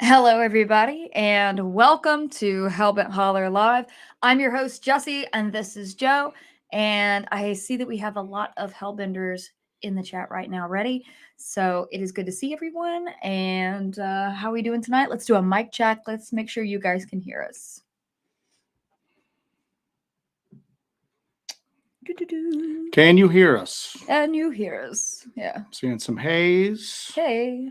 Hello, everybody, and welcome to Hellbent Holler Live. I'm your host, Jesse, and this is Joe. And I see that we have a lot of Hellbenders in the chat right now ready. So it is good to see everyone. And how are we doing tonight? Let's do a mic check. Let's make sure you guys can hear us. Can you hear us? And you hear us. Yeah. Seeing some haze. Hey.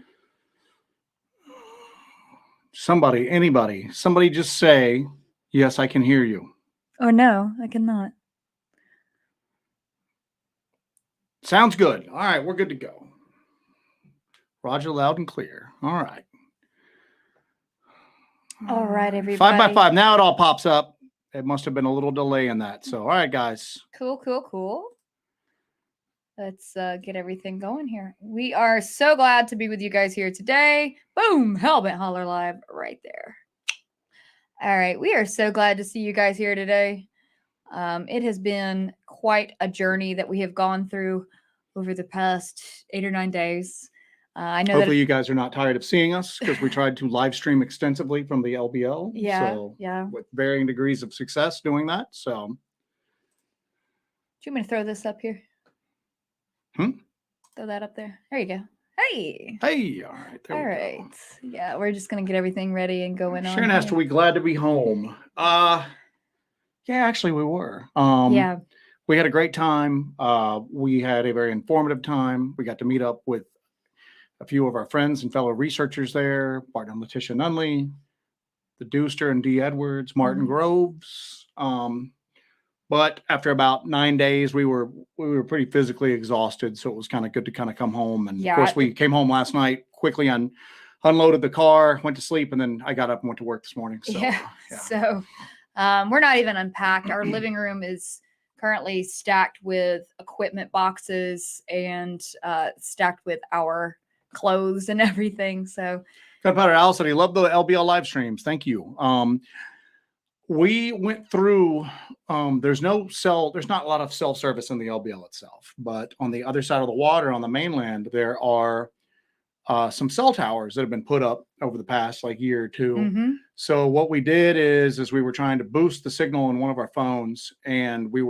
Anybody just say, yes, I can hear you. Oh, no, I cannot. Sounds good. All right, we're good to go. Roger, loud and clear. All right. All right, everybody. 5 by 5. Now it all pops up. It must have been a little delay in that. So, all right, guys. Cool. Let's get everything going here. We are so glad to be with you guys here today. Boom! Hellbent Holler Live right there. All right. We are so glad to see you guys here today. It has been quite a journey that we have gone through over the past 8 or 9 days. I know Hopefully you guys are not tired of seeing us because we tried to live stream extensively from the LBL. Yeah. With varying degrees of success doing that. So. Do you want me to throw this up here? Throw that up there. There you go. Hey. All right. All right. Yeah, we're just gonna get everything ready and going on. Sharon asked, "Are we glad to be home?" Yeah, actually, we were. Yeah. We had a great time. We had a very informative time. We got to meet up with a few of our friends and fellow researchers there: Barton and Letitia Nunley, the Deuster and Dee Edwards, Martin Groves. But after about 9 days, we were pretty physically exhausted, so it was kind of good to kind of come home. And of course, we came home last night, quickly unloaded the car, went to sleep, and then I got up and went to work this morning. So, So we're not even unpacked. Our living room is currently stacked with equipment boxes and stacked with our clothes and everything. So Gunpowder Al said he loved the LBL live streams. Thank you. We went through, there's not a lot of self-service in the LBL itself, but on the other side of the water on the mainland, there are some cell towers that have been put up over the past year or two. So what we did is we were trying to boost the signal on one of our phones, and we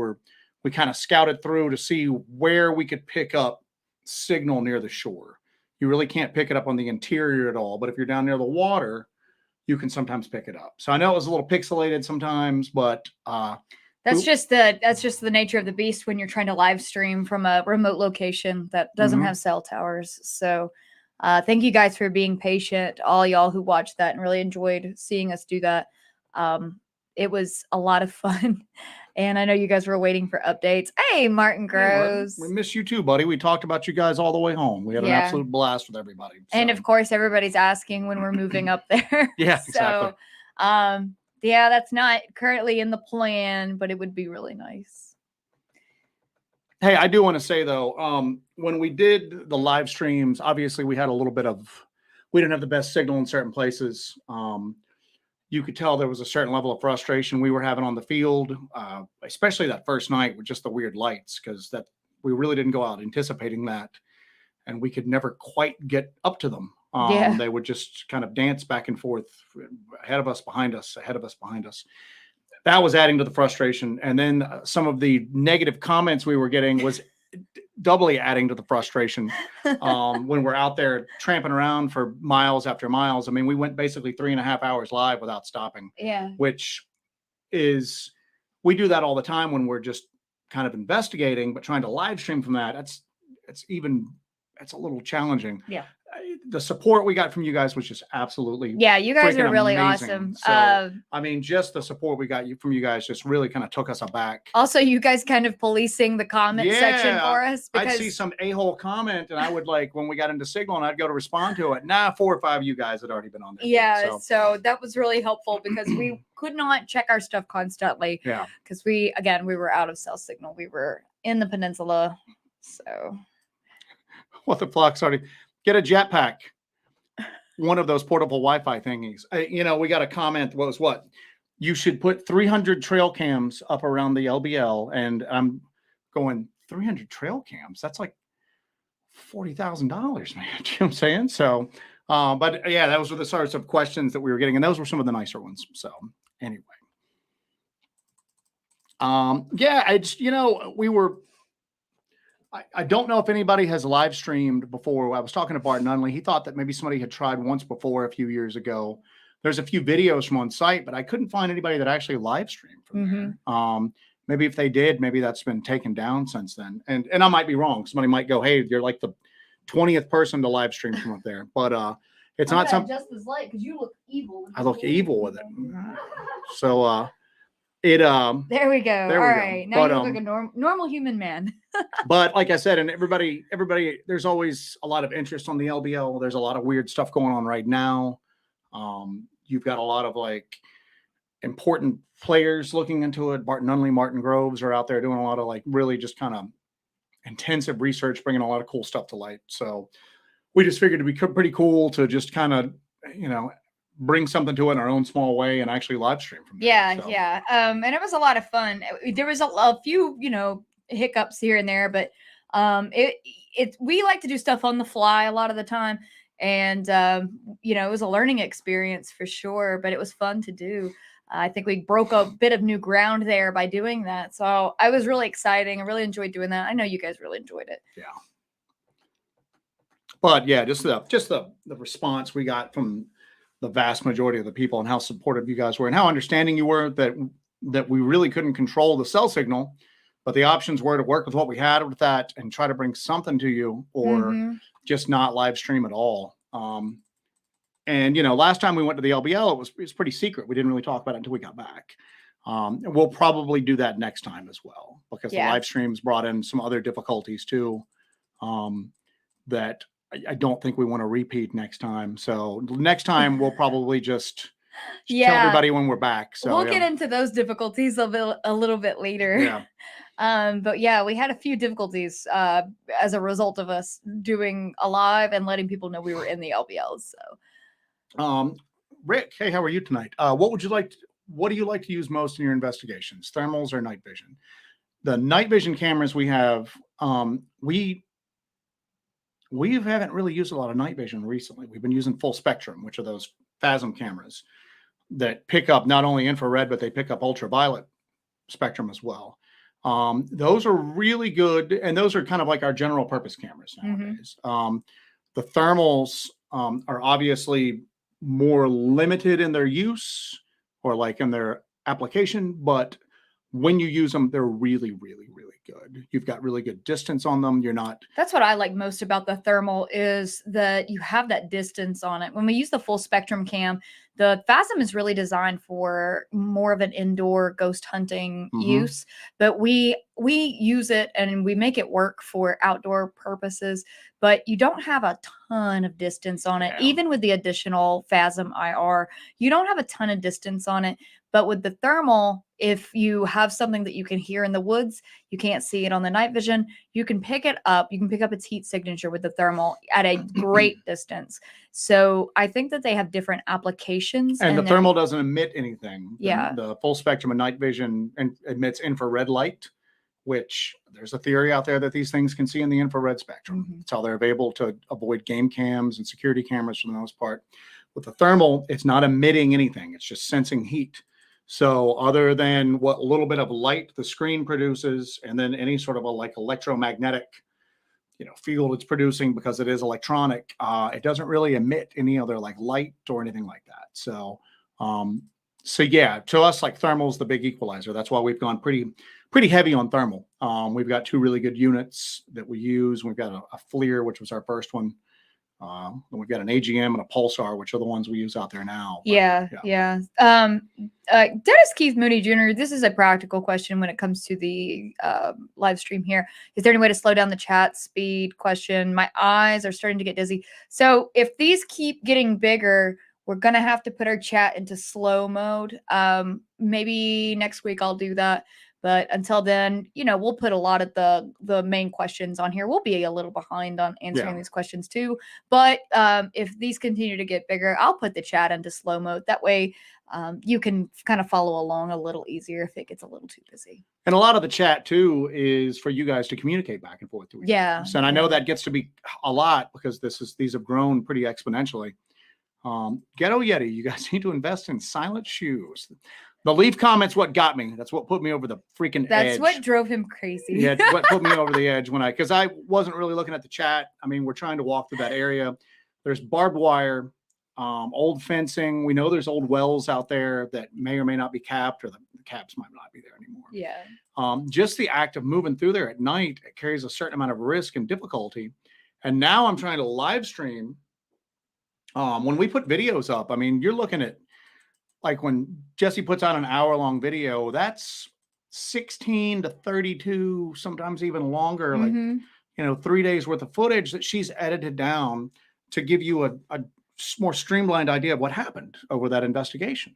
kind of scouted through to see where we could pick up signal near the shore. You really can't pick it up on the interior at all, but if you're down near the water, you can sometimes pick it up. So I know it was a little pixelated sometimes, but that's just the nature of the beast when you're trying to live stream from a remote location that doesn't have cell towers. So thank you guys for being patient, all y'all who watched that and really enjoyed seeing us do that. It was a lot of fun. And I know you guys were waiting for updates. Hey, Martin Groves. We miss you too, buddy. We talked about you guys all the way home. We had an absolute blast with everybody. So. And of course, everybody's asking when we're moving up there. Yeah, exactly. So, that's not currently in the plan, but it would be really nice. Hey, I do want to say though, when we did the live streams, obviously we didn't have the best signal in certain places. You could tell there was a certain level of frustration we were having on the field, especially that first night with just the weird lights, because we really didn't go out anticipating that, and we could never quite get up to them. They would just kind of dance back and forth, ahead of us, behind us, ahead of us, behind us. That was adding to the frustration, and then some of the negative comments we were getting was doubly adding to the frustration when we're out there tramping around for miles after miles. I mean, we went basically 3.5 hours live without stopping. Yeah. Which is, we do that all the time when we're just kind of investigating, but trying to live stream from that, it's a little challenging. Yeah. The support we got from you guys was just absolutely you guys are really amazing. awesome. So, I mean, just the support we got from you guys just really kind of took us aback. Also, you guys kind of policing the comment section for us. I'd see some a-hole comment, and I would when we got into Signal, and I'd go to respond to it. 4 or 5 of you guys had already been on there. Yeah, so that was really helpful because we could not check our stuff constantly. Yeah. Because we were out of cell signal. We were in the peninsula. So. What the flock's already... Get a jetpack, one of those portable Wi-Fi thingies. We got a comment what? You should put 300 trail cams up around the LBL. And I'm going, 300 trail cams? That's like $40,000, man. You know what I'm saying? So But yeah, those were the sorts of questions that we were getting, and those were some of the nicer ones. So anyway, yeah, it's we were. I don't know if anybody has live streamed before. I was talking to Bart Nunley. He thought that maybe somebody had tried once before a few years ago. There's a few videos from on site, but I couldn't find anybody that actually live streamed from there. Maybe if they did, maybe that's been taken down since then. And I might be wrong. Somebody might go, "Hey, you're like the 20th person to live stream from up there." But it's not something. Just this light because you look evil. I look evil with it. So it there we go. There All we right, go. now But, you look like a normal human man. But like I said, and everybody, there's always a lot of interest on the LBL. There's a lot of weird stuff going on right now. You've got a lot of like important players looking into it. Bart Nunley, Martin Groves are out there doing a lot of like really just kind of intensive research, bringing a lot of cool stuff to light. So we just figured it'd be pretty cool to just kind of, bring something to it in our own small way and actually live stream from there. Yeah. And it was a lot of fun. There was a few, hiccups here and there, but we like to do stuff on the fly a lot of the time. And, it was a learning experience for sure, but it was fun to do. I think we broke a bit of new ground there by doing that. So I was really exciting. I really enjoyed doing that. I know you guys really enjoyed it. Yeah. But yeah, just the response we got from the vast majority of the people and how supportive you guys were and how understanding you were that we really couldn't control the cell signal, but the options were to work with what we had with that and try to bring something to you or just not live stream at all. And last time we went to the LBL, it was pretty secret. We didn't really talk about it until we got back. And we'll probably do that next time as well, because the live streams brought in some other difficulties too, that I don't think we want to repeat next time. So next time we'll probably just tell everybody when we're back. So we'll get into those difficulties a little bit later. Yeah. But yeah, we had a few difficulties as a result of us doing a live and letting people know we were in the LBLs. So Rick, hey, how are you tonight? What do you like to use most in your investigations? Thermals or night vision? The night vision cameras we have, we haven't really used a lot of night vision recently. We've been using full spectrum, which are those Phasm cameras that pick up not only infrared, but they pick up ultraviolet spectrum as well. Those are really good. And those are kind of like our general purpose cameras nowadays. The thermals are obviously more limited in their use or like in their application, but when you use them, they're really, really, really good. You've got really good distance on them. That's what I like most about the thermal is that you have that distance on it. When we use the full spectrum cam, the Phasm is really designed for more of an indoor ghost hunting use, but we use it and we make it work for outdoor purposes, but you don't have a ton of distance on it. Even with the additional Phasm IR, you don't have a ton of distance on it. But with the thermal, if you have something that you can hear in the woods, you can't see it on the night vision, you can pick it up. You can pick up its heat signature with the thermal at a great distance. So I think that they have different applications. And the thermal doesn't emit anything. Yeah. The full spectrum of night vision emits infrared light, which there's a theory out there that these things can see in the infrared spectrum. It's how they're able to avoid game cams and security cameras for the most part. With the thermal, it's not emitting anything. It's just sensing heat. So other than what little bit of light the screen produces, and then any sort of a like electromagnetic, field it's producing because it is electronic, it doesn't really emit any other like light or anything like that. So, yeah, to us, like thermal's the big equalizer. That's why we've gone pretty heavy on thermal. We've got two really good units that we use. We've got a FLIR, which was our first one. And we've got an AGM and a Pulsar, which are the ones we use out there now. But, yeah. Dennis Keith Mooney Jr., this is a practical question when it comes to the live stream here. Is there any way to slow down the chat speed? Question. My eyes are starting to get dizzy. So if these keep getting bigger, we're going to have to put our chat into slow mode. Maybe next week I'll do that. But until then, we'll put a lot of the main questions on here. We'll be a little behind on answering these questions too. But if these continue to get bigger, I'll put the chat into slow mode. That way you can kind of follow along a little easier if it gets a little too busy. And a lot of the chat too is for you guys to communicate back and forth to each other. And I know that gets to be a lot because these have grown pretty exponentially. Ghetto Yeti, you guys need to invest in silent shoes. The leaf comments what got me. That's what put me over the freaking edge. That's what drove him crazy. Yeah, it's what put me over the edge because I wasn't really looking at the chat. I mean, we're trying to walk through that area. There's barbed wire, old fencing. We know there's old wells out there that may or may not be capped, or the caps might not be there anymore. Yeah. Just the act of moving through there at night, it carries a certain amount of risk and difficulty. And now I'm trying to live stream. When we put videos up, I mean, you're looking at, like when Jesse puts out an hour-long video, that's 16 to 32, sometimes even longer, like, 3 days worth of footage that she's edited down to give you a more streamlined idea of what happened over that investigation.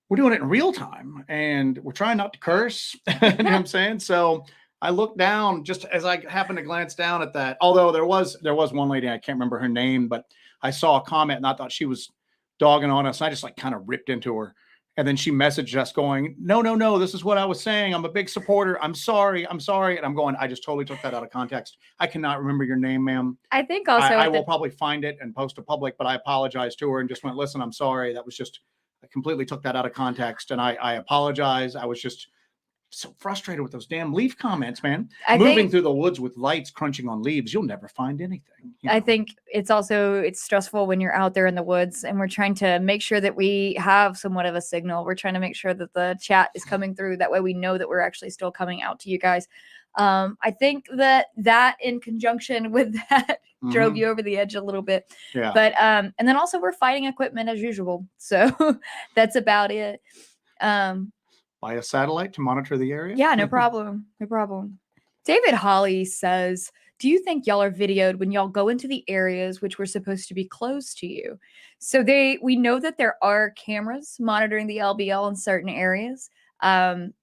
We're doing it in real time and we're trying not to curse. You know what I'm saying? So I looked down just as I happened to glance down at that. Although there was one lady, I can't remember her name, but I saw a comment and I thought she was dogging on us. I just like kind of ripped into her. And then she messaged us going, no, this is what I was saying. I'm a big supporter. I'm sorry. And I'm going, I just totally took that out of context. I cannot remember your name, ma'am. I think also I will probably find it and post to public, but I apologized to her and just went, listen, I'm sorry. That was just, I completely took that out of context. And I apologize. I was just so frustrated with those damn leaf comments, man. Moving through the woods with lights crunching on leaves, you'll never find anything. I think it's stressful when you're out there in the woods and we're trying to make sure that we have somewhat of a signal. We're trying to make sure that the chat is coming through. That way we know that we're actually still coming out to you guys. I think that in conjunction with that drove you over the edge a little bit. Yeah. But and then also we're fighting equipment as usual. So that's about it. Buy a satellite to monitor the area? Yeah, no problem. No problem. David Holly says, do you think y'all are videoed when y'all go into the areas which were supposed to be closed to you? So we know that there are cameras monitoring the LBL in certain areas. And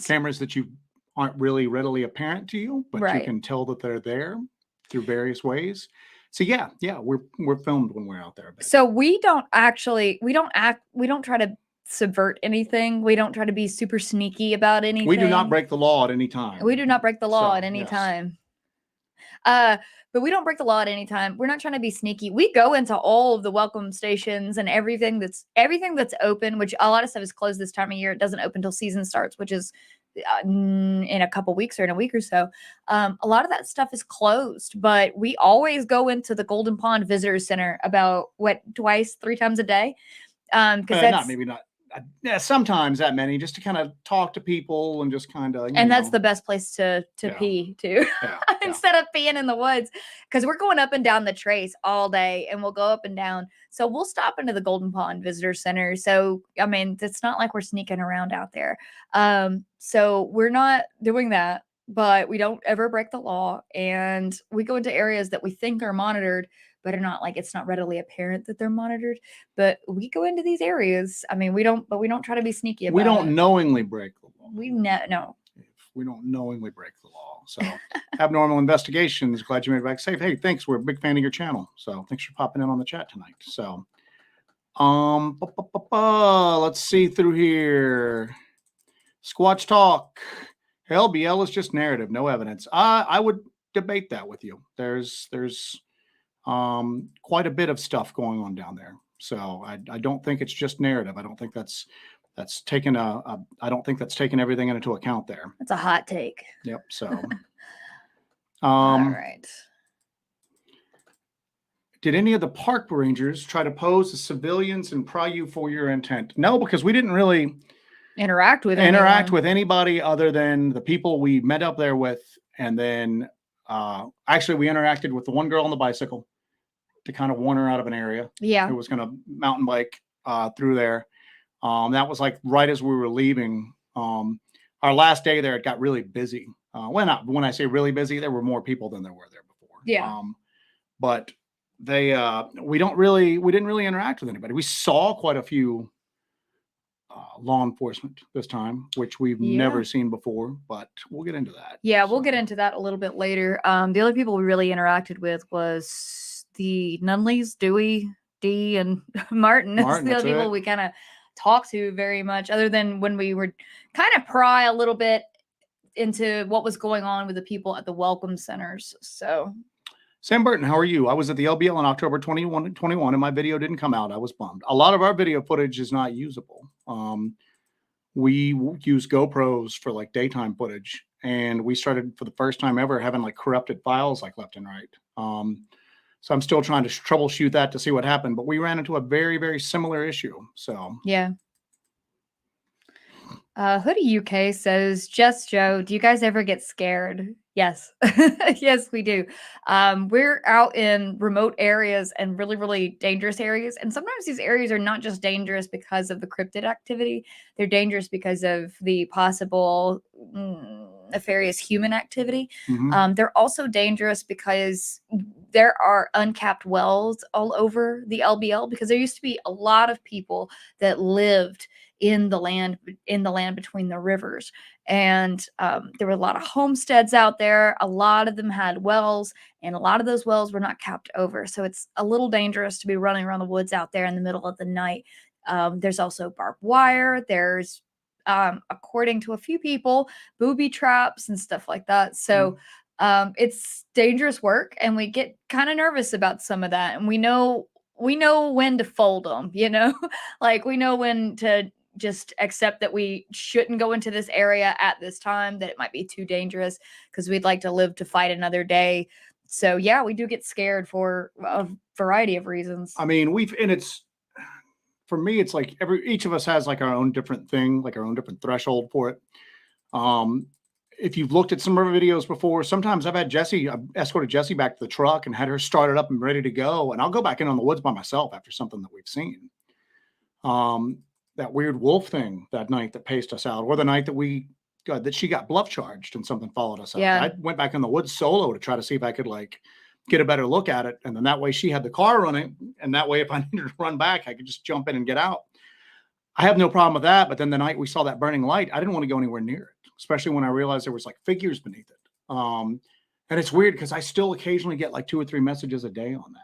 cameras that you aren't really readily apparent to you, but you can tell that they're there through various ways. So yeah, we're filmed when we're out there. So we don't try to subvert anything. We don't try to be super sneaky about anything. We do not break the law at any time. We do not break the law at any time. But we don't break the law at any time. We're not trying to be sneaky. We go into all of the welcome stations and everything that's open, which a lot of stuff is closed this time of year. It doesn't open until season starts, which is in a couple weeks or in a week or so. A lot of that stuff is closed, but we always go into the Golden Pond Visitor Center about 3 times a day. Sometimes that many, just to kind of talk to people and just kind of, that's the best place to pee too. Instead of peeing in the woods, because we're going up and down the trace all day and we'll go up and down. So we'll stop into the Golden Pond Visitor Center. So, I mean, it's not like we're sneaking around out there. So we're not doing that, but we don't ever break the law. And we go into areas that we think are monitored, but are not, like, it's not readily apparent that they're monitored. But we go into these areas. I mean, we don't try to be sneaky about it. We don't knowingly break the law. No. We don't knowingly break the law. So Abnormal Investigations, glad you made it back safe. Hey, thanks. We're a big fan of your channel. So thanks for popping in on the chat tonight. So let's see through here. Squatch Talk. LBL is just narrative, no evidence. I would debate that with you. There's quite a bit of stuff going on down there. So I don't think it's just narrative. I don't think that's taken I don't think that's taken everything into account there. That's a hot take. Yep. So all right. Did any of the park rangers try to pose as civilians and pry you for your intent? No, because we didn't really interact with anybody other than the people we met up there with. And then actually we interacted with the one girl on the bicycle to kind of warn her out of an area. Yeah. Who was going to mountain bike through there. That was like right as we were leaving. Our last day there, it got really busy. When I say really busy, there were more people than there were there before. Yeah. But we didn't really interact with anybody. We saw quite a few law enforcement this time, which we've never seen before, but we'll get into that. Yeah, we'll get into that a little bit later. The only people we really interacted with was the Nunleys, Dewey, Dee, and Martin. That's the only people we kind of talk to very much, other than when we were kind of pry a little bit into what was going on with the people at the welcome centers. So, Sam Burton, how are you? I was at the LBL in October 2021 and my video didn't come out. I was bummed. A lot of our video footage is not usable. We use GoPros for like daytime footage, and we started for the first time ever having like corrupted files like left and right. So I'm still trying to troubleshoot that to see what happened, but we ran into a very, very similar issue. So yeah. Hoodie UK says, Just Joe, do you guys ever get scared? Yes. Yes, we do. We're out in remote areas and really, really dangerous areas. And sometimes these areas are not just dangerous because of the cryptid activity. They're dangerous because of the possible nefarious human activity. They're also dangerous because there are uncapped wells all over the LBL, because there used to be a lot of people that lived in the land between the rivers, and there were a lot of homesteads out there. A lot of them had wells, and a lot of those wells were not capped over, so it's a little dangerous to be running around the woods out there in the middle of the night. There's also barbed wire. There's according to a few people, booby traps and stuff like that. So it's dangerous work, and we get kind of nervous about some of that, and we know when to fold them, like we know when to just accept that we shouldn't go into this area at this time, that it might be too dangerous, because we'd like to live to fight another day. So yeah, we do get scared for a variety of reasons. I mean, it's for me, it's like each of us has like our own different thing, like our own different threshold for it. If you've looked at some of our videos before, sometimes I've escorted Jessie back to the truck and had her started up and ready to go. And I'll go back in on the woods by myself after something that we've seen. That weird wolf thing that night that paced us out, or the night that she got bluff charged and something followed us out. Yeah. I went back in the woods solo to try to see if I could like get a better look at it. And then that way she had the car running. And that way, if I needed to run back, I could just jump in and get out. I have no problem with that. But then the night we saw that burning light, I didn't want to go anywhere near it, especially when I realized there was like figures beneath it. And it's weird because I still occasionally get like 2 or 3 messages a day on that.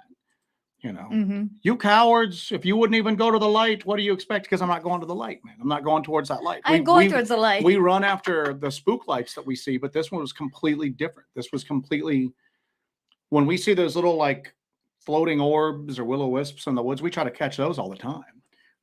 You cowards, if you wouldn't even go to the light, what do you expect? Because I'm not going to the light, man. I'm not going towards that light. I'm going towards the light. We run after the spook lights that we see, but this one was completely different. This was completely, when we see those little like floating orbs or will-o-wisps in the woods, we try to catch those all the time.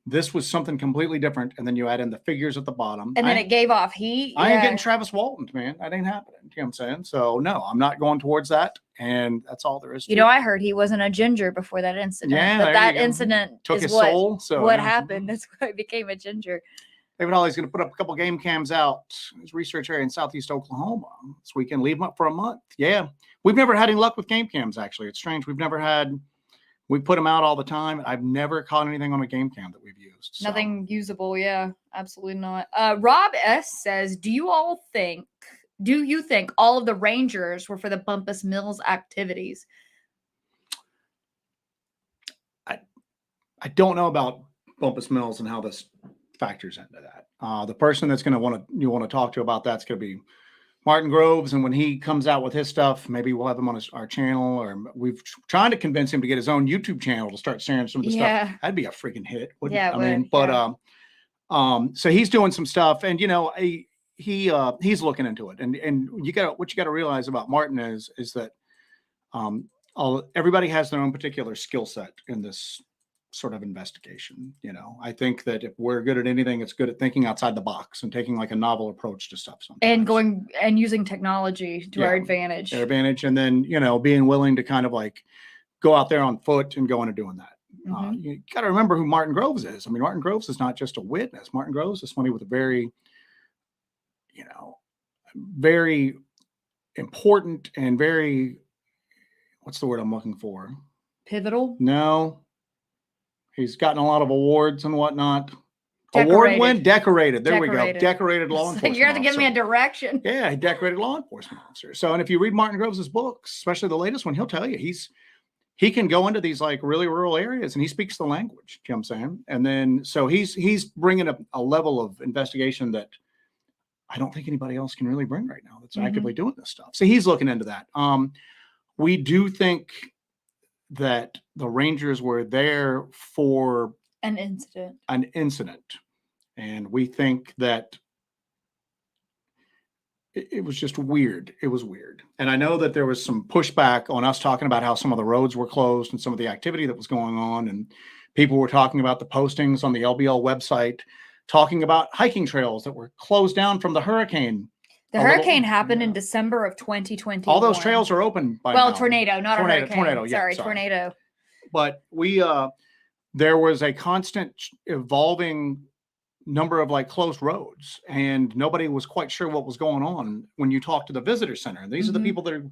This was something completely different. And then you add in the figures at the bottom. And then it gave off heat. I ain't getting Travis Walton, man. That ain't happening. You know what I'm saying? So no, I'm not going towards that. And that's all there is to it. I heard he wasn't a ginger before that incident. Yeah, but that incident took is his soul. So what happened. That's why he became a ginger. David Holly's going to put up a couple game cams out his research area in Southeast Oklahoma this weekend. Leave them up for a month. Yeah. We've never had any luck with game cams, actually. It's strange. We put them out all the time. I've never caught anything on a game cam that we've used. So. Nothing usable. Yeah, absolutely not. Rob S says, do you think all of the Rangers were for the Bumpus Mills activities? I don't know about Bumpus Mills and how this factors into that. The person that's you want to talk to about that's going to be Martin Groves, and when he comes out with his stuff, maybe we'll have him on our channel, or we've trying to convince him to get his own YouTube channel to start sharing some of the stuff. That'd be a freaking hit, wouldn't it? I mean, but so he's doing some stuff, and he's looking into it, and what you got to realize about Martin is that everybody has their own particular skill set in this sort of investigation. I think that if we're good at anything, it's good at thinking outside the box and taking like a novel approach to stuff sometimes. And using technology to our advantage. And then, being willing to kind of like go out there on foot and go into doing that. You got to remember who Martin Groves is. I mean, Martin Groves is not just a witness. Martin Groves is somebody with a very, very important and very, what's the word I'm looking for? Pivotal? No. He's gotten a lot of awards and whatnot. Decorated. Award win, decorated. There we go. Decorated law enforcement. You're going to give me a direction. Yeah, decorated law enforcement officer. So, and if you read Martin Groves' books, especially the latest one, he'll tell you he can go into these like really rural areas and he speaks the language. You know what I'm saying? And then, so he's bringing a level of investigation that I don't think anybody else can really bring right now that's actively doing this stuff. So he's looking into that. We do think that the Rangers were there for An incident. An incident. And we think that it was just weird. It was weird. And I know that there was some pushback on us talking about how some of the roads were closed and some of the activity that was going on. And people were talking about the postings on the LBL website, talking about hiking trails that were closed down from the hurricane. The hurricane happened in December of 2020. All those trails are open by now. Tornado, not a hurricane. Tornado, yeah. Sorry, tornado. But there was a constant evolving number of like closed roads, and nobody was quite sure what was going on when you talk to the visitor center. These are the people that are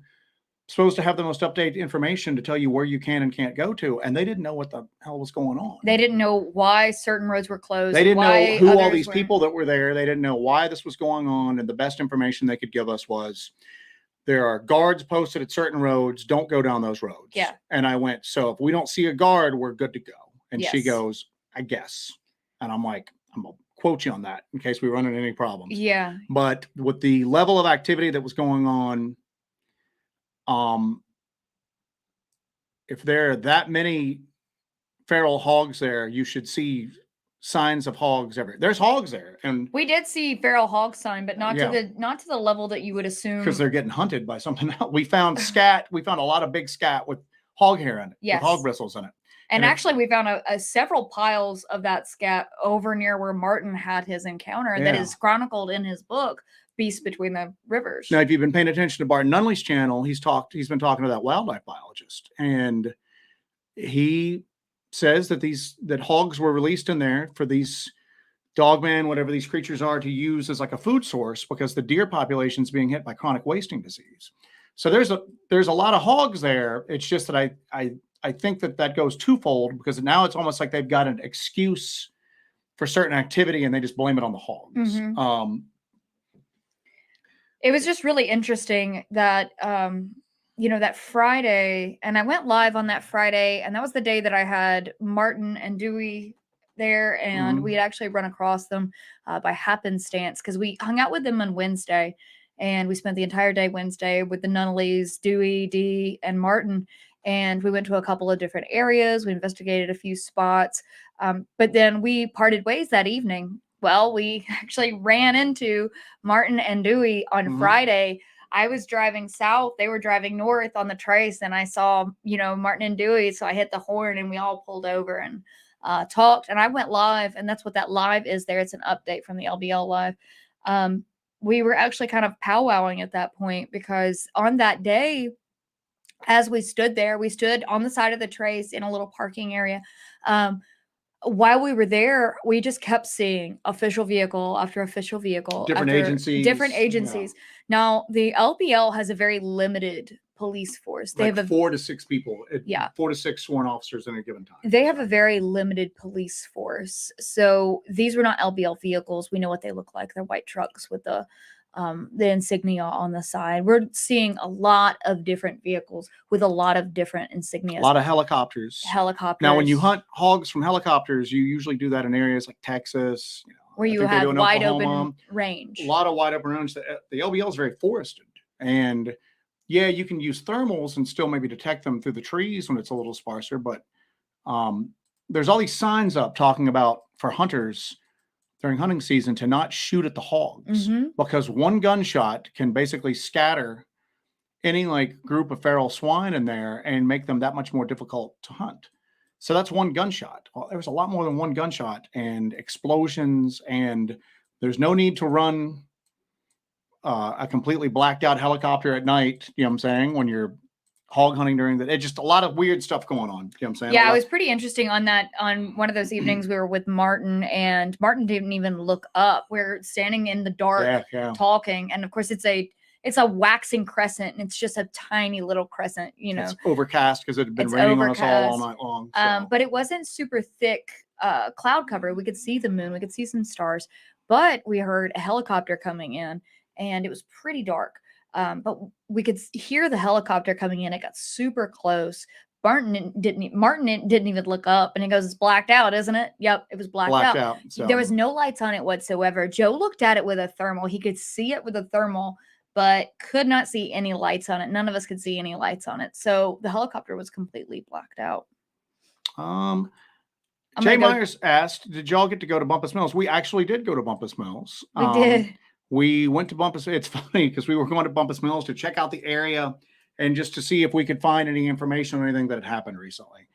supposed to have the most updated information to tell you where you can and can't go to, and they didn't know what the hell was going on. They didn't know why certain roads were closed. They didn't know who all these people that were there. They didn't know why this was going on, and the best information they could give us was there are guards posted at certain roads. Don't go down those roads. Yeah. And I went, so if we don't see a guard, we're good to go. And Yes. she goes, I guess. And I'm like, I'm going to quote you on that in case we run into any problems. Yeah. But with the level of activity that was going on, if there are that many feral hogs there, you should see signs of hogs everywhere. There's hogs there, and we did see feral hog sign, but not to the level that you would assume, because they're getting hunted by something else. We found scat. We found a lot of big scat with hog hair in it, with hog bristles in it. And actually, we found several piles of that scat over near where Martin had his encounter that is chronicled in his book, Beasts Between the Rivers. Now, if you've been paying attention to Barton Nunley's channel, he's been talking to that wildlife biologist, and he says that hogs were released in there for these dogman, whatever these creatures are, to use as like a food source because the deer population is being hit by chronic wasting disease. So there's a lot of hogs there. It's just that I think that goes twofold, because now it's almost like they've got an excuse for certain activity and they just blame it on the hogs. It was just really interesting that, that Friday, and I went live on that Friday, and that was the day that I had Martin and Dewey there, and we had actually run across them by happenstance, because we hung out with them on Wednesday, and we spent the entire day Wednesday with the Nunneleys, Dewey, Dee, and Martin. And we went to a couple of different areas. We investigated a few spots. But then we parted ways that evening. Well, we actually ran into Martin and Dewey on Friday. I was driving south. They were driving north on the trace. And I saw, Martin and Dewey. So I hit the horn and we all pulled over and talked. And I went live. And that's what that live is there. It's an update from the LBL live. We were actually kind of powwowing at that point, because on that day, as we stood there, we stood on the side of the trace in a little parking area. While we were there, we just kept seeing official vehicle after official vehicle. Different agencies. Yeah. Now, the LBL has a very limited police force. They have 4 to 6 people. 4 to 6 sworn officers in a given time. They have a very limited police force. So these were not LBL vehicles. We know what they look like. They're white trucks with the insignia on the side. We're seeing a lot of different vehicles with a lot of different insignias. A lot of helicopters. Now, when you hunt hogs from helicopters, you usually do that in areas like Texas, where you have wide open range. A lot of wide open range. The LBL is very forested, and you can use thermals and still maybe detect them through the trees when it's a little sparser. But there's all these signs up talking about, for hunters during hunting season, to not shoot at the hogs, because one gunshot can basically scatter any group of feral swine in there and make them that much more difficult to hunt. So that's one gunshot. Well, there was a lot more than one gunshot and explosions, and there's no need to run a completely blacked out helicopter at night. You know what I'm saying? When you're hog hunting during it's just a lot of weird stuff going on. You know what I'm saying? Yeah, it was pretty interesting on one of those evenings we were with Martin, and Martin didn't even look up. We're standing in the dark talking. And of course it's a waxing crescent, and it's just a tiny little crescent, It's overcast because it had been raining on us all night long. So. But it wasn't super thick cloud cover. We could see the moon, we could see some stars, but we heard a helicopter coming in, and it was pretty dark. But we could hear the helicopter coming in. It got super close. Martin didn't even look up, and he goes, "It's blacked out, isn't it?" Yep, it was blacked out. So. There was no lights on it whatsoever. Joe looked at it with a thermal. He could see it with a thermal, but could not see any lights on it. None of us could see any lights on it. So the helicopter was completely blacked out. Jay Myers asked, did y'all get to go to Bumpus Mills? We actually did go to Bumpus Mills. We did. We went to Bumpus. It's funny because we were going to Bumpus Mills to check out the area and just to see if we could find any information or anything that had happened recently.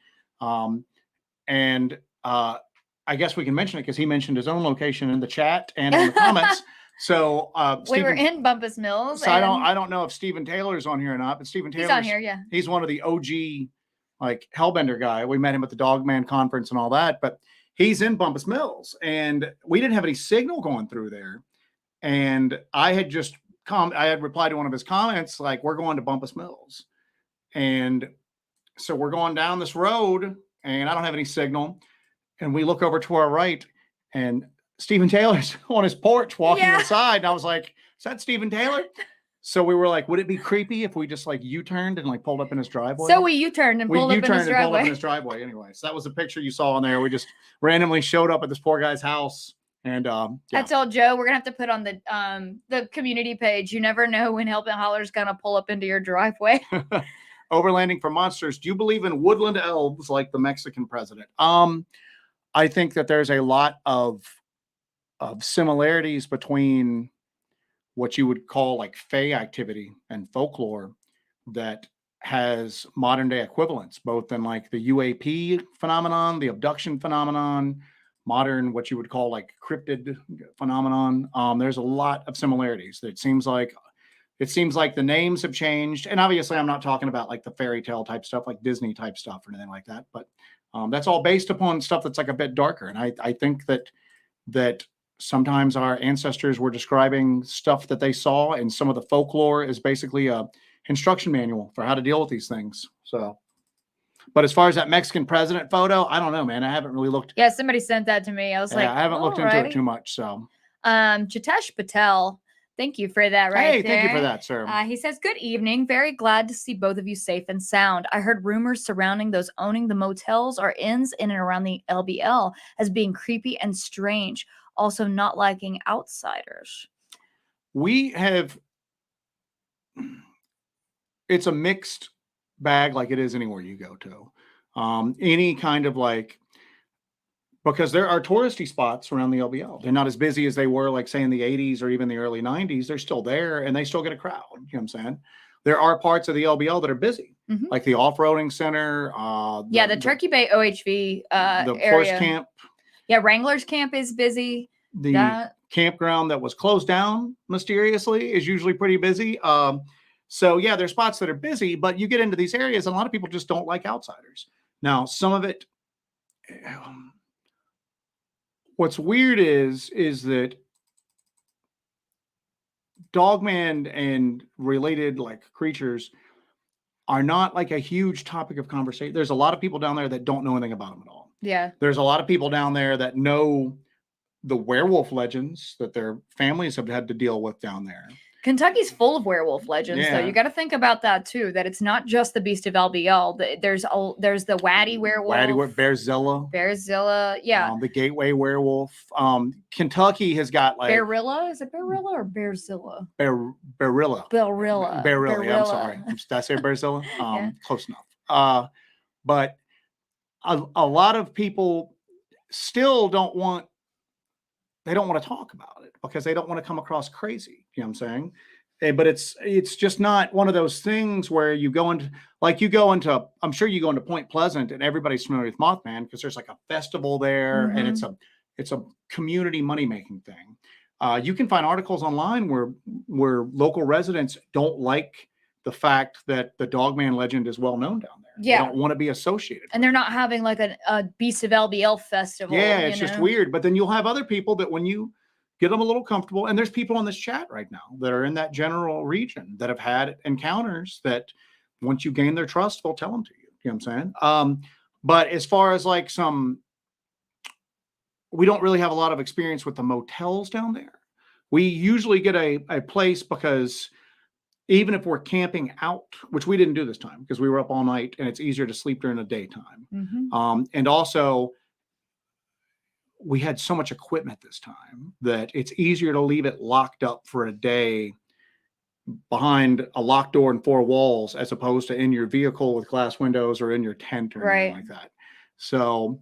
I guess we can mention it because he mentioned his own location in the chat and in the comments. So we were in Bumpus Mills. So I don't know if Stephen Taylor's on here or not, but Stephen Taylor's on here, yeah. He's one of the OG like Hellbender guy. We met him at the Dogman conference and all that, but he's in Bumpus Mills and we didn't have any signal going through there. And I had just I had replied to one of his comments, like, we're going to Bumpus Mills. And so we're going down this road and I don't have any signal. And we look over to our right and Stephen Taylor's on his porch walking inside. And I was like, is that Stephen Taylor? So we were like, would it be creepy if we just like U-turned and like pulled up in his driveway? So we U-turned and pulled up in his driveway. Pulled up in his driveway anyway. So that was the picture you saw on there. We just randomly showed up at this poor guy's house. And I told Joe we're gonna have to put on the community page. You never know when Hellbent Holler's gonna pull up into your driveway. Overlanding for monsters. Do you believe in woodland elves like the Mexican president? I think that there's a lot of similarities between what you would call like fae activity and folklore that has modern day equivalents, both in like the UAP phenomenon, the abduction phenomenon, modern, what you would call like cryptid phenomenon. There's a lot of similarities. It seems like the names have changed. And obviously I'm not talking about like the fairy tale type stuff, like Disney type stuff or anything like that. But that's all based upon stuff that's like a bit darker. And I think that sometimes our ancestors were describing stuff that they saw, and some of the folklore is basically a instruction manual for how to deal with these things. So, but as far as that Mexican president photo, I don't know, man. I haven't really looked. Yeah, somebody sent that to me. I was like, I haven't looked into it too much. So, Jitesh Patel, thank you for that. Right, hey, thank you for that, sir. He says, "Good evening. Very glad to see both of you safe and sound. I heard rumors surrounding those owning the motels or inns in and around the LBL as being creepy and strange. Also, not liking outsiders." It's a mixed bag like it is anywhere you go to. Any kind of like, because there are touristy spots around the LBL. They're not as busy as they were, like say in the 80s or even the early 90s. They're still there and they still get a crowd. You know what I'm saying? There are parts of the LBL that are busy, like the off-roading center. The Turkey Bay OHV the area. Force Camp. Yeah, Wrangler's Camp is busy. The campground that was closed down mysteriously is usually pretty busy. So yeah, there's spots that are busy, but you get into these areas and a lot of people just don't like outsiders. Now, some of it, what's weird is that Dogman and related like creatures are not like a huge topic of conversation. There's a lot of people down there that don't know anything about them at all. Yeah. There's a lot of people down there that know the werewolf legends that their families have had to deal with down there. Kentucky's full of werewolf legends, though. You got to think about that too. That it's not just the Beast of LBL. There's the Waddy werewolf, Bearzilla, yeah. The Gateway werewolf. Kentucky has got like Bearilla. Is it Bearilla or Bearzilla? Bearilla. Bearilla. Yeah, I'm sorry. Did I say Bearzilla? Close enough. But a lot of people still don't want to talk about it because they don't want to come across crazy. You know what I'm saying? But it's just not one of those things where you go into, I'm sure you go into Point Pleasant and everybody's familiar with Mothman because there's like a festival there and it's a community money-making thing. You can find articles online where local residents don't like the fact that the Dogman legend is well known down there. Yeah. They don't want to be associated. And they're not having like a Beast of LBL festival. Yeah, it's just weird. But then you'll have other people that when you get them a little comfortable, and there's people on this chat right now that are in that general region that have had encounters that once you gain their trust, they'll tell them to you. You know what I'm saying? But as far as like we don't really have a lot of experience with the motels down there. We usually get a place because even if we're camping out, which we didn't do this time because we were up all night and it's easier to sleep during the daytime. And also we had so much equipment this time that it's easier to leave it locked up for a day behind a locked door and four walls as opposed to in your vehicle with glass windows or in your tent or anything like that. So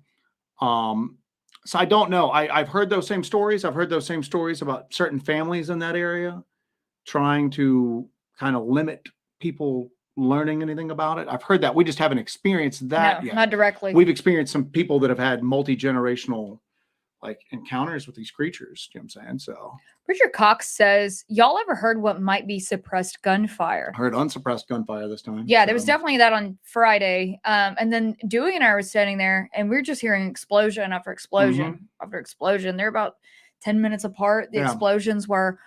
So I don't know. I've heard those same stories. I've heard those same stories about certain families in that area trying to kind of limit people learning anything about it. I've heard that. We just haven't experienced that No, yet. not directly. We've experienced some people that have had multi-generational like encounters with these creatures. You know what I'm saying? So Richard Cox says, y'all ever heard what might be suppressed gunfire? I heard unsuppressed gunfire this time. Yeah, there was definitely that on Friday. And then Dewey and I were standing there and we were just hearing explosion after explosion after explosion. They're about 10 minutes apart. The explosions were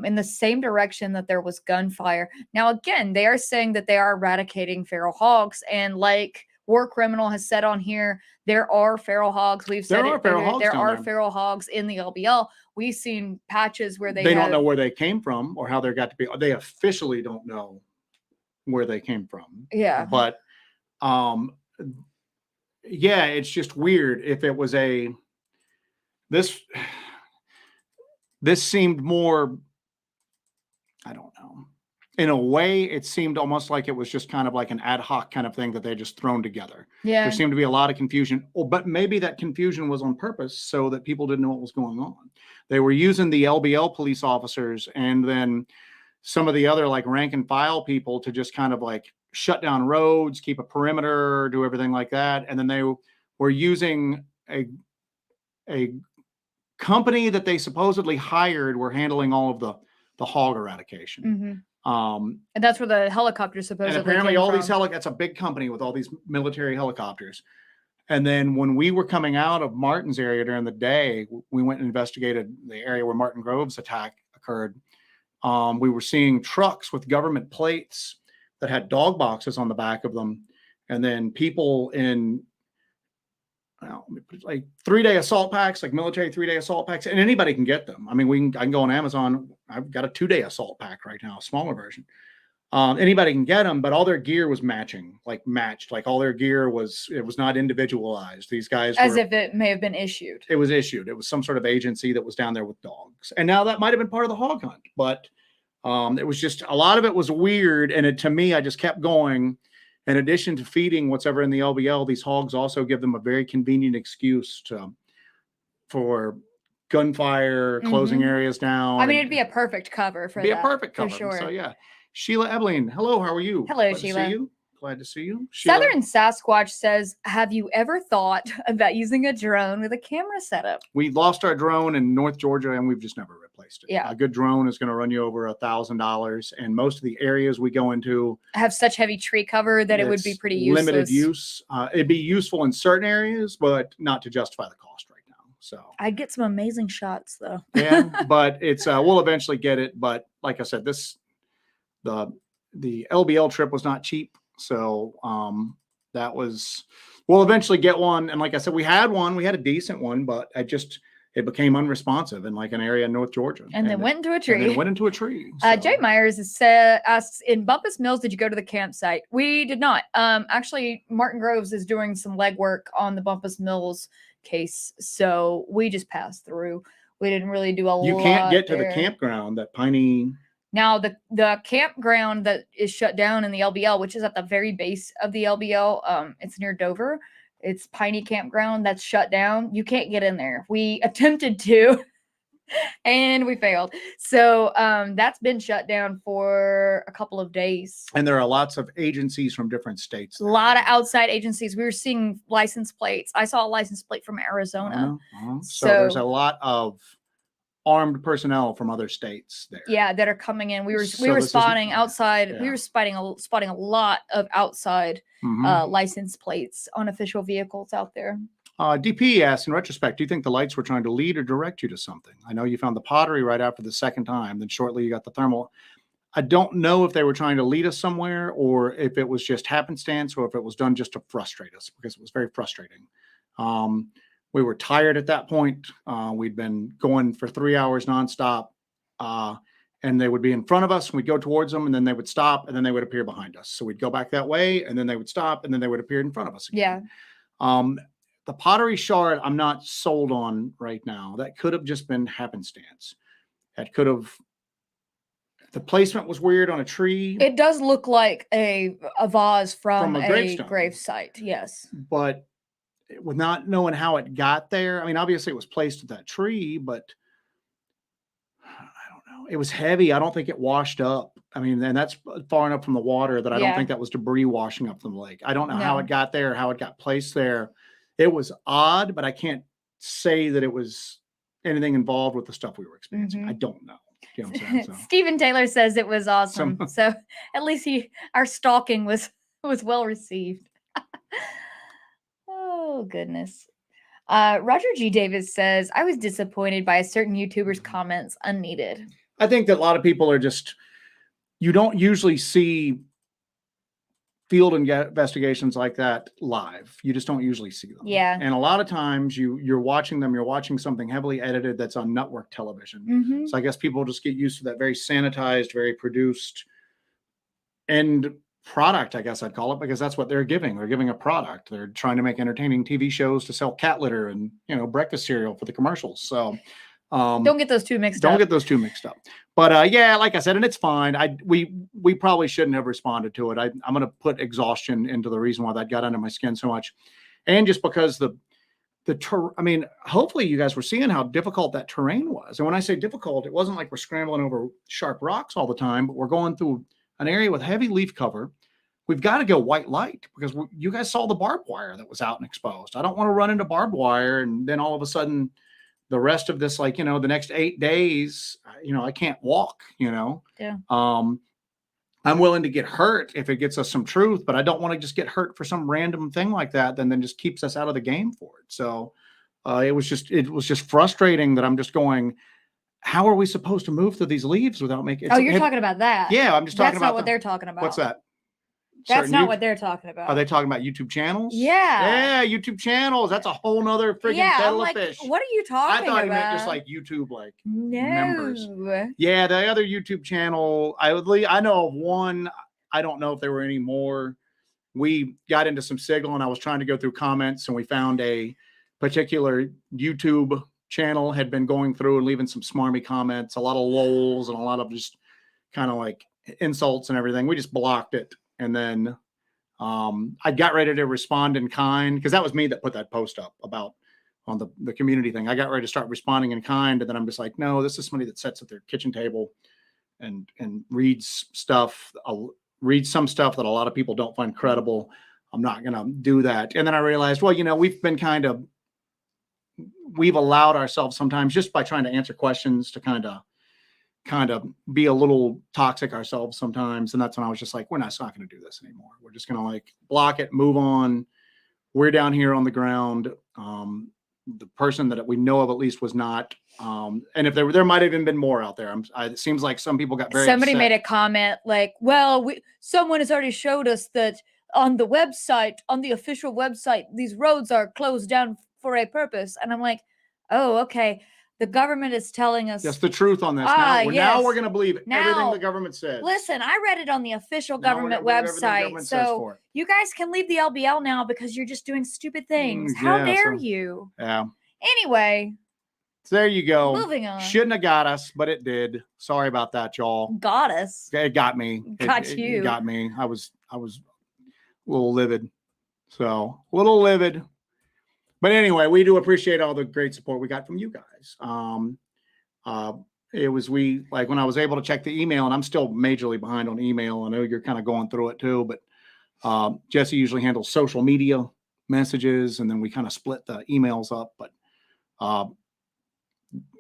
in the same direction that there was gunfire. Now, again, they are saying that they are eradicating feral hogs. And like War Criminal has said on here, there are feral hogs. We've said there are feral hogs in the LBL. We've seen patches where they don't know where they came from or how they got to be. They officially don't know where they came from. Yeah. But yeah, it's just weird. If it was this seemed more, I don't know. In a way, it seemed almost like it was just kind of like an ad hoc kind of thing that they just thrown together. Yeah. There seemed to be a lot of confusion, but maybe that confusion was on purpose so that people didn't know what was going on. They were using the LBL police officers and then some of the other like rank and file people to just kind of like shut down roads, keep a perimeter, do everything like that. And then they were using a company that they supposedly hired were handling all of the hog eradication. And that's where the helicopters supposedly and apparently came all from. these that's a big company with all these military helicopters. And then when we were coming out of Martin's area during the day, we went and investigated the area where Martin Grove's attack occurred. We were seeing trucks with government plates that had dog boxes on the back of them. And then people in like 3-day assault packs, like military 3-day assault packs, and anybody can get them. I mean, I can go on Amazon. I've got a 2-day assault pack right now, a smaller version. Anybody can get them, but all their gear was matched. Like all their gear was not individualized. These guys as if it may have been issued. It was issued. It was some sort of agency that was down there with dogs. And now that might have been part of the hog hunt, but it was just a lot of it was weird. And to me, I just kept going. In addition to feeding whatever in the LBL, these hogs also give them a very convenient excuse for gunfire, closing areas down. I mean, it'd be a perfect cover for that. Be a perfect cover. For sure. So yeah. Sheila Ebeling, hello, how are you? Hello, Glad Sheila. To see you. Glad to see you. Sheila. Southern Sasquatch says, have you ever thought about using a drone with a camera setup? We lost our drone in North Georgia and we've just never replaced it. Yeah. A good drone is going to run you over $1,000. And most of the areas we go into have such heavy tree cover that it would be pretty useless. Limited use. It'd be useful in certain areas, but not to justify the cost right now. So I'd get some amazing shots though. Yeah, but it's we'll eventually get it. But like I said, the LBL trip was not cheap. So we'll eventually get one. And like I said, we had a decent one, but it became unresponsive in like an area in North Georgia. And then went into a tree. So. Jay Myers asks, in Bumpus Mills, did you go to the campsite? We did not. Actually, Martin Groves is doing some legwork on the Bumpus Mills case. So we just passed through. We didn't really do a lot. You can't get to the campground, that Piney. Now, the campground that is shut down in the LBL, which is at the very base of the LBL, it's near Dover. It's Piney Campground that's shut down. You can't get in there. We attempted to, and we failed. So that's been shut down for a couple of days. And there are lots of agencies from different states. A lot of outside agencies. We were seeing license plates. I saw a license plate from Arizona. So there's a lot of armed personnel from other states there. Yeah, that are coming in. We were spotting outside. Yeah. We were spotting a lot of outside license plates on official vehicles out there. DP asks, in retrospect, do you think the lights were trying to lead or direct you to something? I know you found the pottery right after the second time, then shortly you got the thermal. I don't know if they were trying to lead us somewhere or if it was just happenstance or if it was done just to frustrate us, because it was very frustrating. We were tired at that point. We'd been going for 3 hours nonstop, and they would be in front of us. And we'd go towards them, and then they would stop, and then they would appear behind us. So we'd go back that way, and then they would stop, and then they would appear in front of us again. Yeah. The pottery shard, I'm not sold on right now. That could have just been happenstance. That could have. The placement was weird on a tree. It does look like a vase from a grave site. Yes, but with not knowing how it got there. I mean, obviously it was placed at that tree, but I don't know. It was heavy. I don't think it washed up. I mean, and that's far enough from the water that I don't think that was debris washing up from the lake. I don't know how it got there, how it got placed there. It was odd, but I can't say that it was anything involved with the stuff we were experiencing. I don't know. You know what I'm saying? So. Stephen Taylor says it was awesome. So at least our stalking was well received. Oh, goodness. Roger G. Davis says, I was disappointed by a certain YouTuber's comments unneeded. I think that a lot of people are just, you don't usually see field investigations like that live. You just don't usually see them. Yeah. And a lot of times you're watching them, you're watching something heavily edited that's on network television. So I guess people just get used to that very sanitized, very produced end product, I guess I'd call it, because that's what they're giving. They're giving a product. They're trying to make entertaining TV shows to sell cat litter and, breakfast cereal for the commercials. So don't get those two mixed up. Don't get those two mixed up. But yeah, like I said, and it's fine. We probably shouldn't have responded to it. I'm going to put exhaustion into the reason why that got under my skin so much. And just because I mean, hopefully you guys were seeing how difficult that terrain was. And when I say difficult, it wasn't like we're scrambling over sharp rocks all the time, but we're going through an area with heavy leaf cover. We've got to go white light because you guys saw the barbed wire that was out and exposed. I don't want to run into barbed wire and then all of a sudden the rest of this, like, the next 8 days, I can't walk, Yeah. I'm willing to get hurt if it gets us some truth, but I don't want to just get hurt for some random thing like that, then just keeps us out of the game for it. So it was just frustrating that I'm just going, how are we supposed to move through these leaves without making? You're talking about that. Yeah, I'm just talking about. That's not what they're talking about. What's that? That's not what they're talking about. Are they talking about YouTube channels? Yeah. Yeah, YouTube channels. That's a whole nother freaking kettle of fish. What are you talking about? I thought he meant just like YouTube, members. No. Yeah, the other YouTube channel, I know of one. I don't know if there were any more. We got into some signal and I was trying to go through comments and we found a particular YouTube channel had been going through and leaving some smarmy comments, a lot of lols and a lot of just kind of like insults and everything. We just blocked it. And then I got ready to respond in kind because that was me that put that post up about on the community thing. I got ready to start responding in kind. And then I'm just like, no, this is somebody that sits at their kitchen table and reads stuff. I'll read some stuff that a lot of people don't find credible. I'm not going to do that. And then I realized, well, we've allowed ourselves sometimes just by trying to answer questions to kind of be a little toxic ourselves sometimes. And that's when I was just like, we're not going to do this anymore. We're just going to block it, move on. We're down here on the ground. The person that we know of at least was not. And if there might have even been more out there. It seems like some people got very Somebody upset. made a comment like, well, someone has already showed us that on the website, on the official website, these roads are closed down for a purpose. And I'm like, oh, okay. The government is telling us. That's the truth on this. Now we're going to believe everything the government says. Listen, I read it on the official government website. So you guys can leave the LBL now because you're just doing stupid things. How dare you? Yeah. Anyway. So there you go. Moving on. Shouldn't have got us, but it did. Sorry about that, y'all. Got us. It got me. You. It got me. I was a little livid. So a little livid. But anyway, we do appreciate all the great support we got from you guys. It was when I was able to check the email, and I'm still majorly behind on email. I know you're kind of going through it too, but Jesse usually handles social media messages, and then we kind of split the emails up. But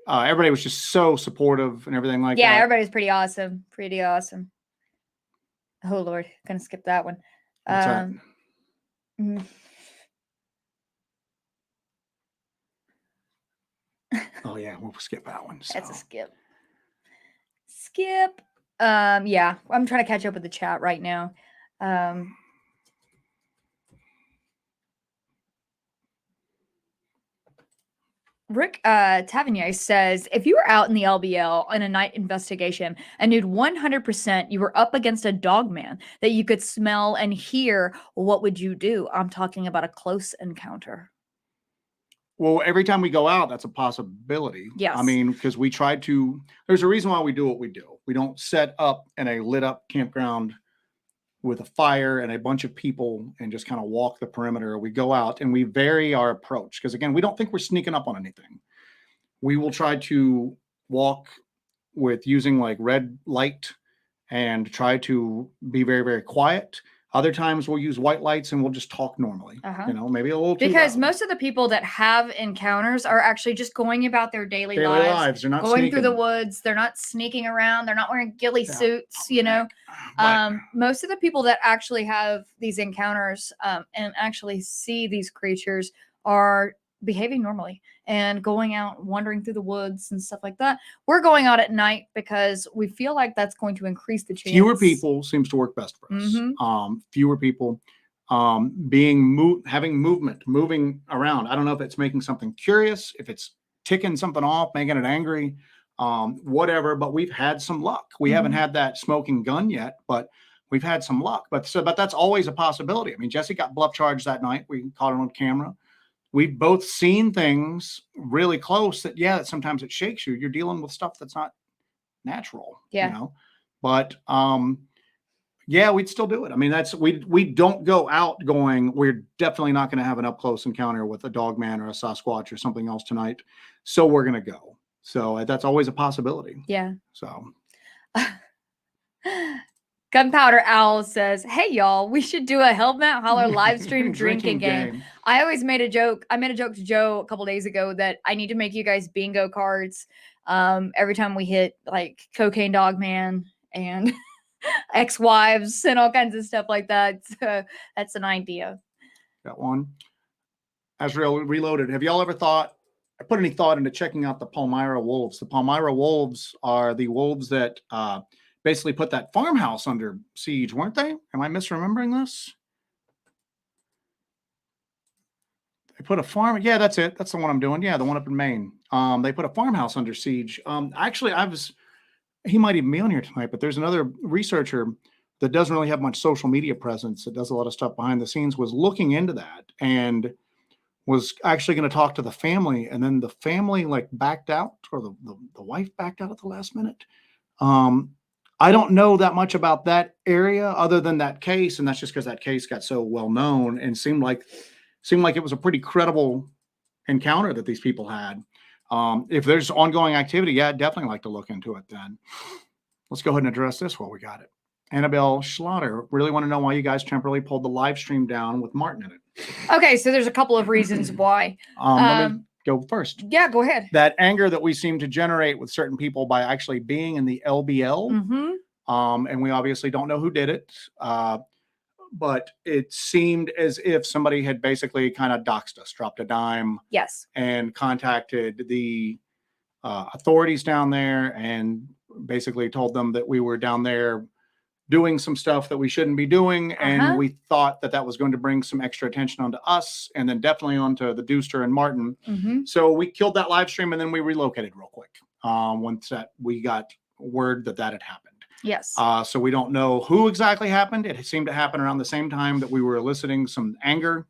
everybody was just so supportive and everything like that. Yeah, everybody's pretty awesome. Pretty awesome. Oh Lord, gonna skip that one. What's that? Oh yeah, we'll skip that one. So. That's a skip. Skip. Yeah, I'm trying to catch up with the chat right now. Rick Tavernier says, if you were out in the LBL on a night investigation and knew 100% you were up against a dogman that you could smell and hear, what would you do? I'm talking about a close encounter. Well, every time we go out, that's a possibility. Yes. I mean, because there's a reason why we do what we do. We don't set up in a lit up campground with a fire and a bunch of people and just kind of walk the perimeter. We go out and we vary our approach because, again, we don't think we're sneaking up on anything. We will try to walk with using like red light and try to be very, very quiet. Other times we'll use white lights and we'll just talk normally, maybe a little too because loud. most of the people that have encounters are actually just going about their daily lives. They're not going sneaking through the woods. They're not sneaking around. They're not wearing ghillie suits, But, most of the people that actually have these encounters and actually see these creatures are behaving normally and going out wandering through the woods and stuff like that. We're going out at night because we feel like that's going to increase the chance. Fewer people seems to work best for us. Fewer people having movement, moving around. I don't know if it's making something curious, if it's ticking something off, making it angry, whatever, but we've had some luck. We haven't had that smoking gun yet, but we've had some luck. But that's always a possibility. I mean, Jesse got bluff charged that night. We caught it on camera. We've both seen things really close that sometimes it shakes you. You're dealing with stuff that's not natural, but we'd still do it. I mean, we don't go out going, we're definitely not going to have an up close encounter with a Dogman or a Sasquatch or something else tonight. So we're going to go. So that's always a possibility. Yeah. So Gunpowder Owl says, "Hey y'all, we should do a Hellbent Holler live stream drinking game." I always made a joke. I made a joke to Joe a couple days ago that I need to make you guys bingo cards every time we hit like Cocaine Dogman and ex-wives and all kinds of stuff like that. So that's an idea. Got one. Azrael Reloaded. Have y'all ever put any thought into checking out the Palmyra wolves? The Palmyra wolves are the wolves that basically put that farmhouse under siege, weren't they? Am I misremembering this? They put a farm. Yeah, that's it. That's the one I'm doing. Yeah, the one up in Maine. They put a farmhouse under siege. Actually, he might even be on here tonight, but there's another researcher that doesn't really have much social media presence, that does a lot of stuff behind the scenes, was looking into that and was actually going to talk to the family. And then the family backed out, or the wife backed out at the last minute. I don't know that much about that area other than that case. And that's just because that case got so well known and seemed like it was a pretty credible encounter that these people had. If there's ongoing activity, I'd definitely like to look into it then. Let's go ahead and address this while we got it. Annabelle Schlatter, really want to know why you guys temporarily pulled the live stream down with Martin in it. Okay, so there's a couple of reasons why. Let me go first. Yeah, go ahead. That anger that we seem to generate with certain people by actually being in the LBL, and we obviously don't know who did it, but it seemed as if somebody had basically kind of doxed us, dropped a dime, and contacted the authorities down there and basically told them that we were down there doing some stuff that we shouldn't be doing. And we thought that was going to bring some extra attention onto us and then definitely onto the Deuster and Martin. So we killed that live stream and then we relocated real quick once we got word that had happened. Yes. So we don't know who exactly happened. It seemed to happen around the same time that we were eliciting some anger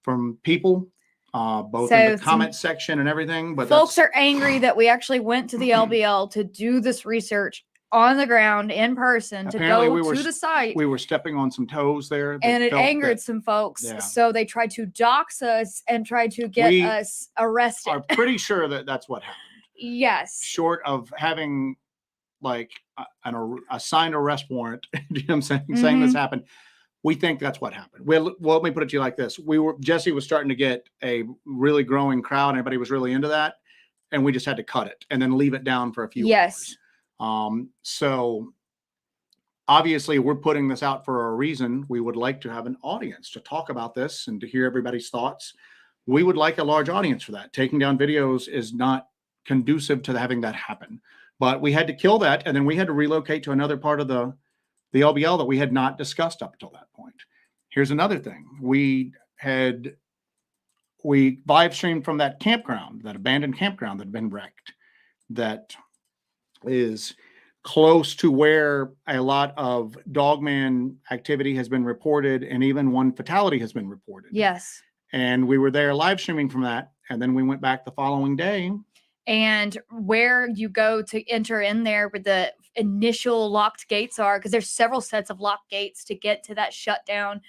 from people, both in the comment section and everything. But folks are angry that we actually went to the LBL to do this research on the ground in person. Apparently to go to the site. We were stepping on some toes there. And it angered some folks. Yeah. So they tried to dox us and tried to get us arrested. I'm pretty sure that's what happened. Yes. Short of having a signed arrest warrant, you know what I'm saying, saying this happened. We think that's what happened. Well, let me put it to you like this. Jesse was starting to get a really growing crowd. Everybody was really into that. And we just had to cut it and then leave it down for a few hours. So obviously we're putting this out for a reason. We would like to have an audience to talk about this and to hear everybody's thoughts. We would like a large audience for that. Taking down videos is not conducive to having that happen, but we had to kill that. And then we had to relocate to another part of the LBL that we had not discussed up until that point. Here's another thing. We live streamed from that campground, that abandoned campground that had been wrecked, that is close to where a lot of Dogman activity has been reported, and even one fatality has been reported. Yes. And we were there live streaming from that, and then we went back the following day. and where you go to enter in there where the initial locked gates are, because there's several sets of locked gates to get to that shutdown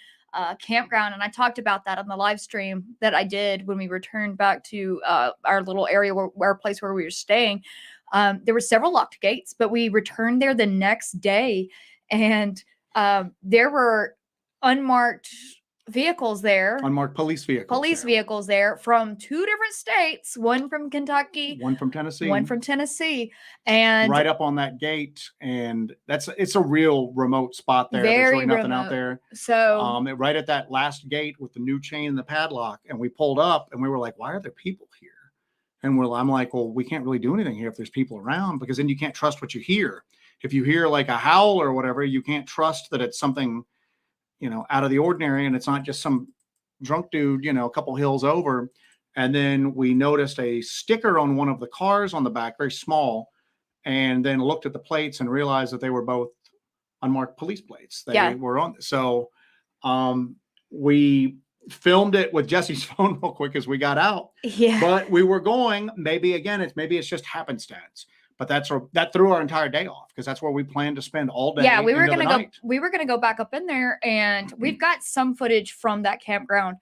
campground. And I talked about that on the live stream that I did when we returned back to our little area where our place where we were staying. There were several locked gates, but we returned there the next day, and there were unmarked vehicles there, unmarked police vehicles there from 2 different states, one from Kentucky, one from Tennessee, and right up on that gate. And it's a real remote spot there. There's really nothing out there. So right at that last gate with the new chain and the padlock, and we pulled up and we were like, why are there people here? And I'm like, well, we can't really do anything here if there's people around, because then you can't trust what you hear. If you hear like a howl or whatever, you can't trust that it's something, out of the ordinary, and it's not just some drunk dude, a couple hills over. And then we noticed a sticker on one of the cars on the back, very small, and then looked at the plates and realized that they were both unmarked police plates. They were on. So we filmed it with Jesse's phone real quick as we got out. Yeah. But we were going, maybe it's just happenstance. But that threw our entire day off, because that's where we planned to spend all day. Yeah, we were gonna go back up in there, and we've got some footage from that campground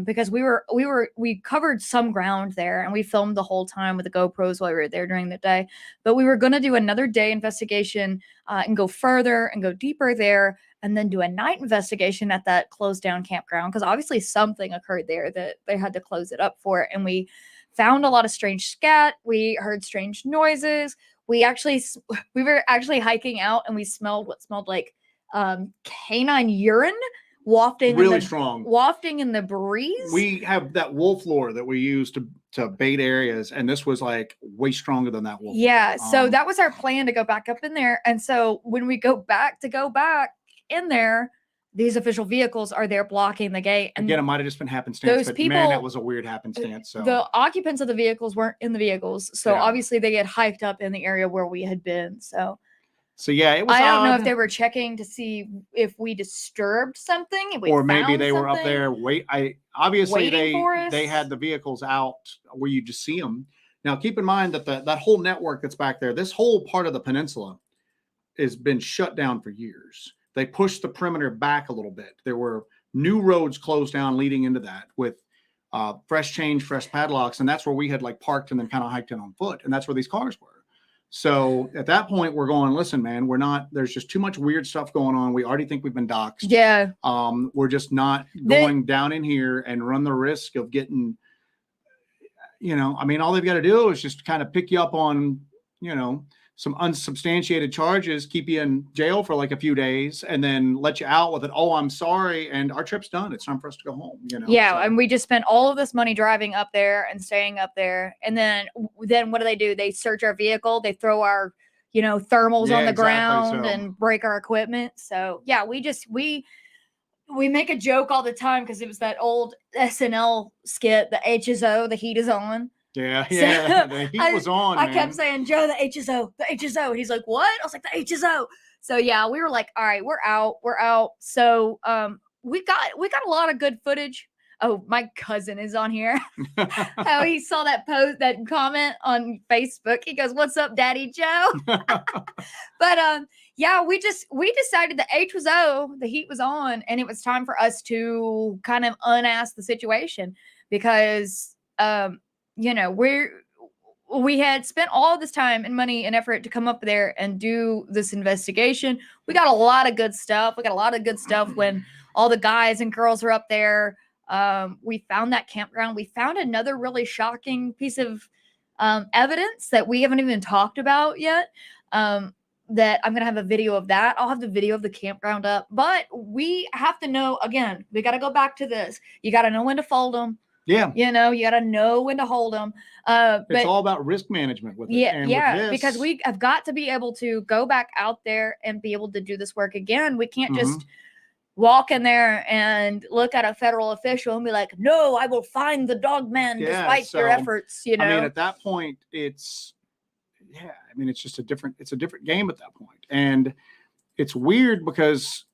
because we covered some ground there, and we filmed the whole time with the GoPros while we were there during the day. But we were gonna do another day investigation and go further and go deeper there, and then do a night investigation at that closed down campground, because obviously something occurred there that they had to close it up for. And we found a lot of strange scat. We heard strange noises. We were actually hiking out, and we smelled what smelled like canine urine wafting in the breeze. We have that wolf lure that we use to bait areas, and this was like way stronger than that wolf. Yeah, so that was our plan, to go back up in there. And so when we go back in there, these official vehicles are there blocking the gate. And again, it might have just been happenstance, but man, that was a weird happenstance. So the occupants of the vehicles weren't in the vehicles. So obviously they get hiked up in the area where we had been. So yeah, it was I don't know if they were checking to see if we disturbed something, or maybe they were up there. Obviously they had the vehicles out where you just see them. Now, keep in mind that that whole network that's back there, this whole part of the peninsula has been shut down for years. They pushed the perimeter back a little bit. There were new roads closed down leading into that with fresh padlocks. And that's where we had like parked and then kind of hiked in on foot. And that's where these cars were. So at that point, we're going, listen, man, there's just too much weird stuff going on. We already think we've been doxxed. Yeah. We're just not going down in here and run the risk of getting, all they've got to do is just kind of pick you up on, some unsubstantiated charges, keep you in jail for like a few days, and then let you out with it. Oh, I'm sorry. And our trip's done. It's time for us to go home. Yeah. So. And we just spent all of this money driving up there and staying up there. And then what do? They search our vehicle. They throw our, thermals on the ground and break our equipment. So yeah, we make a joke all the time, because it was that old SNL skit, the HSO, the heat is on. Yeah, the heat was on. I kept saying, Joe, the HSO. And he's like, what? I was like, the HSO. So yeah, we were like, all right, we're out. So we got a lot of good footage. Oh, my cousin is on here. How he saw that post, that comment on Facebook. He goes, "What's up, Daddy Joe?" But yeah, we decided the HSO, the heat was on, and it was time for us to kind of unask the situation, because we had spent all this time and money and effort to come up there and do this investigation. We got a lot of good stuff. When all the guys and girls were up there. We found that campground. We found another really shocking piece of evidence that we haven't even talked about yet. That I'm going to have a video of that. I'll have the video of the campground up. But we have to know, again, we got to go back to this. You got to know when to fold them. Yeah. You got to know when to hold them. It's all about risk management with it. Yeah, because we have got to be able to go back out there and be able to do this work again. We can't just walk in there and look at a federal official and be like, no, I will find the Dogman despite your efforts. At that point, it's just a different game at that point. And it's weird because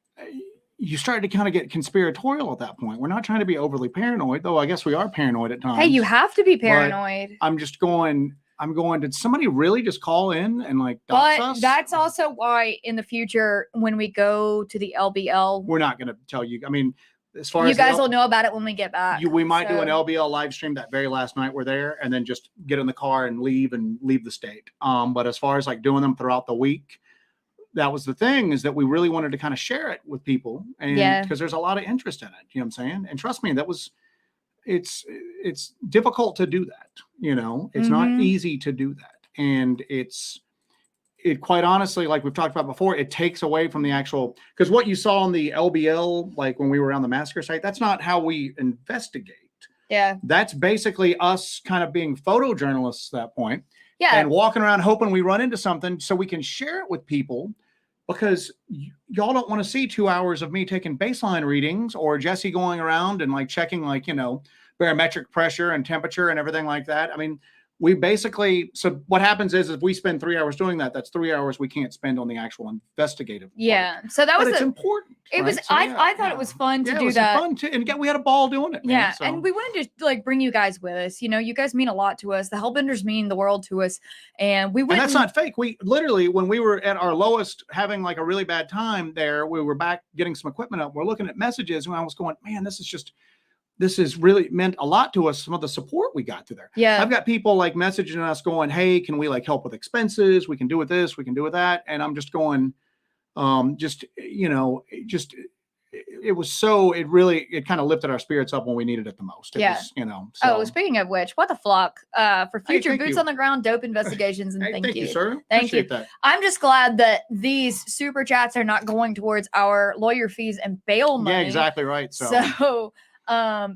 you start to kind of get conspiratorial at that point. We're not trying to be overly paranoid, though I guess we are paranoid at times. Hey, you have to be paranoid. I'm just going, I'm going, did somebody really just call in and like dox But us? that's also why in the future, when we go to the LBL, we're not going to tell you. I mean, as far you as guys will know about it when we get back. we might do an So- LBL live stream that very last night we're there, and then just get in the car and leave the state. But as far as like doing them throughout the week, that was the thing, is that we really wanted to kind of share it with people, and because there's a lot of interest in it. You know what I'm saying? And trust me, it's difficult to do that. You know, it's not easy to do that, and it quite honestly, like we've talked about before, it takes away from the actual, because what you saw on the LBL, like when we were on the massacre site, that's not how we investigate. Yeah. That's basically us kind of being photojournalists at that point. Yeah. And walking around hoping we run into something so we can share it with people, because y'all don't want to see 2 hours of me taking baseline readings or Jesse going around and like checking, like, you know, barometric pressure and temperature and everything like that. I mean, we basically, so what happens is if we spend 3 hours doing that, that's 3 hours we can't spend on the actual investigative part. Yeah. So that was it's important. It right? was, So, I thought it was fun to it do was that. fun too. And again, we had a ball doing it. Man, Yeah. so. And we wanted to like bring you guys with us. You know, you guys mean a lot to us. The Hellbenders mean the world to us. And we went. And that's not fake. We literally, when we were at our lowest, having like a really bad time there, we were back getting some equipment up. We're looking at messages and I was going, man, this has really meant a lot to us. Some of the support we got through there. Yeah. I've got people like messaging us going, hey, can we like help with expenses? We can do with this, we can do with that. And I'm just going, it kind of lifted our spirits up when we needed it the most. It was, you know. So. Oh, speaking of which, what the flock for future thank boots you. on the ground, dope investigations. And Hey, thank you, sir. Thank Appreciate you. that. I'm just glad that these super chats are not going towards our lawyer fees and bail money. Yeah, exactly right. So,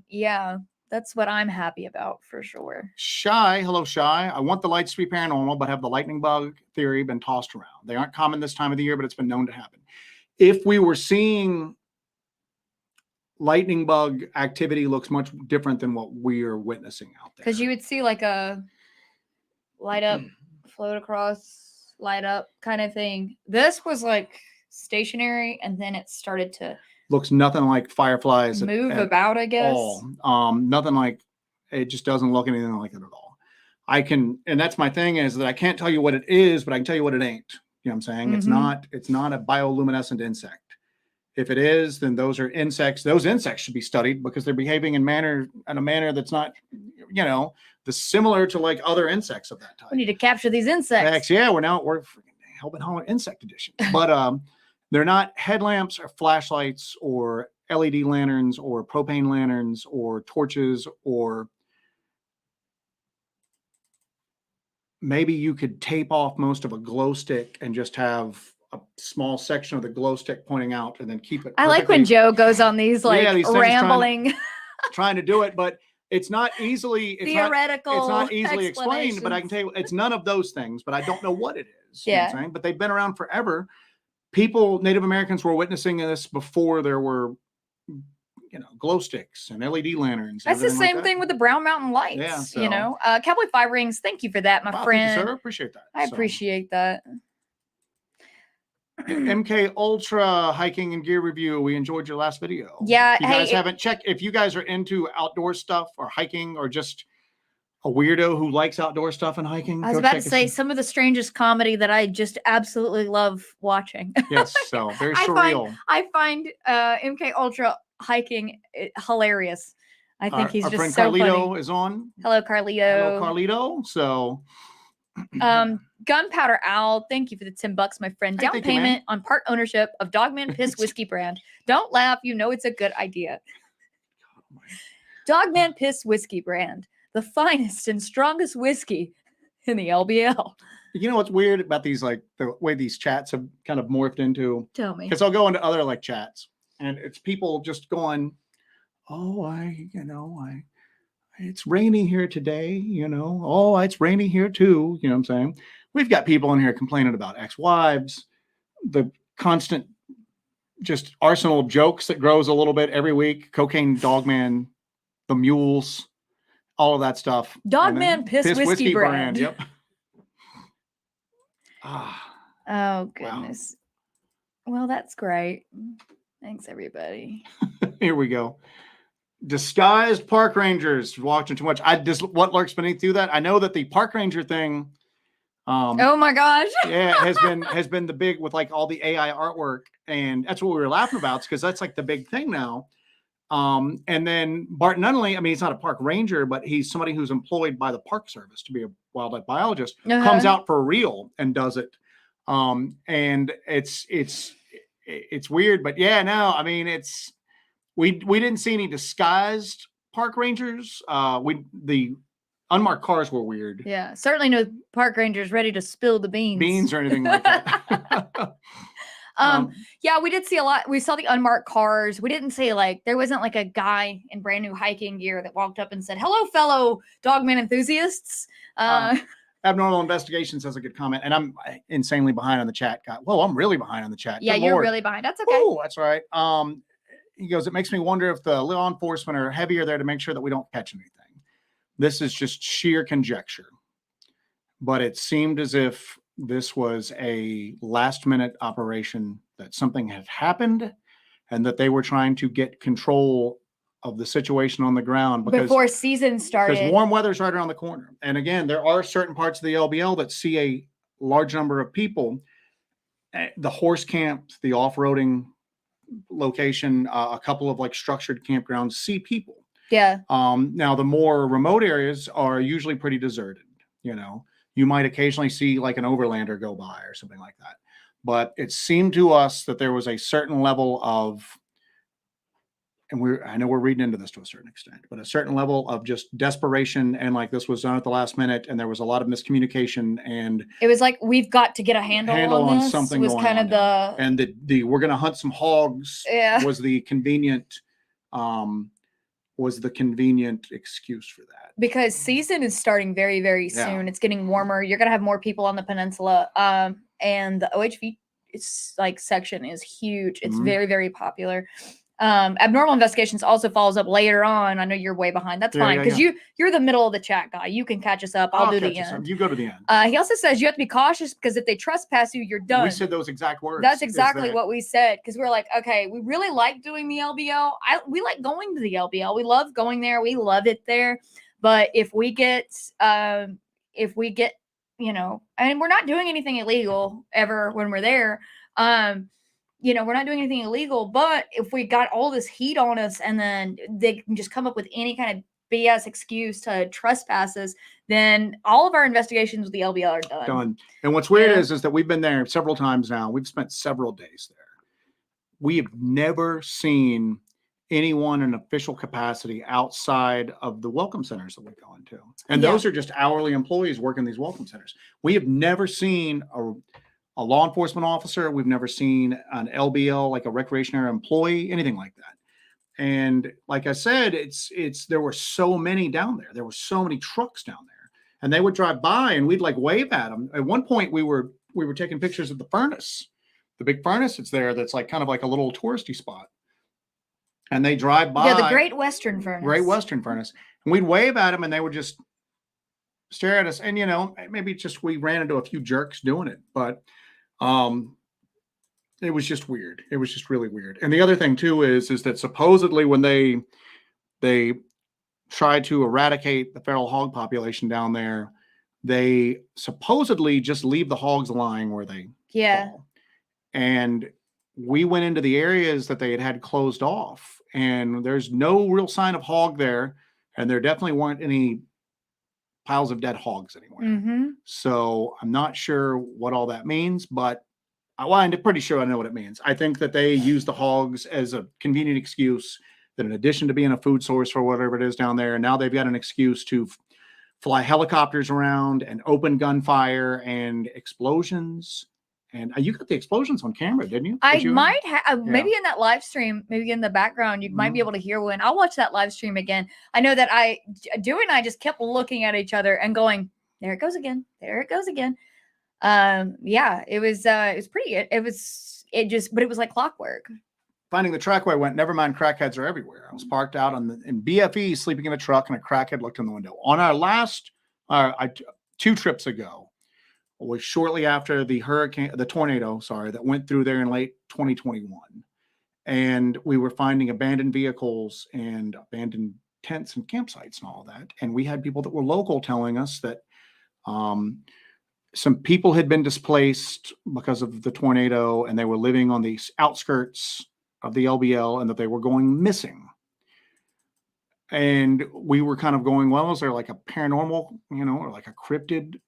yeah, that's what I'm happy about for sure. Shy, hello, Shy. I want the lights to be paranormal, but have the lightning bug theory been tossed around? They aren't common this time of the year, but it's been known to happen. If we were seeing lightning bug activity, looks much different than what we're witnessing out there. Because you would see like a light up, float across, light up kind of thing. This was like stationary, and then it started to looks nothing like fireflies move about, I guess. All. Nothing like, it just doesn't look anything like it at all. And that's my thing, is that I can't tell you what it is, but I can tell you what it ain't. You know what I'm saying? It's not a bioluminescent insect. If it is, then those are insects. Those insects should be studied because they're behaving in a manner that's not, you know, similar to like other insects of that type. We need to capture these insects. Yeah, we're Hellbent Holler Insect Edition. But they're not headlamps or flashlights or LED lanterns or propane lanterns or torches, or maybe you could tape off most of a glow stick and just have a small section of the glow stick pointing out and then keep it. I like when Joe goes on these like these rambling trying to do it, but it's not easily theoretical. It's not easily explained, but I can tell you it's none of those things, but I don't know what it is. Yeah. You know what I'm saying? But they've been around forever. Native Americans were witnessing this before there were, you know, glow sticks and LED lanterns. That's the same thing with the Brown Mountain Lights. Yeah, so. You know, Cowboy 5 Rings. Thank you for that, my friend. Thank you, sir. Appreciate that. I appreciate that. MK Ultra hiking and gear review. We enjoyed your last video. Yeah. If you guys haven't checked, if you guys are into outdoor stuff or hiking, or just a weirdo who likes outdoor stuff and hiking, I was about to say some of the strangest comedy that I just absolutely love watching. Yes, so very surreal. I find MK Ultra hiking hilarious. I think he's our just friend so Carlito funny. is on. Hello, Carlito. Hello, Carlito. So, Gunpowder Owl, thank you for the $10, my friend. Down payment on part ownership of Dogman Piss Whiskey brand. Don't laugh, you know it's a good idea. Dogman Piss Whiskey brand, the finest and strongest whiskey in the LBL. You know what's weird about these, like the way these chats have kind of morphed into? Tell me. Because I'll go into other like chats, and it's people just going, "Oh, it's raining here today, you know. Oh, it's raining here too." You know what I'm saying? We've got people in here complaining about ex-wives, the constant just arsenal of jokes that grows a little bit every week, cocaine, Dogman, the mules, all of that stuff. Dogman Piss Whiskey brand. Yep. Oh, goodness. Wow. Well, that's great. Thanks, everybody. Here we go. disguised park rangers watching too much. I just what lurks beneath you that I know that the park ranger thing. Oh my gosh. Yeah, has been the big with like all the AI artwork, and that's what we were laughing about because that's like the big thing now. And then Bart Nunnally, I mean, he's not a park ranger, but he's somebody who's employed by the Park Service to be a wildlife biologist, comes out for real and does it. And it's weird, but yeah, no, I mean, we didn't see any disguised park rangers. The unmarked cars were weird. Yeah, certainly no park rangers ready to spill the beans or anything like that. Yeah, we did see a lot. We saw the unmarked cars. We didn't see like there wasn't like a guy in brand new hiking gear that walked up and said, "Hello, fellow Dogman enthusiasts." Abnormal Investigations has a good comment, and I'm insanely behind on the chat. Whoa, I'm really behind on the chat. Yeah, you're really behind. That's okay. Oh, that's right. He goes, it makes me wonder if the law enforcement are heavier there to make sure that we don't catch anything. This is just sheer conjecture, but it seemed as if this was a last-minute operation, that something had happened and that they were trying to get control of the situation on the ground before season started. Because warm weather's right around the corner. And again, there are certain parts of the LBL that see a large number of people. The horse camp, the off-roading location, a couple of like structured campgrounds see people. Yeah. Now the more remote areas are usually pretty deserted. You know, you might occasionally see like an overlander go by or something like that. But it seemed to us that there was a certain level of, and I know we're reading into this to a certain extent, but a certain level of just desperation, and like this was done at the last minute, and there was a lot of miscommunication, and it was like we've got to get a handle on this. Something. Was kind of the and the we're going to hunt some hogs. Yeah. Was the convenient excuse for that, because season is starting very, very soon. It's getting warmer. You're going to have more people on the peninsula, and the OHV section is huge. It's very, very popular. Abnormal Investigations also follows up later on. I know you're way behind. That's fine because you're the middle of the chat guy. You can catch us up. I'll do the end. You go to the end. He also says you have to be cautious because if they trespass you, you're done. We said those exact words. That's exactly what we said because we're like, okay, we really like doing the LBL. We like going to the LBL. We love going there. We love it there. But if we get, you know, and we're not doing anything illegal ever when we're there. You know, we're not doing anything illegal, but if we got all this heat on us and then they can just come up with any kind of BS excuse to trespass us, then all of our investigations with the LBL are done. And what's weird is that we've been there several times now. We've spent several days there. We have never seen anyone in official capacity outside of the welcome centers that we go into. And those are just hourly employees working these welcome centers. We have never seen a law enforcement officer. We've never seen an LBL, like a recreation area employee, anything like that. And like I said, there were so many down there. There were so many trucks down there, and they would drive by and we'd like wave at them. At one point we were taking pictures of the furnace, the big furnace that's there. That's like kind of like a little touristy spot. And they drive by. Yeah, the Great Western Furnace. Great Western Furnace. And we'd wave at them and they would just stare at us. And, you know, maybe just we ran into a few jerks doing it, but it was just weird. It was just really weird. And the other thing too is that supposedly when they tried to eradicate the feral hog population down there, they supposedly just leave the hogs lying where they fall. And we went into the areas that they had closed off, and there's no real sign of hog there, and there definitely weren't any piles of dead hogs anywhere. So I'm not sure what all that means, but I'm pretty sure I know what it means. I think that they use the hogs as a convenient excuse that in addition to being a food source for whatever it is down there, now they've got an excuse to fly helicopters around and open gunfire and explosions. And you got the explosions on camera, didn't you? I might have, maybe in that live stream, maybe in the background, you might be able to hear one. I'll watch that live stream again. I know that Dewey and I just kept looking at each other and going, there it goes again. There it goes again. Yeah, it was pretty, but it was like clockwork. Finding the track where I went, never mind, crackheads are everywhere. I was parked out in BFE, sleeping in a truck, and a crackhead looked in the window. On our last, 2 trips ago, was shortly after the tornado that went through there in late 2021. and we were finding abandoned vehicles and abandoned tents and campsites and all that. And we had people that were local telling us that some people had been displaced because of the tornado, and they were living on the outskirts of the LBL, and that they were going missing. And we were kind of going, well, is there like a paranormal, or like a cryptid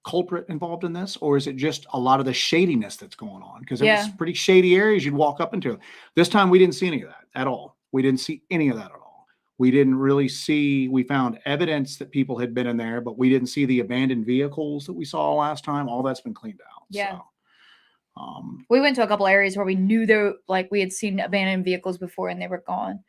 culprit involved in this, or is it just a lot of the shadiness that's going on? Because it was pretty shady areas you'd walk up into. This time we didn't see any of that at all. We didn't see any of that at all. We didn't really see, we found evidence that people had been in there, but we didn't see the abandoned vehicles that we saw last time. All that's been cleaned out. Yeah. So, we went to a couple areas where we knew we had seen abandoned vehicles before and they were gone.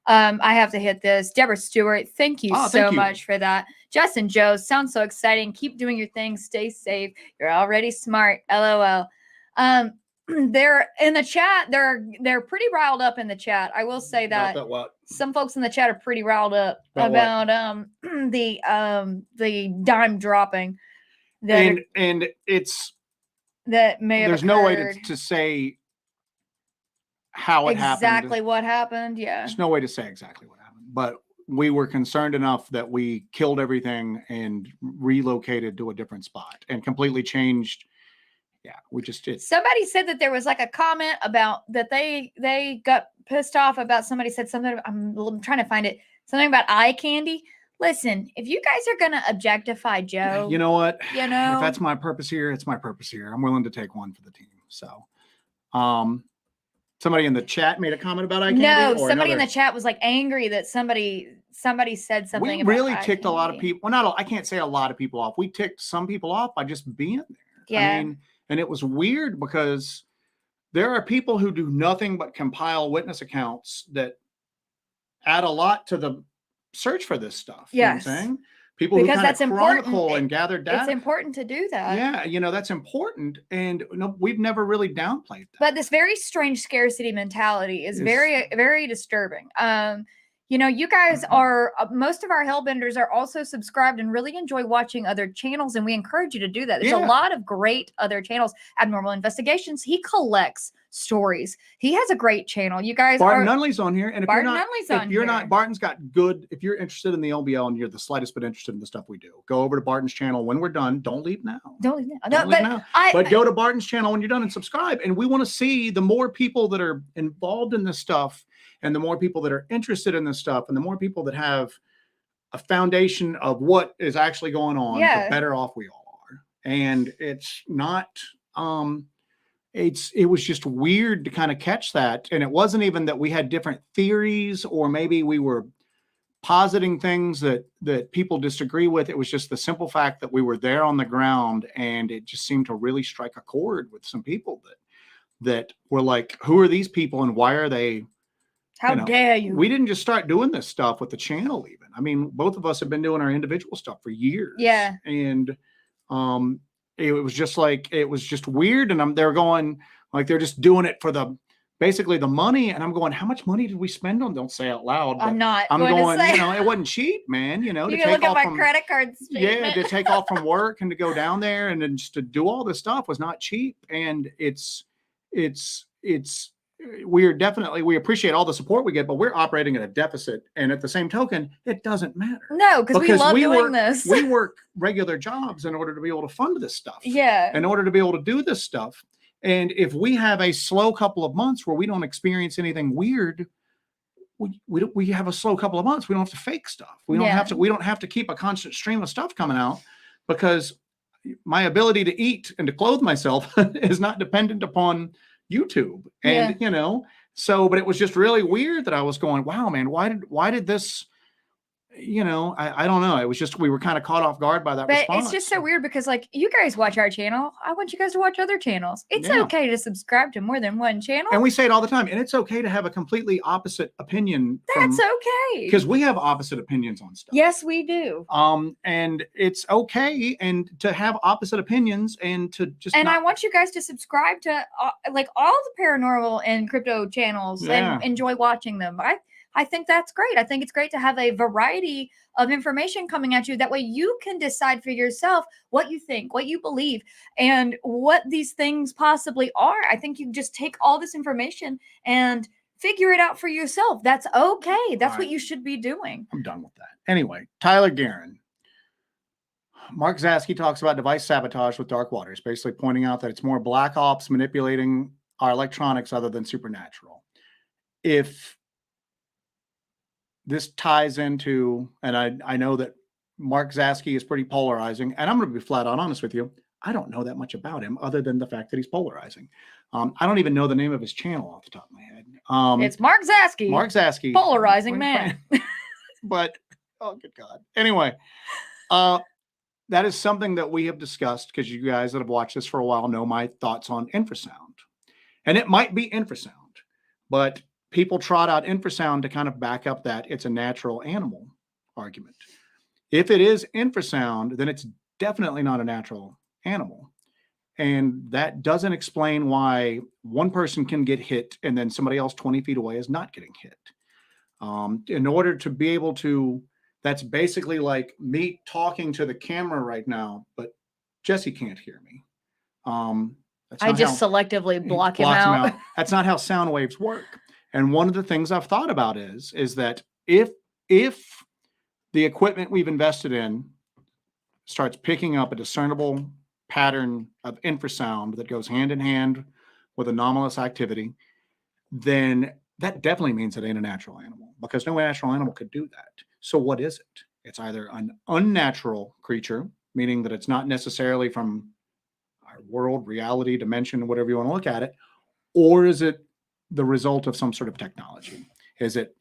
I have to hit this. Deborah Stewart, thank you so much for that. Justin Joe, sounds so exciting. Keep doing your thing. Stay safe. You're already smart. LOL. They're in the chat. They're pretty riled up in the chat. I will say that some folks in the chat are pretty riled up about the dime dropping. And it's that may have there's occurred. No way to say how it happened. Exactly what happened. Yeah. There's no way to say exactly what happened, but we were concerned enough that we killed everything and relocated to a different spot and completely changed. Yeah, we just did. Somebody said that there was like a comment about that they got pissed off about somebody said something. I'm trying to find it. Something about eye candy. Listen, if you guys are going to objectify Joe, you know what? If that's my purpose here, it's my purpose here. I'm willing to take one for the team. So, somebody in the chat made a comment about eye candy? No, somebody in the chat was like angry that somebody said something. We really ticked a lot of people. Well, I can't say a lot of people off. We ticked some people off by just being there. Yeah. I mean, and it was weird because there are people who do nothing but compile witness accounts that add a lot to the search for this stuff. Yes. You know what I'm saying? People because who that's chronicle and gather data. It's important to do that. Yeah, that's important. And we've never really downplayed that. But this very strange scarcity mentality is very, very disturbing. You guys are, most of our Hellbenders are also subscribed and really enjoy watching other channels, and we encourage you to do that. There's a lot of great other channels. Abnormal Investigations, he collects stories. He has a great channel. You guys Barton Nunley's on here. And if Barton's got good, if you're interested in the LBL and you're the slightest bit interested in the stuff we do, go over to Barton's channel when we're done. Don't leave now. Don't leave now. But go to Barton's channel when you're done and subscribe. And we want to see the more people that are involved in this stuff, and the more people that are interested in this stuff, and the more people that have a foundation of what is actually going on, the better off we all are. And it's not, it was just weird to kind of catch that. And it wasn't even that we had different theories, or maybe we were positing things that people disagree with. It was just the simple fact that we were there on the ground, and it just seemed to really strike a chord with some people that were like, who are these people and why are they? How dare you? We didn't just start doing this stuff with the channel even. I mean, both of us have been doing our individual stuff for years. Yeah. And it was just weird. And they're going, like, they're just doing it for basically the money. And I'm going, how much money did we spend on? Don't say out loud. I'm going to say. It wasn't cheap, man. You can look at my credit card statement. Yeah, to take off from work and to go down there and then just to do all this stuff was not cheap. And we appreciate all the support we get, but we're operating at a deficit. And at the same token, it doesn't matter. No, because we love doing this. We work regular jobs in order to be able to fund this stuff. Yeah. In order to be able to do this stuff. And if we have a slow couple of months where we don't experience anything weird, we have a slow couple of months. We don't have to fake stuff. We don't have to keep a constant stream of stuff coming out, because my ability to eat and to clothe myself is not dependent upon YouTube. And but it was just really weird that I was going, wow, man, why did this, I don't know. It was just, we were kind of caught off guard by that response. It's just so weird because, like, you guys watch our channel. I want you guys to watch other channels. It's okay to subscribe to more than one channel. And we say it all the time. And it's okay to have a completely opposite opinion. That's okay. Because we have opposite opinions on stuff. Yes, we do. And it's okay. And to have opposite opinions and to just. And I want you guys to subscribe to like all the paranormal and crypto channels and enjoy watching them. I think that's great. I think it's great to have a variety of information coming at you. That way you can decide for yourself what you think, what you believe, and what these things possibly are. I think you just take all this information and figure it out for yourself. That's okay. That's what you should be doing. I'm done with that. Anyway, Tyler Guerin. Mark Zasky talks about device sabotage with dark waters, basically pointing out that it's more black ops manipulating our electronics other than supernatural. If this ties into, and I know that Mark Zasky is pretty polarizing, and I'm going to be flat out honest with you, I don't know that much about him other than the fact that he's polarizing. I don't even know the name of his channel off the top of my head. It's Mark Zasky. Mark Zasky. Polarizing man. But, oh, good God. Anyway, that is something that we have discussed because you guys that have watched this for a while know my thoughts on infrasound. And it might be infrasound, but people trot out infrasound to kind of back up that it's a natural animal argument. If it is infrasound, then it's definitely not a natural animal. And that doesn't explain why one person can get hit and then somebody else 20 feet away is not getting hit. In order to be able to, that's basically like me talking to the camera right now, but Jesse can't hear me. I just selectively block him out. That's not how sound waves work. And one of the things I've thought about is that if the equipment we've invested in starts picking up a discernible pattern of infrasound that goes hand in hand with anomalous activity, then that definitely means it ain't a natural animal, because no natural animal could do that. So what is it? It's either an unnatural creature, meaning that it's not necessarily from our world, reality, dimension, whatever you want to look at it, or is it the result of some sort of technology? Is it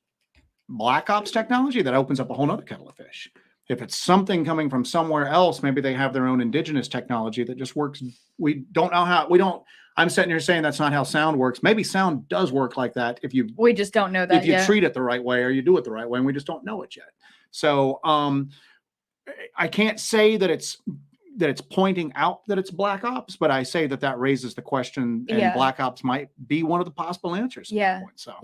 black ops technology that opens up a whole nother kettle of fish? If it's something coming from somewhere else, maybe they have their own indigenous technology that just works. We don't know how. I'm sitting here saying that's not how sound works. Maybe sound does work like that we just don't know that if you treat it the right way or you do it the right way, and we just don't know it yet. So I can't say that it's pointing out that it's black ops, but I say that raises the question, and black ops might be one of the possible answers. Yeah. Point, so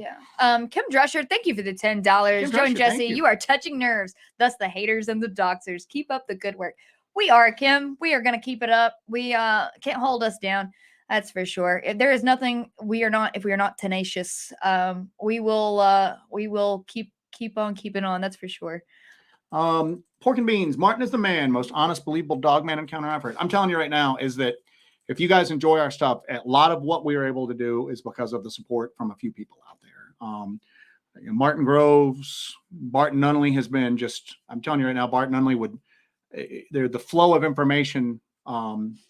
Kim Drescher, thank you for the $10. Join Jesse. You are touching nerves. Thus the haters and the doxers. Keep up the good work. We are, Kim. We are going to keep it up. We can't hold us down. That's for sure. If there is nothing if we are not tenacious, we will keep on keeping on. That's for sure. Pork and Beans, Martin is the man, most honest, believable Dogman encounter I've heard. I'm telling you right now is that if you guys enjoy our stuff, a lot of what we are able to do is because of the support from a few people out there. Martin Groves, Barton Nunley has been just, I'm telling you right now, Barton Nunley the flow of information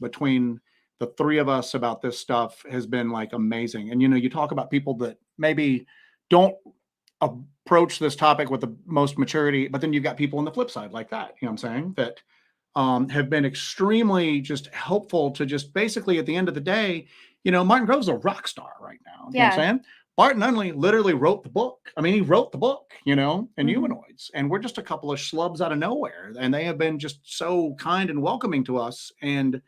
between the three of us about this stuff has been like amazing. And, you talk about people that maybe don't approach this topic with the most maturity, but then you've got people on the flip side like that, you know what I'm saying, that have been extremely just helpful to just basically at the end of the day, Martin Grove's a rock star right now. You know what I'm saying? Barton Nunley literally wrote the book. I mean, he wrote the book, and Humanoids, and we're just a couple of schlubs out of nowhere, and they have been just so kind and welcoming to us. And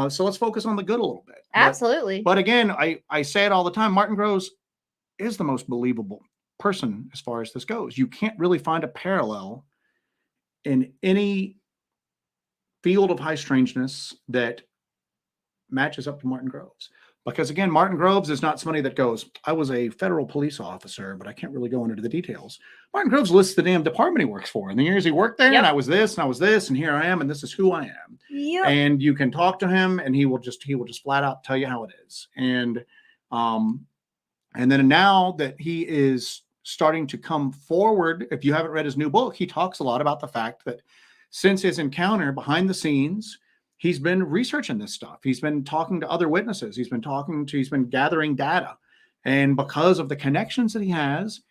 so let's focus on the good a little bit. Absolutely. But again, I say it all the time, Martin Groves is the most believable person as far as this goes. You can't really find a parallel in any field of high strangeness that matches up to Martin Groves. Because again, Martin Groves is not somebody that goes, I was a federal police officer, but I can't really go into the details. Martin Groves lists the damn department he works for and the years he worked there. And I was this, and here I am, and this is who I am. And you can talk to him and he will just flat out tell you how it is. And then now that he is starting to come forward, if you haven't read his new book, he talks a lot about the fact that since his encounter behind the scenes, he's been researching this stuff. He's been talking to other witnesses. He's been gathering data. And because of the connections that he has,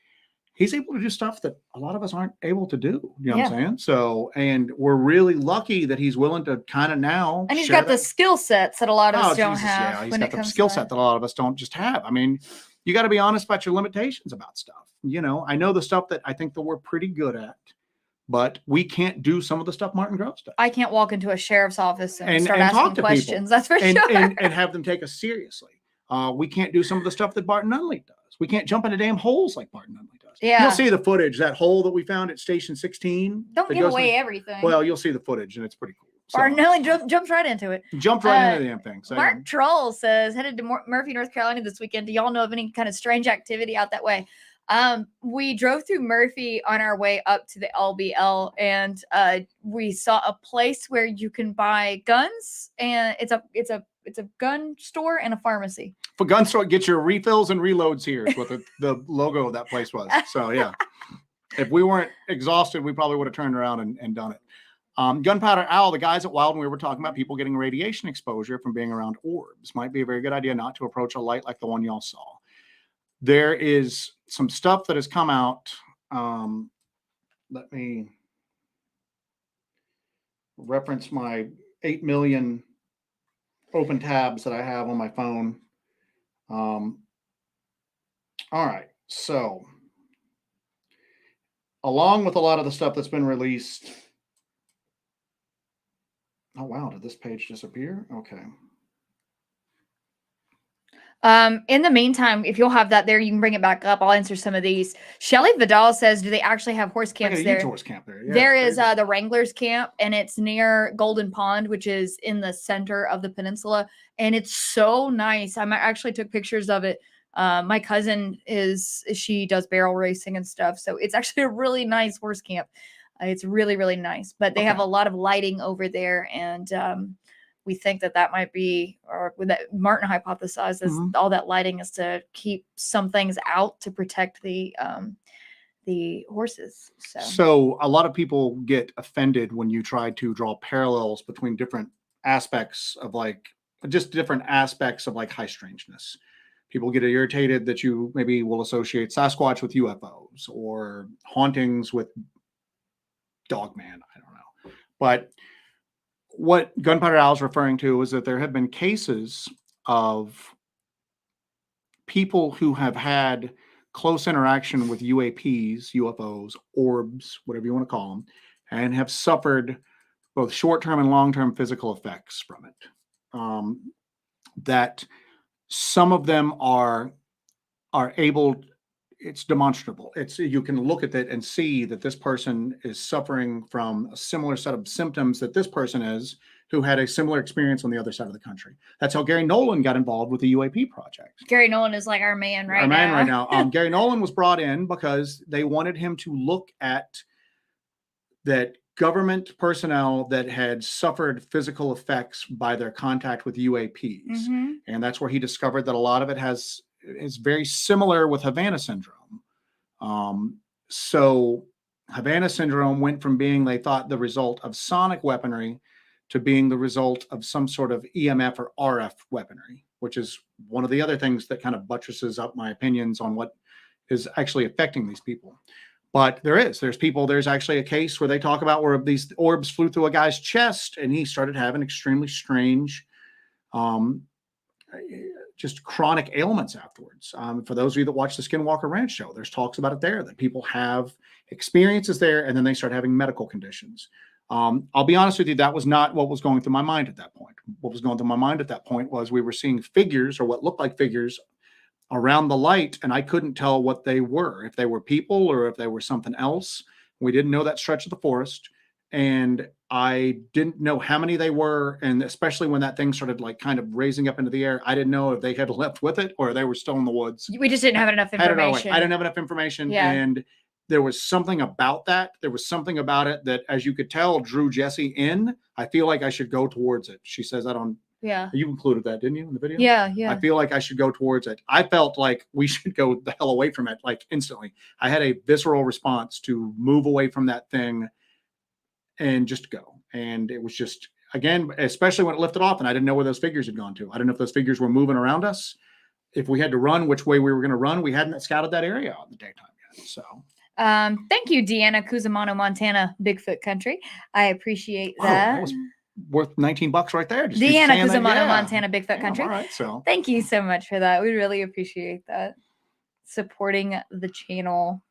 he's able to do stuff that a lot of us aren't able to do. You know what I'm saying? So, and we're really lucky that he's willing to kind of now. And he's got the skill sets that a lot of us don't have. Yeah, he's got the skill set that a lot of us don't just have. I mean, you got to be honest about your limitations about stuff. I know the stuff that I think that we're pretty good at, but we can't do some of the stuff Martin Groves does. I can't walk into a sheriff's office and start asking questions. That's for sure. And have them take us seriously. We can't do some of the stuff that Barton Nunley does. We can't jump into damn holes like Barton Nunley does. Yeah. You'll see the footage, that hole that we found at Station 16. Don't give away everything. Well, you'll see the footage, and it's pretty cool. So, Nelly jumps right into it. Jumped right into the damn thing. So, Mark Troll says, headed to Murphy, North Carolina this weekend. Do y'all know of any kind of strange activity out that way? We drove through Murphy on our way up to the LBL, and we saw a place where you can buy guns, and it's a gun store and a pharmacy. For gun store, get your refills and reloads here is what the logo of that place was. So yeah, if we weren't exhausted, we probably would have turned around and done it. Gunpowder Owl, the guys at Wild, when we were talking about people getting radiation exposure from being around orbs, might be a very good idea not to approach a light like the one y'all saw. There is some stuff that has come out. Let me reference my 8 million open tabs that I have on my phone. All right. So along with a lot of the stuff that's been released. Oh, wow. Did this page disappear? Okay. In the meantime, if you'll have that there, you can bring it back up. I'll answer some of these. Shelly Vidal says, do they actually have horse camps there? Horse camp there. Yeah, there is the Wranglers camp, and it's near Golden Pond, which is in the center of the peninsula. And it's so nice. I actually took pictures of it. My cousin she does barrel racing and stuff. So it's actually a really nice horse camp. It's really, really nice, but they have a lot of lighting over there. And, we think that might be, or that Martin hypothesizes all that lighting is to keep some things out to protect the horses. So a lot of people get offended when you try to draw parallels between different aspects of high strangeness. People get irritated that you maybe will associate Sasquatch with UFOs or hauntings with Dogman. I don't know, but what Gunpowder Owl is referring to is that there have been cases of people who have had close interaction with UAPs, UFOs, orbs, whatever you want to call them, and have suffered both short-term and long-term physical effects from it. That some of them are able. It's demonstrable. You can look at it and see that this person is suffering from a similar set of symptoms that this person is, who had a similar experience on the other side of the country. That's how Gary Nolan got involved with the UAP project. Gary Nolan is like our man right now. Gary Nolan was brought in because they wanted him to look at that government personnel that had suffered physical effects by their contact with UAPs. And that's where he discovered that a lot of it is very similar with Havana syndrome. So Havana syndrome went from being, they thought, the result of sonic weaponry to being the result of some sort of EMF or RF weaponry, which is one of the other things that kind of buttresses up my opinions on what is actually affecting these people. But there's actually a case where they talk about where these orbs flew through a guy's chest and he started having extremely strange, just chronic ailments afterwards. For those of you that watch the Skinwalker Ranch show, there's talks about it there, that people have experiences there and then they start having medical conditions. I'll be honest with you, that was not what was going through my mind at that point. What was going through my mind at that point was we were seeing figures, or what looked like figures, around the light, and I couldn't tell what they were, if they were people or if they were something else. We didn't know that stretch of the forest, and I didn't know how many they were, and especially when that thing started like kind of raising up into the air, I didn't know if they had left with it or they were still in the woods. We just didn't have enough information. I didn't have enough information, and there was something about that. There was something about it that, as you could tell, drew Jessie in. I feel like I should go towards it. She says that on. Yeah. You included that, didn't you, in the video? Yeah. I feel like I should go towards it. I felt like we should go the hell away from it, like instantly. I had a visceral response to move away from that thing and just go. And it was just, again, especially when it lifted off and I didn't know where those figures had gone to. I didn't know if those figures were moving around us. If we had to run, which way we were going to run. We hadn't scouted that area out in the daytime yet. So. Thank you, Deanna Cusimano, Montana, Bigfoot country. I appreciate that. That was worth $19 right there. Deanna Cusimano, Montana, Bigfoot country. All right, so thank you so much for that. We really appreciate that. Supporting the channel,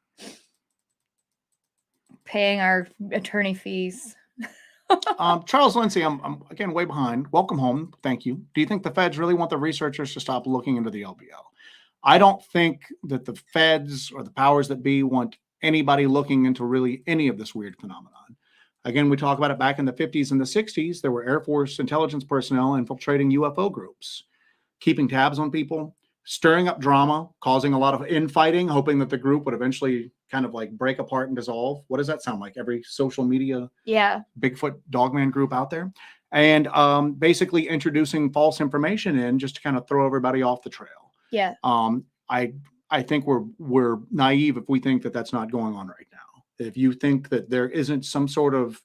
paying our attorney fees. Charles Lindsay, I'm again way behind. Welcome home. Thank you. Do you think the feds really want the researchers to stop looking into the LBL? I don't think that the feds or the powers that be want anybody looking into really any of this weird phenomenon. Again, we talk about it back in the 50s and the 60s. There were Air Force intelligence personnel infiltrating UFO groups, keeping tabs on people, stirring up drama, causing a lot of infighting, hoping that the group would eventually kind of like break apart and dissolve. What does that sound like? Every social media Bigfoot Dogman group out there. And basically introducing false information in just to kind of throw everybody off the trail. Yeah. I think we're naive if we think that that's not going on right now. If you think that there isn't some sort of,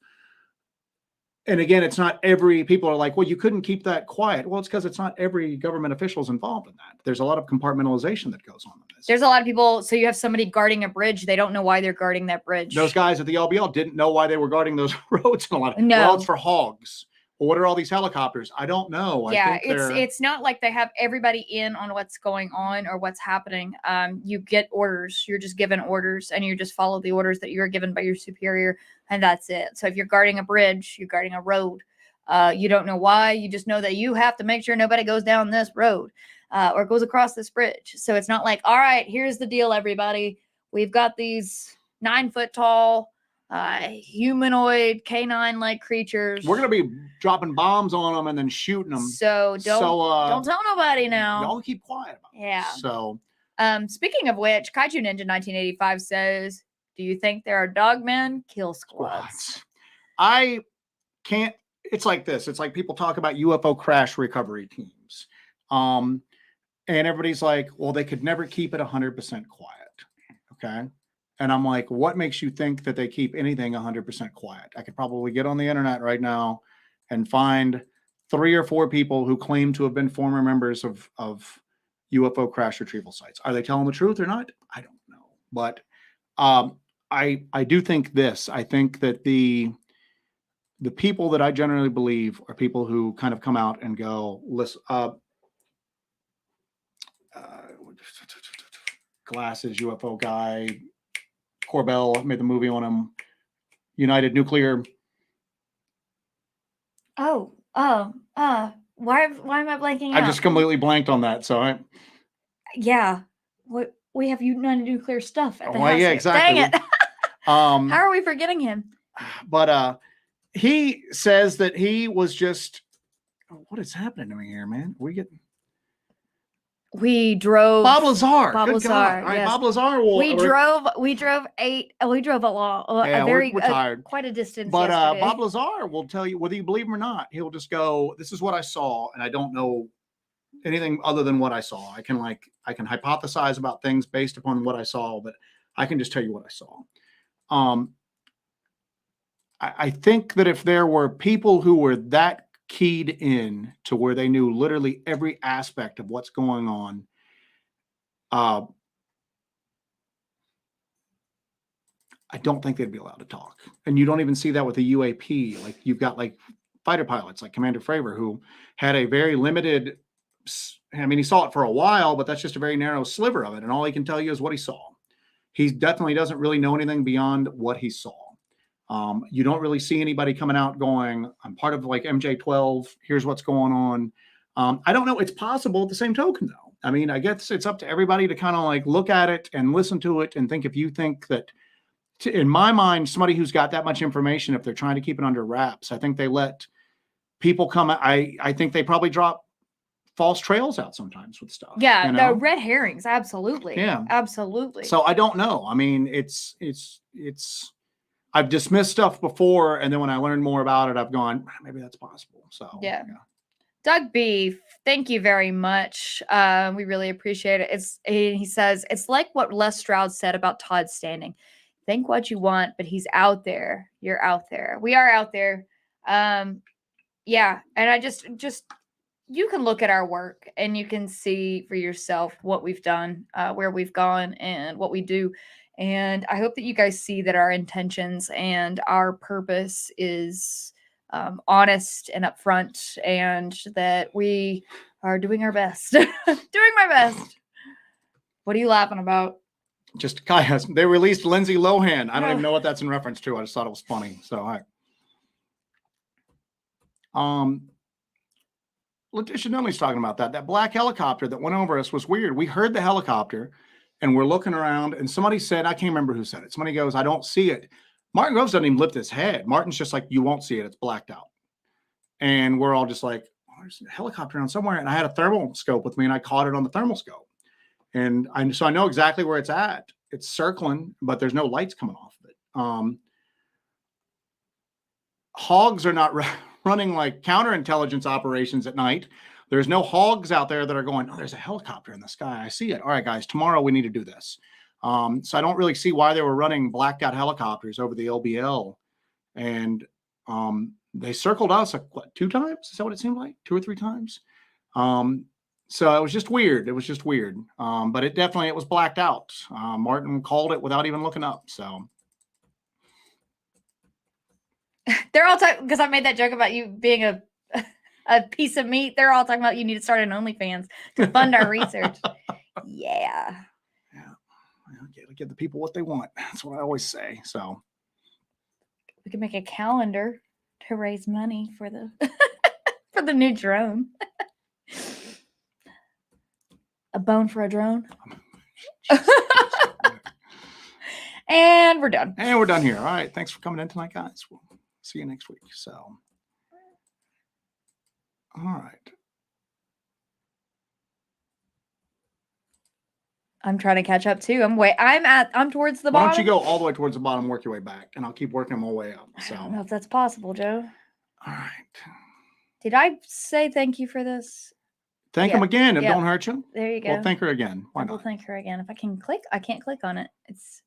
and again, it's not every, people are like, well, you couldn't keep that quiet. Well, it's because it's not every government official's involved in that. There's a lot of compartmentalization that goes on in this. There's a lot of people. So you have somebody guarding a bridge. They don't know why they're guarding that bridge. Those guys at the LBL didn't know why they were guarding those roads. And a lot of, no. Well, it's for hogs. Well, what are all these helicopters? I don't know. Yeah, it's not like they have everybody in on what's going on or what's happening. You get orders. You're just given orders, and you just follow the orders that you're given by your superior, and that's it. So if you're guarding a bridge, you're guarding a road. You don't know why. You just know that you have to make sure nobody goes down this road or goes across this bridge. So it's not like, all right, here's the deal, everybody. We've got these 9-foot-tall humanoid canine-like creatures. We're gonna be dropping bombs on them and then shooting them. So don't tell nobody now. Y'all keep quiet about it. So speaking of which, Kaiju Ninja 1985 says, do you think there are Dogman kill squads? I can't. It's like this. It's like people talk about UFO crash recovery teams. And everybody's like, well, they could never keep it 100% quiet. Okay. And I'm like, what makes you think that they keep anything 100% quiet? I could probably get on the internet right now and find 3 or 4 people who claim to have been former members of UFO crash retrieval sites. Are they telling the truth or not? I don't know. But I do think this. I think that the people that I generally believe are people who kind of come out and go, listen, glasses, UFO guy, Corbell made the movie on him. United Nuclear. Why am I blanking out? I just completely blanked on that. So yeah, we have United Nuclear stuff at the house. Yeah, here. exactly. Dang it! How are we forgetting him? But he says that he was just. What is happening to me here, man? We drove Bob Lazar. Bob Good Lazar. God. Right, yes. Bob Lazar. We drove we're tired. Quite a distance. But Bob Lazar will tell you, whether you believe him or not, he'll just go, this is what I saw, and I don't know anything other than what I saw. I can hypothesize about things based upon what I saw, but I can just tell you what I saw. I think that if there were people who were that keyed in to where they knew literally every aspect of what's going on, I don't think they'd be allowed to talk. And you don't even see that with the UAP. Like you've got like fighter pilots like Commander Fravor, who had a very limited, I mean, he saw it for a while, but that's just a very narrow sliver of it. And all he can tell you is what he saw. He definitely doesn't really know anything beyond what he saw. You don't really see anybody coming out going, I'm part of like MJ-12. Here's what's going on. I don't know. It's possible at the same token, though. I mean, I guess it's up to everybody to kind of like look at it and listen to it and think if you think that, in my mind, somebody who's got that much information, if they're trying to keep it under wraps, I think they let people come. I think they probably drop false trails out sometimes with stuff. Yeah, the red herrings. Absolutely. Yeah, absolutely. So I don't know. I mean, it's. I've dismissed stuff before, and then when I learned more about it, I've gone, maybe that's possible. So yeah. Doug B, thank you very much. We really appreciate it. He says it's like what Les Stroud said about Todd Standing. Think what you want, but he's out there. You're out there. We are out there. Yeah, and I just you can look at our work and you can see for yourself what we've done, where we've gone, and what we do. And I hope that you guys see that our intentions and our purpose is honest and upfront, and that we are doing our best. Doing my best. What are you laughing about? Just Kaya. They released Lindsay Lohan. I don't even know what that's in reference to. I just thought it was funny. So Letitia Nunley's talking about that. That black helicopter that went over us was weird. We heard the helicopter and we're looking around and somebody said, I can't remember who said it. Somebody goes, I don't see it. Martin Groves doesn't even lift his head. Martin's just like, you won't see it. It's blacked out. And we're all just like, oh, there's a helicopter on somewhere. And I had a thermal scope with me and I caught it on the thermal scope. And so I know exactly where it's at. It's circling, but there's no lights coming off of it. Hogs are not running like counterintelligence operations at night. There's no hogs out there that are going, oh, there's a helicopter in the sky. I see it. All right, guys, tomorrow we need to do this. So I don't really see why they were running blacked out helicopters over the LBL. And they circled us, what, 2 times? Is that what it seemed like? 2 or 3 times? So it was just weird. It was just weird. But it was blacked out. Martin called it without even looking up. So. They're all talking, because I made that joke about you being a piece of meat. They're all talking about you need to start an OnlyFans to fund our research. Yeah. Give the people what they want. That's what I always say. So we can make a calendar to raise money for the for the new drone. A bone for a drone. And we're done. And we're done here. All right. Thanks for coming in tonight, guys. We'll see you next week. So, all right. I'm trying to catch up too. I'm towards the bottom. Why don't you go all the way towards the bottom, work your way back, and I'll keep working my way up. So I don't know if that's possible, Joe. All right. Did I say thank you for this? Thank him again. It don't hurt you. There you go. Well, thank her again. Why We'll not? thank her again. If I can click, I can't click on it. It's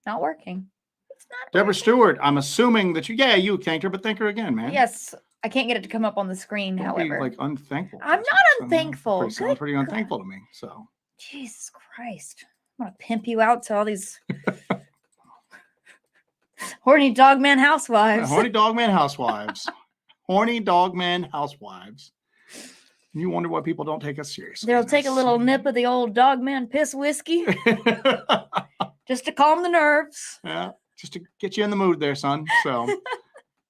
not working. It's not Deborah working. Stewart, I'm assuming that you thanked her, but thank her again, man. Yes. I can't get it to come up on the screen, Don't however. be, like, unthankful. I'm not unthankful. It sounds pretty unthankful to me. So Jesus Christ. I'm going to pimp you out to all these horny dogman housewives. Horny dogman housewives. Horny dogman housewives. You wonder why people don't take us seriously. They'll take a little nip of the old dogman piss whiskey just to calm the nerves. Yeah, just to get you in the mood there, son. So,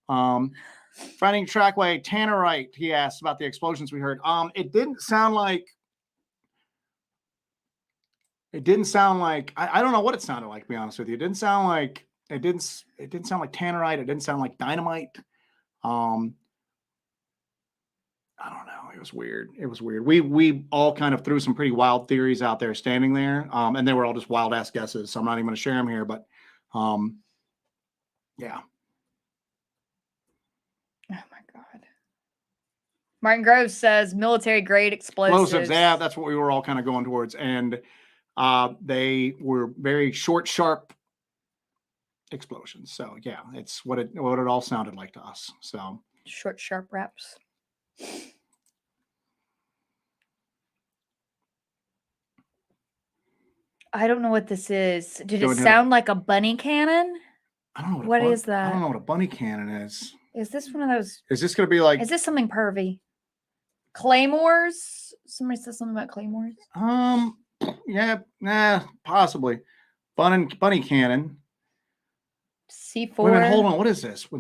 finding trackway, Tannerite, he asked about the explosions we heard. It didn't sound like I don't know what it sounded like, to be honest with you. It didn't sound like Tannerite. It didn't sound like dynamite. I don't know. It was weird. We all kind of threw some pretty wild theories out there standing there. And they were all just wild ass guesses. So I'm not even going to share them here, but yeah. Oh my God. Martin Groves says military grade explosives. Yeah, that's what we were all kind of going towards. And they were very short, sharp explosions. So yeah, it's what it all sounded like to us. So short, sharp raps. I don't know what this is. Did it sound like a bunny cannon? I don't know what is that. I don't know what a bunny cannon is. Is this one of those? Is this going to be like? Is this something pervy? Claymores? Somebody said something about claymores. Yeah, possibly. Bunny cannon. C4. Wait a minute, hold on. What is this?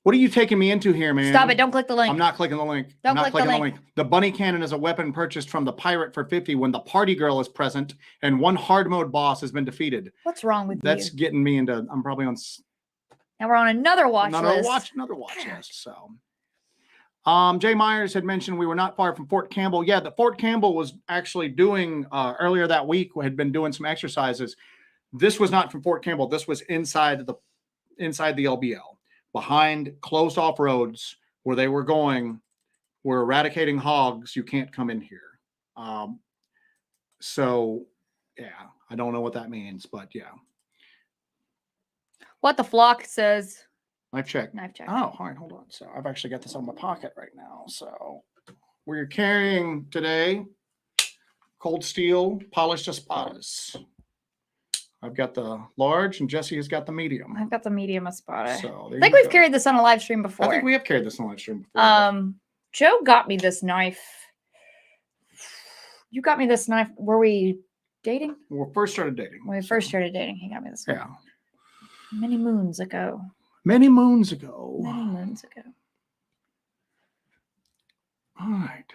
What are you taking me into here, man? Stop it. Don't click the link. I'm not clicking the link. Don't click the link. The bunny cannon is a weapon purchased from the pirate for 50 when the party girl is present and one hard mode boss has been defeated. What's wrong with That's getting me into, I'm probably on. Now we're on another watch list. Another watch list. So, Jay Myers had mentioned we were not far from Fort Campbell. Yeah, the Fort Campbell was actually doing, earlier that week, we had been doing some exercises. This was not from Fort Campbell. This was inside the LBL. Behind closed off roads where they were going, we're eradicating hogs. You can't come in here. So, yeah, I don't know what that means, but yeah. What the flock says. Knife check. Oh, all right, hold on. So I've actually got this on my pocket right now. So we're carrying today cold steel polished espadas. I've got the large and Jesse has got the medium. I've got the medium espada. So I think we've carried this on a live stream before. I think we have carried this on a live stream before. Joe got me this knife. You got me this knife. Were we dating? When we first started dating. When we first started dating, he got me this one. Yeah. Many moons ago. Many moons ago. right.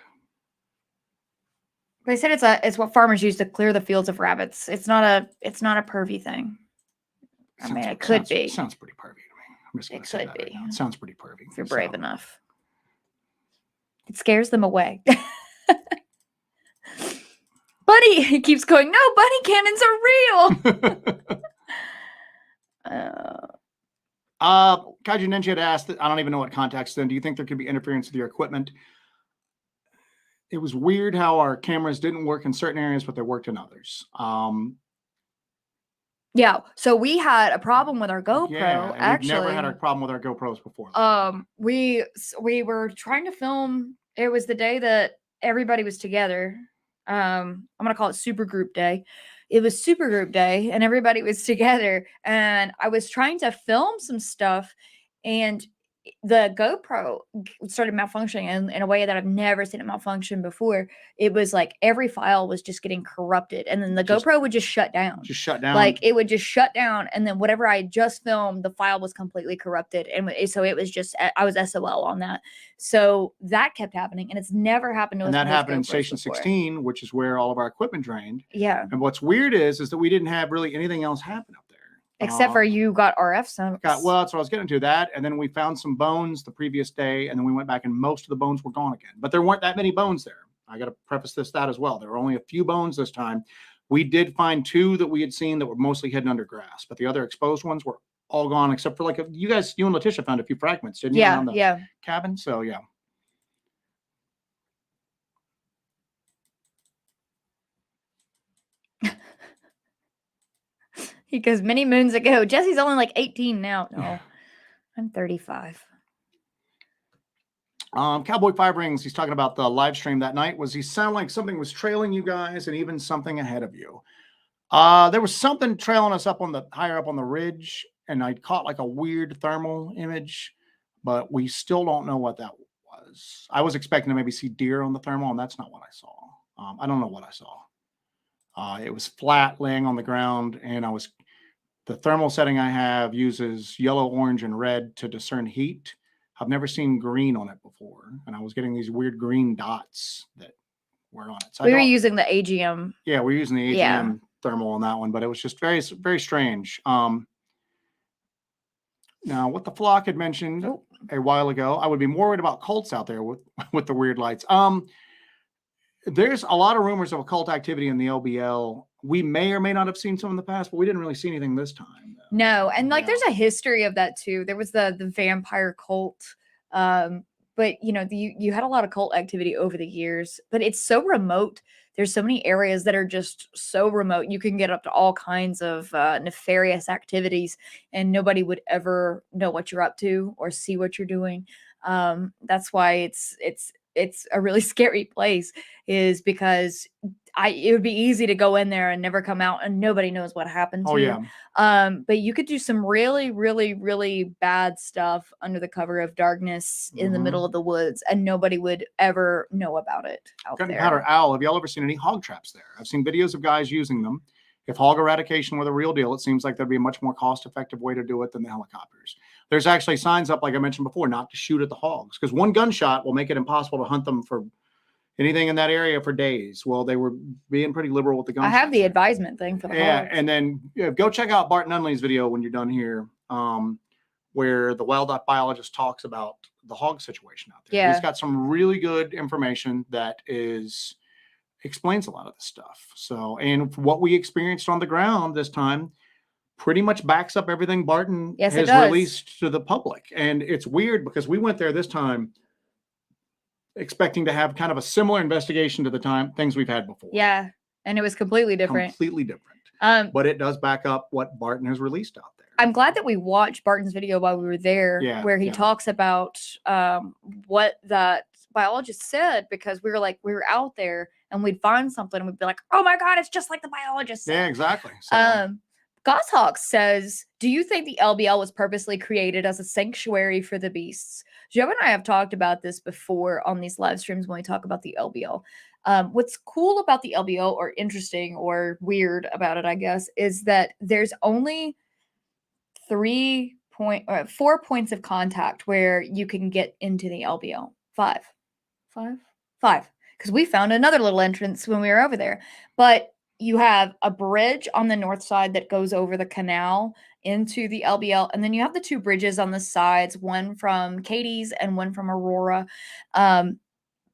They said it's what farmers use to clear the fields of rabbits. It's not a pervy thing. I mean, it could be. Sounds pretty pervy to me. I'm just going to say that right now. It sounds pretty pervy. If you're brave enough. It scares them away. Buddy, he keeps going, no, bunny cannons are real. Kaiju Ninja had asked, I don't even know what context then, do you think there could be interference with your equipment? It was weird how our cameras didn't work in certain areas, but they worked in others. Yeah, so we had a problem with our GoPro. Yeah, actually, we've never had a problem with our GoPros before. We were trying to film. It was the day that everybody was together. I'm gonna call it Super Group Day. It was Super Group Day, and everybody was together. And I was trying to film some stuff, and the GoPro started malfunctioning in a way that I've never seen it malfunction before. It was like every file was just getting corrupted, and then the GoPro would just shut down. Just shut down. Like it would just shut down, and then whatever I had just filmed, the file was completely corrupted, and so it was just I was SOL on that. So that kept happening, and it's never happened to us. And that happened in Station 16, which is where all of our equipment drained. Yeah. And what's weird is that we didn't have really anything else happen up there. Except for you got RF some. Well, that's what I was getting to. That, and then we found some bones the previous day, and then we went back, and most of the bones were gone again. But there weren't that many bones there. I got to preface that as well. There were only a few bones this time. We did find 2 that we had seen that were mostly hidden under grass, but the other exposed ones were all gone, except for you and Letitia found a few fragments, didn't you? Yeah, yeah. Cabin. So yeah. Because many moons ago, Jesse's only like 18 now. No, I'm 35. Cowboy Five Rings, he's talking about the live stream that night. Was he sound like something was trailing you guys and even something ahead of you? There was something trailing us higher up on the ridge, and I caught like a weird thermal image, but we still don't know what that was. I was expecting to maybe see deer on the thermal, and that's not what I saw. I don't know what I saw. It was flat laying on the ground, and the thermal setting I have uses yellow, orange, and red to discern heat. I've never seen green on it before, and I was getting these weird green dots that were on it. So we were using the AGM. Yeah, we're using the AGM thermal on that one, but it was just very, very strange. Now, what the flock had mentioned a while ago, I would be more worried about cults out there with the weird lights. There's a lot of rumors of occult activity in the LBL. We may or may not have seen some in the past, but we didn't really see anything this time. No, and there's a history of that too. There was the vampire cult, but you had a lot of cult activity over the years. But it's so remote. There's so many areas that are just so remote. You can get up to all kinds of nefarious activities, and nobody would ever know what you're up to or see what you're doing. That's why it's a really scary place, is because it would be easy to go in there and never come out, and nobody knows what happened to you. But you could do some really, really, really bad stuff under the cover of darkness in the middle of the woods, and nobody would ever know about it out there. Gunpowder Owl, have y'all ever seen any hog traps there? I've seen videos of guys using them. If hog eradication were the real deal, it seems like there'd be a much more cost-effective way to do it than the helicopters. There's actually signs up, like I mentioned before, not to shoot at the hogs, because one gunshot will make it impossible to hunt them for anything in that area for days. Well, they were being pretty liberal with the gunshots. I have the advisement thing for the hogs. And then go check out Bart Nunley's video when you're done here, where the wildlife biologist talks about the hog situation out there. Yeah. He's got some really good information that explains a lot of this stuff. So, and what we experienced on the ground this time pretty much backs up everything Barton has released to the public. And it's weird because we went there this time expecting to have kind of a similar investigation to the things we've had before. Yeah. And it was completely different. Completely different. But it does back up what Barton has released out there. I'm glad that we watched Barton's video while we were there, where he talks about what that biologist said, because we were out there and we'd find something and we'd be like, oh my God, it's just like the biologist said. Yeah, exactly. So, Goshawk says, do you think the LBL was purposely created as a sanctuary for the beasts? Joe and I have talked about this before on these live streams when we talk about the LBL. What's cool about the LBL, or interesting or weird about it, I guess, is that there's only 4 points of contact where you can get into the LBL. Five. 5, because we found another little entrance when we were over there. But you have a bridge on the north side that goes over the canal into the LBL, and then you have the 2 bridges on the sides, one from Katie's and one from Aurora.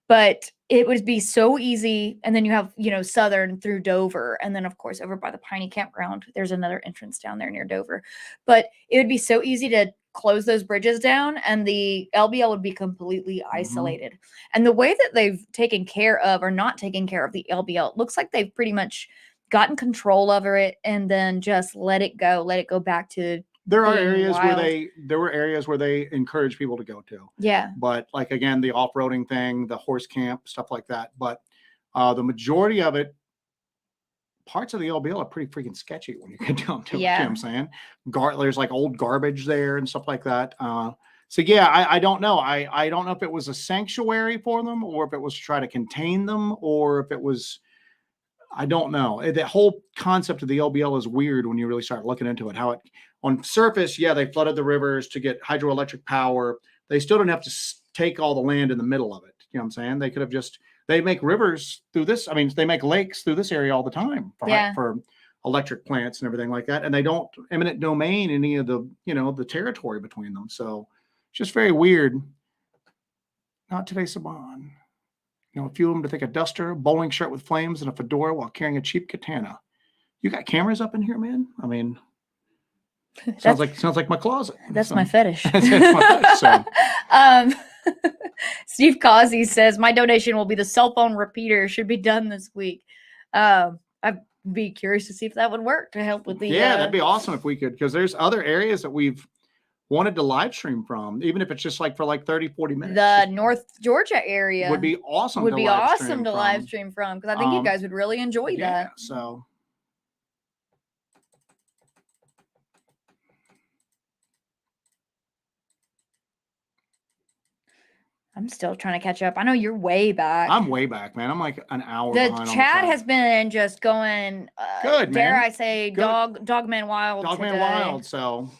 But it would be so easy. And then you have, Southern through Dover. And then, of course, over by the Piney Campground, there's another entrance down there near Dover. But it would be so easy to close those bridges down, and the LBL would be completely isolated. And the way that they've taken care of or not taken care of the LBL, it looks like they've pretty much gotten control over it and then just let it go back to there are being areas wild. there were areas where they encourage people to go to. Yeah. But like, again, the off-roading thing, the horse camp, stuff like that. But the majority of it, parts of the LBL are pretty freaking sketchy when you get down to it. You know what I'm saying? There's like old garbage there and stuff like that. So yeah, I don't know. I don't know if it was a sanctuary for them, or if it was to try to contain them, or if it was, I don't know. The whole concept of the LBL is weird when you really start looking into it. How it, on surface, yeah, they flooded the rivers to get hydroelectric power. They still don't have to take all the land in the middle of it. You know what I'm saying? They could have just, they make rivers through this. I mean, they make lakes through this area all the time for electric plants and everything like that. And they don't eminent domain any of the, the territory between them. So it's just very weird. Not today, Saban. A few of them to take a duster, bowling shirt with flames, and a fedora while carrying a cheap katana. You got cameras up in here, man? I mean, sounds like my closet. That's my fetish. That's my fetish. So. Steve Causey says, my donation will be the cell phone repeater. Should be done this week. I'd be curious to see if that would work to help with the... Yeah, that'd be awesome if we could, because there's other areas that we've wanted to live stream from, even if it's just like for like 30, 40 minutes. The North Georgia area would be awesome. To live stream from, because I think you guys would really enjoy that. So I'm still trying to catch up. I know you're way back. I'm way back, man. I'm like an hour the behind. Chat has been just going good, dare man. I say, good. Dogman Wild. Dogman Wild, so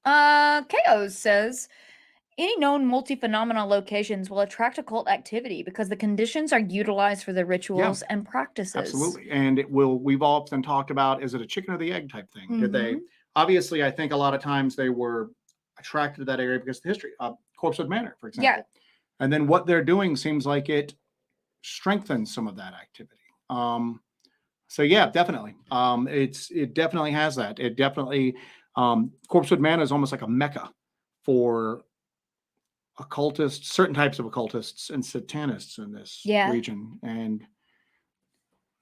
KO says, any known multi-phenomenal locations will attract occult activity because the conditions are utilized for the rituals and practices. Absolutely. And it will, we've often talked about, is it a chicken or the egg type thing? Did they, obviously, I think a lot of times they were attracted to that area because of the history of Corpsewood Manor, for example. Yeah. And then what they're doing seems like it strengthens some of that activity. So yeah, definitely. It definitely has that. It definitely, Corpsewood Manor is almost like a mecca for occultists, certain types of occultists and satanists in this region. And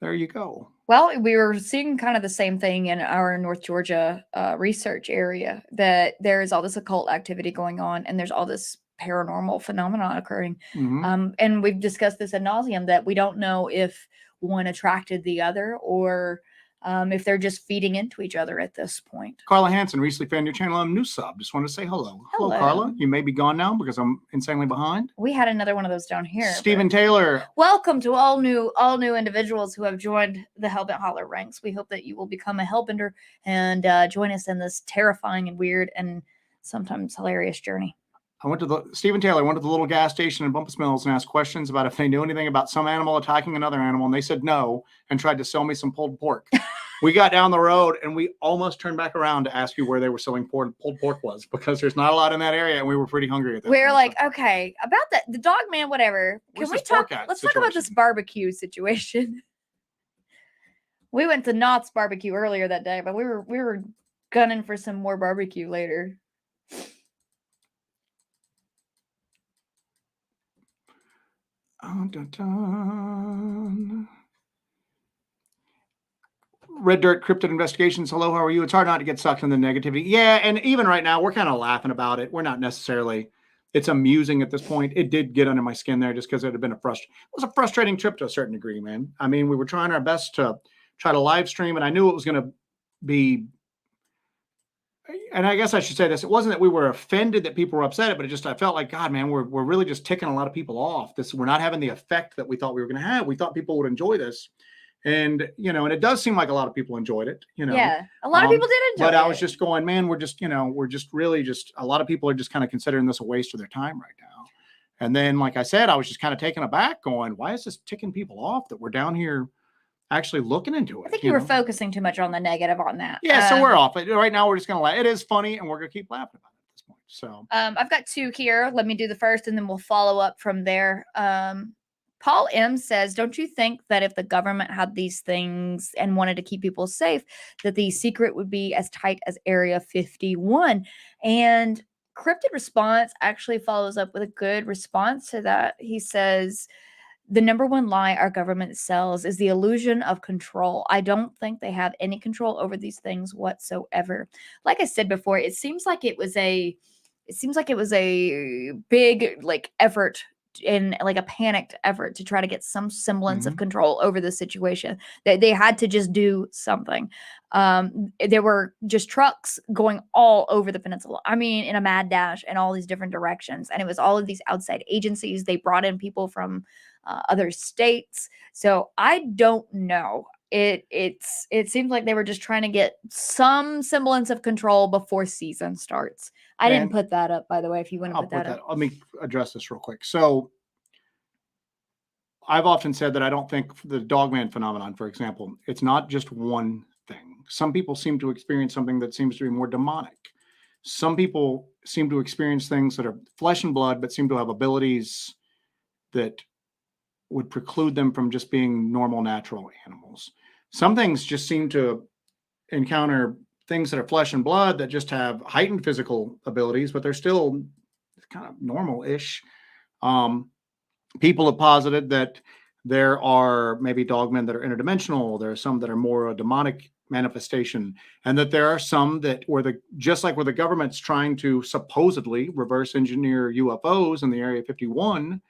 there you go. Well, we were seeing kind of the same thing in our North Georgia research area, that there is all this occult activity going on, and there's all this paranormal phenomenon occurring. And we've discussed this ad nauseum, that we don't know if one attracted the other, or if they're just feeding into each other at this point. Carla Hansen recently found your channel. I'm new sub. Just wanted to say hello. Hello, Carla. You may be gone now because I'm insanely behind. We had another one of those down here. Stephen Taylor. Welcome to all new individuals who have joined the Hellbent Holler ranks. We hope that you will become a Hellbender and join us in this terrifying and weird and sometimes hilarious journey. Stephen Taylor went to the little gas station in Bumpus Mills and asked questions about if they knew anything about some animal attacking another animal, and they said no, and tried to sell me some pulled pork. We got down the road and we almost turned back around to ask you where they were selling pulled pork was, because there's not a lot in that area and we were pretty hungry at that We're like, okay, about that, the Dogman, whatever. Can we talk? Let's talk about this barbecue situation. We went to Knott's barbecue earlier that day, but we were gunning for some more barbecue later. Red Dirt Cryptid Investigations. Hello, how are you? It's hard not to get sucked in the negativity. Yeah, and even right now, we're kind of laughing about it. We're not necessarily, it's amusing at this point. It did get under my skin there just because it had been it was a frustrating trip to a certain degree, man. I mean, we were trying our best to try to live stream, and I knew it was going to be, and I guess I should say this, it wasn't that we were offended that people were upset, but I felt like, God, man, we're really just ticking a lot of people off. We're not having the effect that we thought we were going to have. We thought people would enjoy this. And, and it does seem like a lot of people enjoyed it, Yeah, a lot of people did enjoy but it. I was just going, man, we're just really a lot of people are just kind of considering this a waste of their time right now. And then, like I said, I was just kind of taken aback going, why is this ticking people off that we're down here actually looking into it? I think you were focusing too much on the negative on that. Yeah, so we're off. Right now, we're just going to laugh. It is funny, and we're going to keep laughing about it at this point. So I've got two here. Let me do the first, and then we'll follow up from there. Paul M says, don't you think that if the government had these things and wanted to keep people safe, that the secret would be as tight as Area 51? And Cryptid Response actually follows up with a good response to that. He says, the number one lie our government sells is the illusion of control. I don't think they have any control over these things whatsoever. Like I said before, it seems like it was a big effort, in like a panicked effort to try to get some semblance of control over the situation. They had to just do something. There were just trucks going all over the peninsula. I mean, in a mad dash in all these different directions. And it was all of these outside agencies. They brought in people from other states. So I don't know. It seems like they were just trying to get some semblance of control before season starts. I didn't put that up, by the way, if you want to put that up. Let me address this real quick. So I've often said that I don't think the Dogman phenomenon, for example, it's not just one thing. Some people seem to experience something that seems to be more demonic. Some people seem to experience things that are flesh and blood, but seem to have abilities that would preclude them from just being normal, natural animals. Some things just seem to encounter things that are flesh and blood that just have heightened physical abilities, but they're still kind of normal-ish. People have posited that there are maybe dogmen that are interdimensional. There are some that are more a demonic manifestation, and that there are some that just like where the government's trying to supposedly reverse engineer UFOs in the Area 51,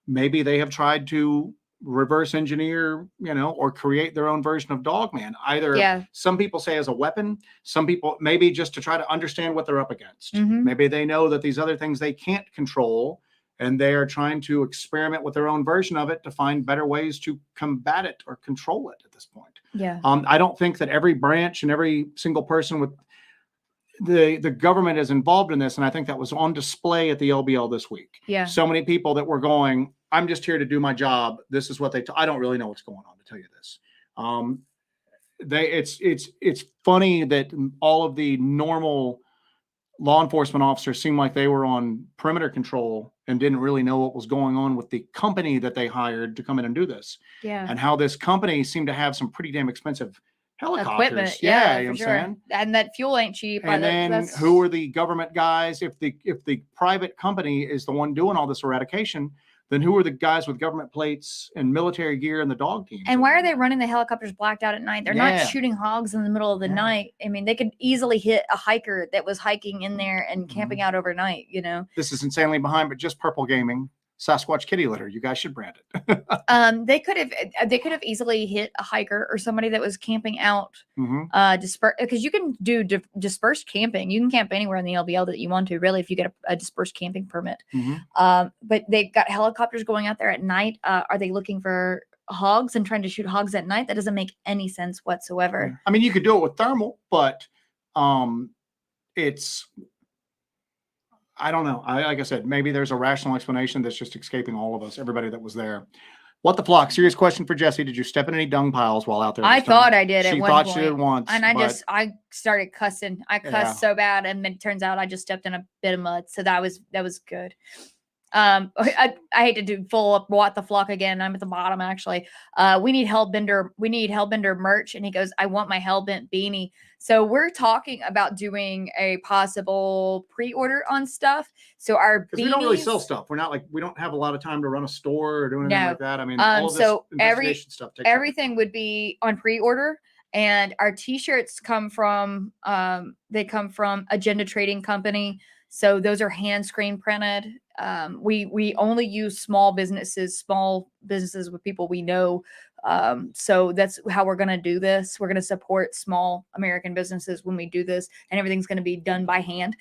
maybe they have tried to reverse engineer, or create their own version of Dogman. Either some people say as a weapon, some people maybe just to try to understand what they're up against. Maybe they know that these other things they can't control, and they are trying to experiment with their own version of it to find better ways to combat it or control it at this point. Yeah. I don't think that every branch and every single person with the government is involved in this. And I think that was on display at the LBL this week. Yeah. So many people that were going, I'm just here to do my job. This is what I don't really know what's going on, to tell you this. It's funny that all of the normal law enforcement officers seemed like they were on perimeter control and didn't really know what was going on with the company that they hired to come in and do this. Yeah. And how this company seemed to have some pretty damn expensive helicopters. Equipment. Yeah, for sure. And that fuel ain't cheap. And then who are the government guys? If the private company is the one doing all this eradication, then who are the guys with government plates and military gear and the dog teams? And why are they running the helicopters blacked out at night? They're not shooting hogs in the middle of the night. I mean, they could easily hit a hiker that was hiking in there and camping out overnight, This is insanely behind, but just Purple Gaming, Sasquatch kitty litter. You guys should brand it. They could have easily hit a hiker or somebody that was camping out, because you can do dispersed camping. You can camp anywhere in the LBL that you want to, really, if you get a dispersed camping permit. But they've got helicopters going out there at night. Are they looking for hogs and trying to shoot hogs at night? That doesn't make any sense whatsoever. I mean, you could do it with thermal, but it's, I don't know. Like I said, maybe there's a rational explanation that's just escaping all of us, everybody that was there. What the flock? Serious question for Jesse. Did you step in any dung piles while out there? I thought I did. She thought she did once. And I started cussing. I cussed so bad. And it turns out I just stepped in a bit of mud. So that was good. I hate to do full up what the flock again. I'm at the bottom, actually. We need Hellbender merch. And he goes, I want my Hellbent beanie. So we're talking about doing a possible pre-order on stuff. So our beanies, we don't really sell stuff. We're not we don't have a lot of time to run a store or do anything like that. I mean, all of this investigation stuff takes everything would be on pre-order. And our t-shirts come from Agenda Trading Company. So those are hand screen printed. We only use small businesses with people we know So that's how we're going to do this. We're going to support small American businesses when we do this, and everything's going to be done by hand.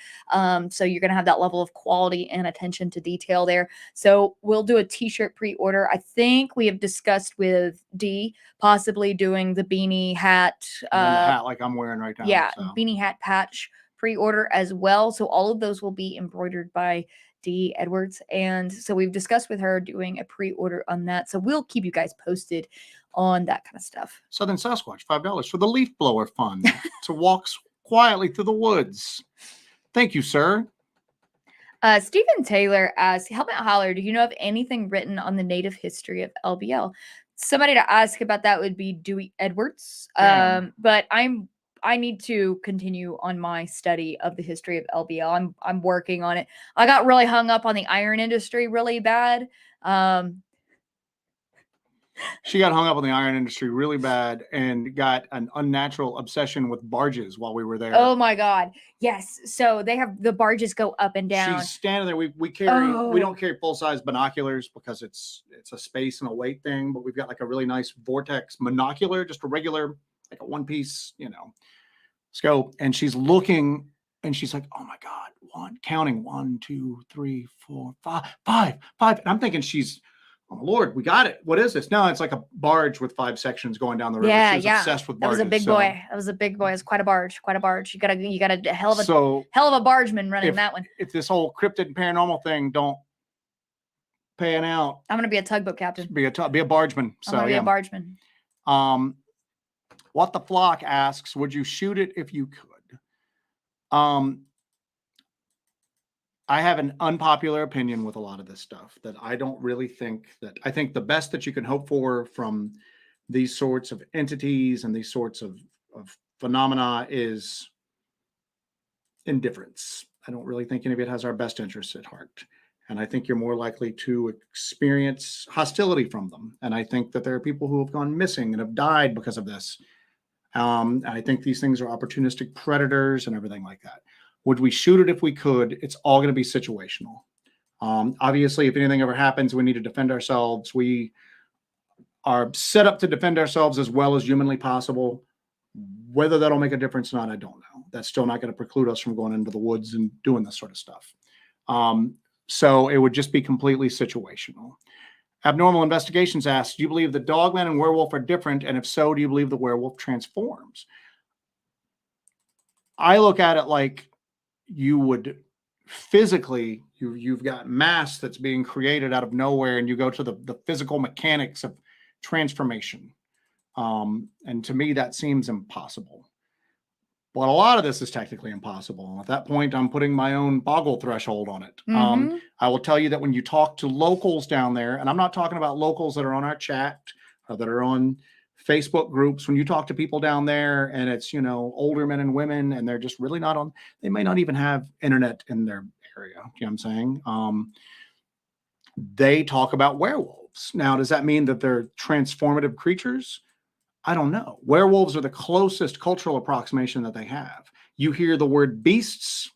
So you're going to have that level of quality and attention to detail there. So we'll do a t-shirt pre-order. I think we have discussed with D possibly doing the beanie hat. And the hat like I'm wearing right now. Yeah, so. beanie hat patch pre-order as well. So all of those will be embroidered by D Edwards. And so we've discussed with her doing a pre-order on that. So we'll keep you guys posted on that kind of stuff. Southern Sasquatch, $5 for the leaf blower fund to walk quietly through the woods. Thank you, sir. Stephen Taylor asks, Hellbent Holler, do you know of anything written on the native history of LBL? Somebody to ask about that would be Dewey Edwards. But I need to continue on my study of the history of LBL. I'm working on it. I got really hung up on the iron industry really bad. She got hung up on the iron industry really bad and got an unnatural obsession with barges while we were there. Oh my God. Yes. So they have the barges go up and down. She's standing there. We carry, we don't carry full-size binoculars because it's a space and a weight thing, but we've got like a really nice vortex monocular, just a regular, like a one-piece, scope. And she's looking and she's like, oh my God, counting 1, 2, 3, 4, 5. And I'm thinking oh Lord, we got it. What is this? No, it's like a barge with 5 sections going down the river. Yeah, she was obsessed with barges. That was a big boy. That was a big boy. It's quite a barge. You got a hell of a bargeman running that one. If this whole cryptid and paranormal thing don't pan out, I'm gonna be a tugboat captain. Be a bargeman. So I'm gonna be a bargeman. What the Flock asks, would you shoot it if you could? I have an unpopular opinion with a lot of this stuff that I don't really think that I think the best that you can hope for from these sorts of entities and these sorts of phenomena is indifference. I don't really think any of it has our best interests at heart. And I think you're more likely to experience hostility from them. And I think that there are people who have gone missing and have died because of this. I think these things are opportunistic predators and everything like that. Would we shoot it if we could? It's all going to be situational. Obviously, if anything ever happens, we need to defend ourselves. We are set up to defend ourselves as well as humanly possible. Whether that'll make a difference or not, I don't know. That's still not going to preclude us from going into the woods and doing this sort of stuff. So it would just be completely situational. Abnormal Investigations asks, do you believe the Dogman and werewolf are different? And if so, do you believe the werewolf transforms? I look at it like you would physically, you've got mass that's being created out of nowhere, and you go to the physical mechanics of transformation. And to me, that seems impossible. But a lot of this is technically impossible. At that point, I'm putting my own boggle threshold on it. I will tell you that when you talk to locals down there, and I'm not talking about locals that are on our chat or that are on Facebook groups, when you talk to people down there and it's, older men and women, and they're just really not on, they may not even have internet in their area. You know what I'm saying? They talk about werewolves. Now, does that mean that they're transformative creatures? I don't know. Werewolves are the closest cultural approximation that they have. You hear the word beasts,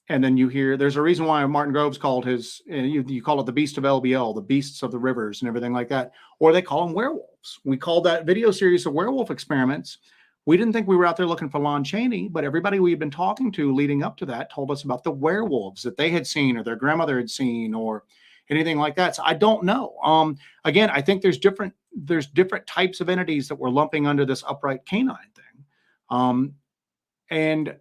and then you hear, there's a reason why Martin Groves called his, you call it the beast of LBL, the beasts of the rivers and everything like that, or they call them werewolves. We called that video series of werewolf experiments. We didn't think we were out there looking for Lon Chaney, but everybody we've been talking to leading up to that told us about the werewolves that they had seen or their grandmother had seen or anything like that. So I don't know. Again, I think there's different types of entities that we're lumping under this upright canine thing. And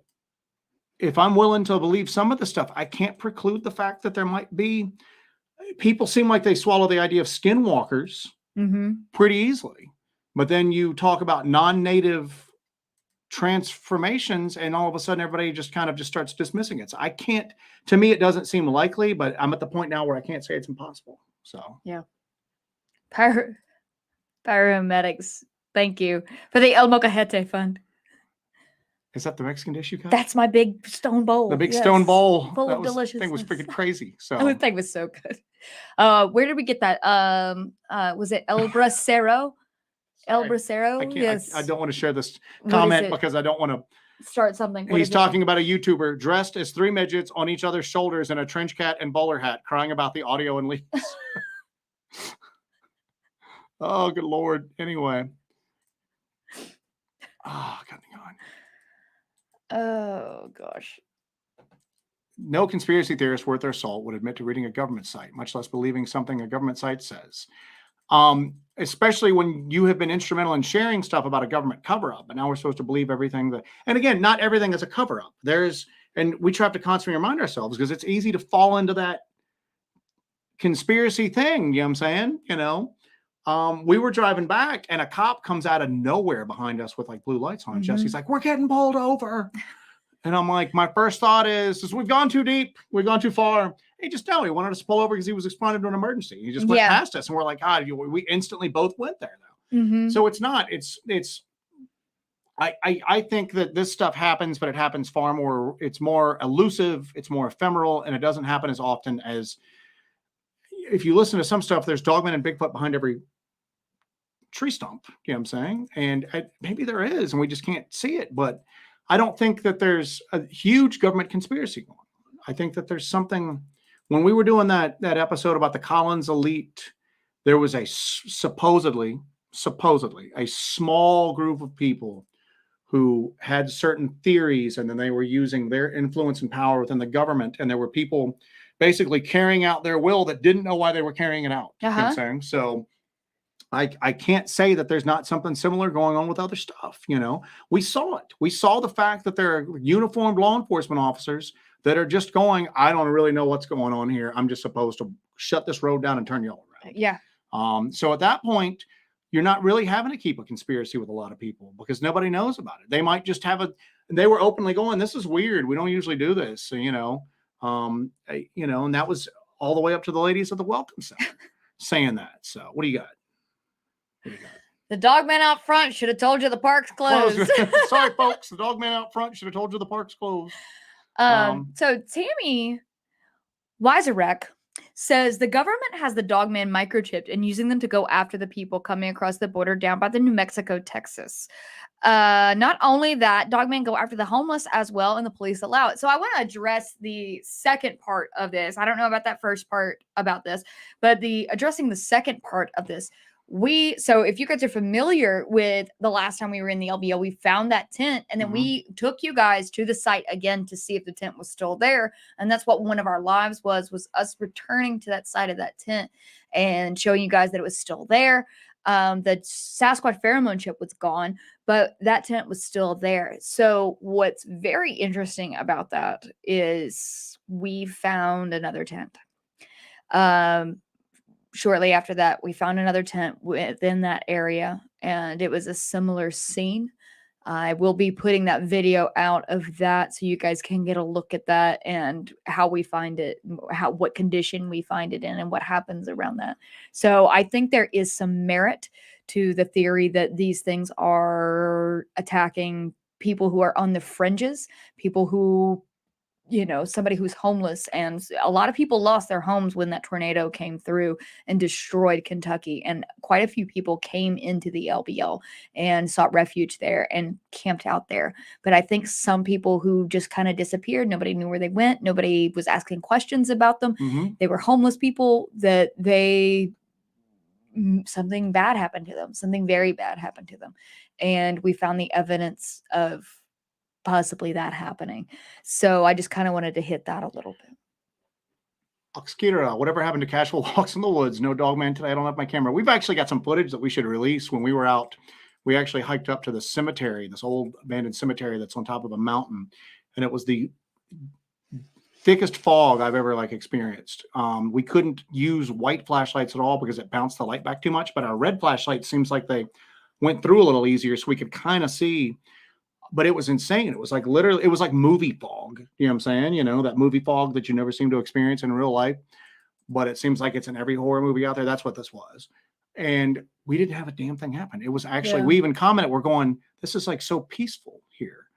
if I'm willing to believe some of the stuff, I can't preclude the fact that there might be, people seem like they swallow the idea of skinwalkers pretty easily. But then you talk about non-native transformations and all of a sudden everybody just starts dismissing it. So I can't, to me, it doesn't seem likely, but I'm at the point now where I can't say it's impossible. So yeah. Paramedics, thank you for the El Mocajete fund. Is that the Mexican dish you got? That's my big stone bowl. The big stone bowl. Full of deliciousness. Thing was freaking crazy. So that thing was so good. Where did we get that? Was it El Bracero? El Bracero? Yes. I don't want to share this comment because I don't want to start something. He's talking about a YouTuber dressed as 3 midgets on each other's shoulders in a trench coat and bowler hat, crying about the audio and leaks. Oh, good Lord. Anyway. Oh, God. Oh gosh. No conspiracy theorist worth their salt would admit to reading a government site, much less believing something a government site says. Especially when you have been instrumental in sharing stuff about a government cover-up, and now we're supposed to believe everything that, and again, not everything is a cover-up. And we have to constantly remind ourselves, because it's easy to fall into that conspiracy thing. You know what I'm saying? We were driving back and a cop comes out of nowhere behind us with like blue lights on. Jesse's like, "We're getting pulled over." And I'm like, my first thought is we've gone too deep. We've gone too far. He just he wanted us to pull over because he was responding to an emergency. He just went past us, and we're like, we instantly both went there though. So it's not, I think that this stuff happens, but it happens far more, it's more elusive, it's more ephemeral, and it doesn't happen as often as, if you listen to some stuff, there's Dogman and Bigfoot behind every tree stump. You know what I'm saying? And maybe there is, and we just can't see it, but I don't think that there's a huge government conspiracy going on. I think that there's something. When we were doing that episode about the Collins elite, there was a supposedly a small group of people who had certain theories, and then they were using their influence and power within the government, and there were people basically carrying out their will that didn't know why they were carrying it out. You know what I'm saying? So I can't say that there's not something similar going on with other stuff. We saw it. We saw the fact that there are uniformed law enforcement officers that are just going, I don't really know what's going on here. I'm just supposed to shut this road down and turn y'all around. Yeah. So at that point, you're not really having to keep a conspiracy with a lot of people because nobody knows about it. They might just have they were openly going, this is weird. We don't usually do this. And that was all the way up to the ladies of the Welcome Center saying that. So what do you got? The Dogman out front should have told you the park's closed. Sorry, folks. The Dogman out front should have told you the park's closed. So Tammy Weiserek says the government has the Dogman microchipped and using them to go after the people coming across the border down by the New Mexico, Texas. Not only that, Dogman go after the homeless as well, and the police allow it. So I want to address the second part of this. I don't know about that first part about this, but addressing the second part of this. So if you guys are familiar with the last time we were in the LBL, we found that tent, and then we took you guys to the site again to see if the tent was still there. And that's what one of our lives was us returning to that side of that tent and showing you guys that it was still there. The Sasquatch pheromone chip was gone, but that tent was still there. So what's very interesting about that is we found another tent. Shortly after that, we found another tent within that area, and it was a similar scene. I will be putting that video out of that so you guys can get a look at that and how we find it, what condition we find it in, and what happens around that. So I think there is some merit to the theory that these things are attacking people who are on the fringes, people who, somebody who's homeless. And a lot of people lost their homes when that tornado came through and destroyed Kentucky. And quite a few people came into the LBL and sought refuge there and camped out there. But I think some people who just kind of disappeared, nobody knew where they went. Nobody was asking questions about them. They were homeless people that something bad happened to them. Something very bad happened to them. And we found the evidence of possibly that happening. So I just kind of wanted to hit that a little bit. Oxkira, whatever happened to casual walks in the woods? No Dogman today. I don't have my camera. We've actually got some footage that we should release. When we were out, we actually hiked up to the cemetery, this old abandoned cemetery that's on top of a mountain. And it was the thickest fog I've ever experienced. We couldn't use white flashlights at all because it bounced the light back too much. But our red flashlight seems like they went through a little easier, so we could kind of see. But it was insane. It was literally, it was like movie fog. You know what I'm saying? That movie fog that you never seem to experience in real life, but it seems like it's in every horror movie out there. That's what this was. And we didn't have a damn thing happen. It was actually, we even commented, we're going, this is so peaceful here.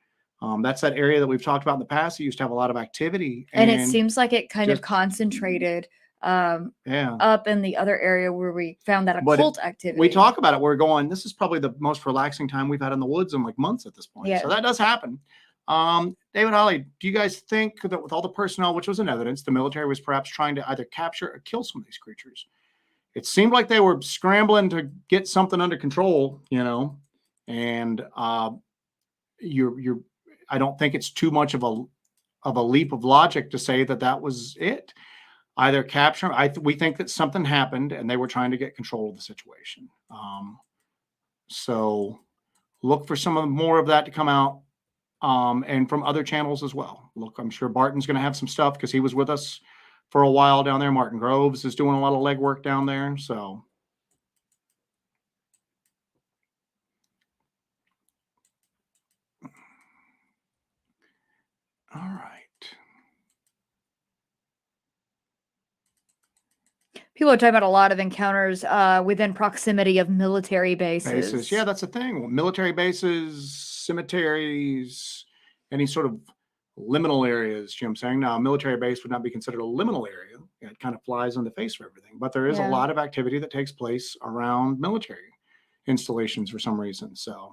That's that area that we've talked about in the past. It used to have a lot of activity. And it seems like it kind of concentrated up in the other area where we found that occult activity. We talk about it. We're going, this is probably the most relaxing time we've had in the woods in months at this point. Yeah. So that does happen. David Holly, do you guys think that with all the personnel, which was in evidence, the military was perhaps trying to either capture or kill some of these creatures? it seemed like they were scrambling to get something under control, and you're I don't think it's too much of a leap of logic to say that was it. Either capture, we think that something happened and they were trying to get control of the situation. So look for more of that to come out, and from other channels as well. Look, I'm sure Barton's going to have some stuff because he was with us for a while down there. Martin Groves is doing a lot of legwork down there. So. All right. People are talking about a lot of encounters within proximity of military bases. Yeah, that's the thing. Military bases, cemeteries, any sort of liminal areas, Jim saying. Now, a military base would not be considered a liminal area. It kind of flies in the face for everything. But there is a lot of activity that takes place around military installations for some reason. So.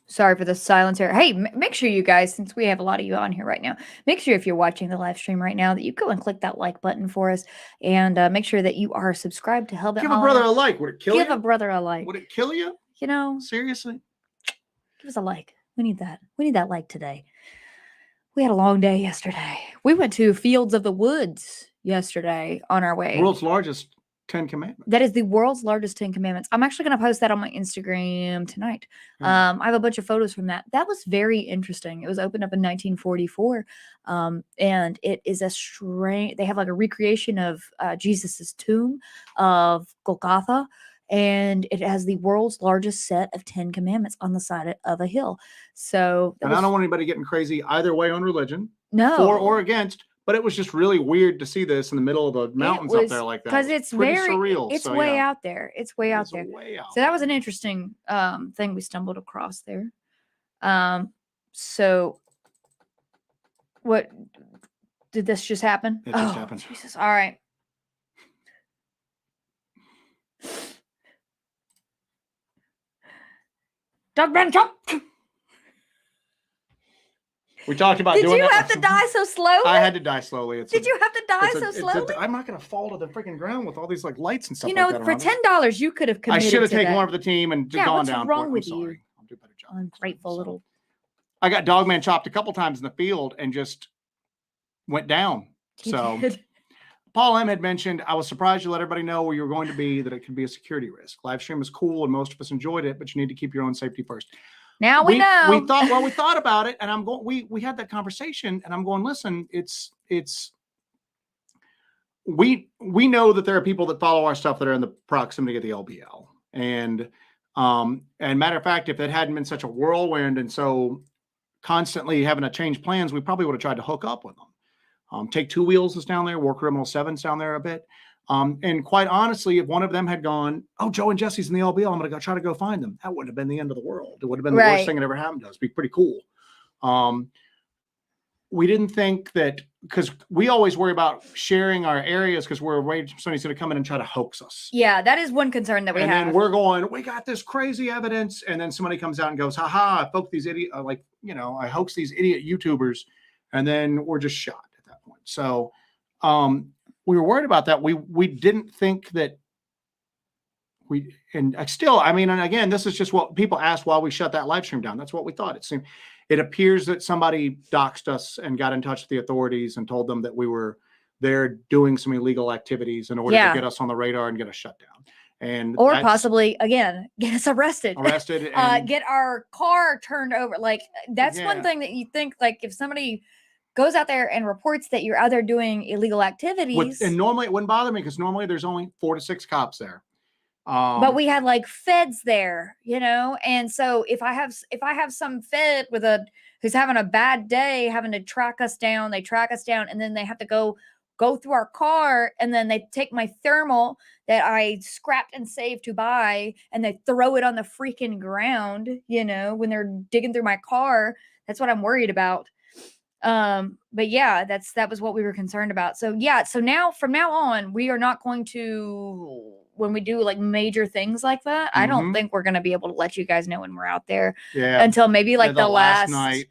Sorry for the silence here. Hey, make sure you guys, since we have a lot of you on here right now, make sure if you're watching the live stream right now that you go and click that like button for us, and make sure that you are subscribed to Hellbent Holler. Give a brother a like. Would it kill you? Give a brother a like. Would it kill you? Seriously? Give us a like. We need that. We need that like today. We had a long day yesterday. We went to Fields of the Woods yesterday on our way. World's largest 10 Commandments. That is the world's largest 10 Commandments. I'm actually going to post that on my Instagram tonight. I have a bunch of photos from that. That was very interesting. It was opened up in 1944. And it is they have like a recreation of Jesus's tomb of Golgotha. And it has the world's largest set of 10 Commandments on the side of a hill. So, and I don't want anybody getting crazy either way on religion. No. For or against. But it was just really weird to see this in the middle of the mountains up there like that. Because it's very surreal. It's way out there. It's way out there. So that was an interesting thing we stumbled across there. So what did this just happen? It just happened. Jesus. All right. Dogman jump. We talked about doing that. Did you have to die so slowly? I had to die slowly. Did you have to die so slowly? I'm not going to fall to the freaking ground with all these like lights and stuff like that. For $10, you could have committed. I should have taken one for the team and gone down. What's wrong with you? I'll do a better job. Ungrateful little. I got Dogman chopped a couple times in the field and just went down. So Paul M had mentioned, I was surprised you let everybody know where you were going to be, that it could be a security risk. Live stream is cool and most of us enjoyed it, but you need to keep your own safety first. Now we know. We thought about it, and I'm going. We had that conversation, and I'm going. Listen, we know that there are people that follow our stuff that are in the proximity of the LBL, and matter of fact, if it hadn't been such a whirlwind and so constantly having to change plans, we probably would have tried to hook up with them. Take Two Wheels is down there. War Criminal 7's down there a bit. And quite honestly, if one of them had gone, oh, Joe and Jesse's in the LBL, I'm going to try to go find them. That wouldn't have been the end of the world. It would have been the worst thing that ever happened to us. It'd be pretty cool. We didn't think that, because we always worry about sharing our areas because we're afraid somebody's going to come in and try to hoax us. Yeah, that is one concern that we have. And then we're going, we got this crazy evidence. And then somebody comes out and goes, haha, I hoaxed these idiot, I hoaxed these idiot YouTubers. And then we're just shot at that point. So, we were worried about that. We didn't think that and again, this is just what people asked while we shut that live stream down. That's what we thought. It appears that somebody doxed us and got in touch with the authorities and told them that we were there doing some illegal activities in order to get us on the radar and get us shut down. Or possibly, again, get us arrested. And get our car turned over. Like, that's one thing that you think, like, if somebody goes out there and reports that you're out there doing illegal activities. And normally it wouldn't bother me because normally there's only 4 to 6 cops there. But we had like feds there, and so if I have some fed who's having a bad day, having to track us down, and then they have to go through our car, and then they take my thermal that I scrapped and saved to buy, and they throw it on the freaking ground, when they're digging through my car. That's what I'm worried about. But yeah, that was what we were concerned about. So yeah, so now from now on, we are not going to, when we do like major things like that, I don't think we're going to be able to let you guys know when we're out there until maybe like the last night.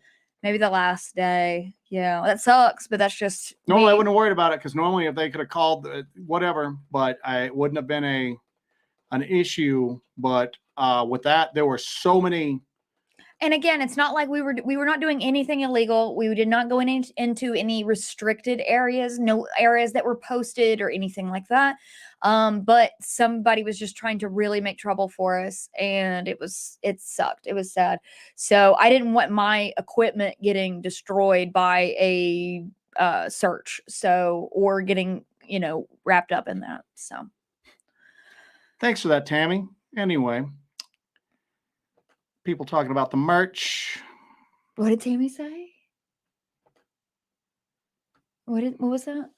maybe the last day. Yeah, that sucks, but that's just Normally, I me. wouldn't have worried about it because normally, if they could have called, whatever, but it wouldn't have been an issue. But with that, there were so many. And again, it's not like we were not doing anything illegal. We did not go into any restricted areas, no areas that were posted or anything like that. But somebody was just trying to really make trouble for us, and it sucked. It was sad. So I didn't want my equipment getting destroyed by a search. So, or getting, wrapped up in that. So Thanks for that, Tammy. Anyway, people talking about the merch. what did Tammy say? What was that?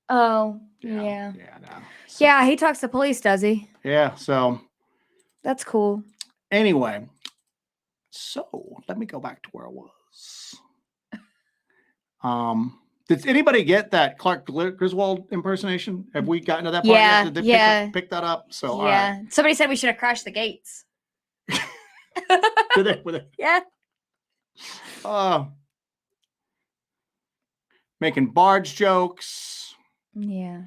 Oh, yeah. Yeah, no. So, Yeah, he talks to police, does he? yeah, so That's cool. anyway, so let me go back to where I was. Did anybody get that Clark Griswold impersonation? Have we gotten to that part Yeah, yet? Did yeah. they pick that up? So, Yeah. all right. Somebody said we should have crashed the gates. Did they? Were they? Yeah. Making barge jokes. Yeah.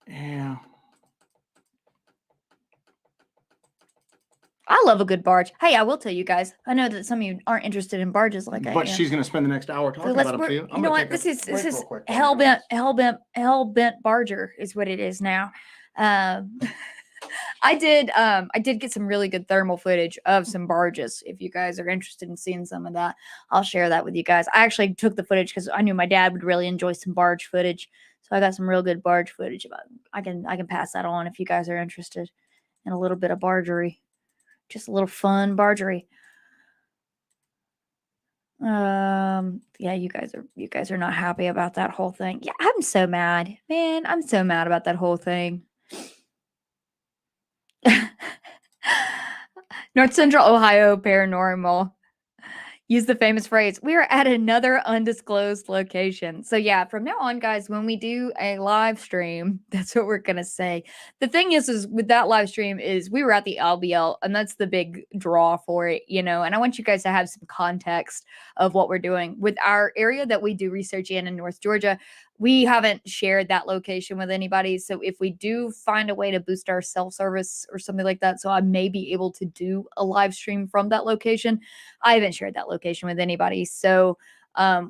Yeah. I love a good barge. Hey, I will tell you guys. I know that some of you aren't interested in barges like I am. But she's going to spend the next hour talking about it to you. You know what? This is hellbent barger is what it is now. I did get some really good thermal footage of some barges. If you guys are interested in seeing some of that, I'll share that with you guys. I actually took the footage because I knew my dad would really enjoy some barge footage. So I got some real good barge footage about. I can pass that on if you guys are interested in a little bit of bargery. Just a little fun bargery. Yeah, you guys are not happy about that whole thing. Yeah, I'm so mad. Man, I'm so mad about that whole thing. North Central Ohio Paranormal. Use the famous phrase, we are at another undisclosed location. So yeah, from now on, guys, when we do a live stream, that's what we're going to say. The thing is with that live stream is we were at the LBL, and that's the big draw for it, and I want you guys to have some context of what we're doing. With our area that we do research in North Georgia, we haven't shared that location with anybody. So if we do find a way to boost our self-service or something like that, so I may be able to do a live stream from that location, I haven't shared that location with anybody. So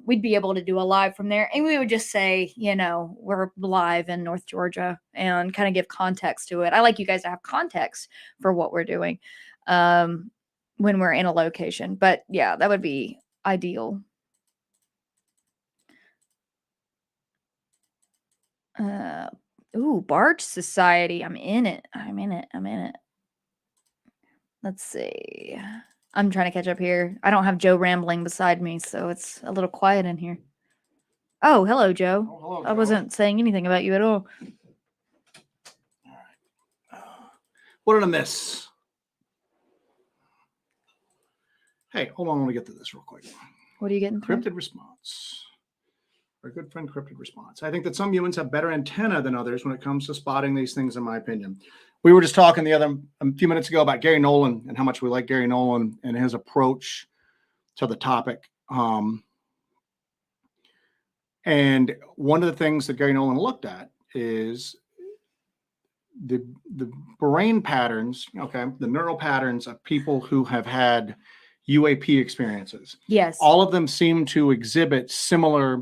we'd be able to do a live from there. And we would just say, we're live in North Georgia and kind of give context to it. I like you guys to have context for what we're doing when we're in a location. But yeah, that would be ideal. Barge Society. I'm in it. Let's see. I'm trying to catch up here. I don't have Joe rambling beside me, so it's a little quiet in here. Oh, hello, Joe. Oh, hello, I Joe. wasn't saying anything about you at all. All right. What did I miss? Hey, hold on. I want to get to this real quick. What are you getting? Cryptid response. Our good friend Cryptid response. I think that some humans have better antenna than others when it comes to spotting these things, in my opinion. We were just talking a few minutes ago about Gary Nolan and how much we like Gary Nolan and his approach to the topic. And one of the things that Gary Nolan looked at is the brain patterns, the neural patterns of people who have had UAP experiences. Yes. All of them seem to exhibit similar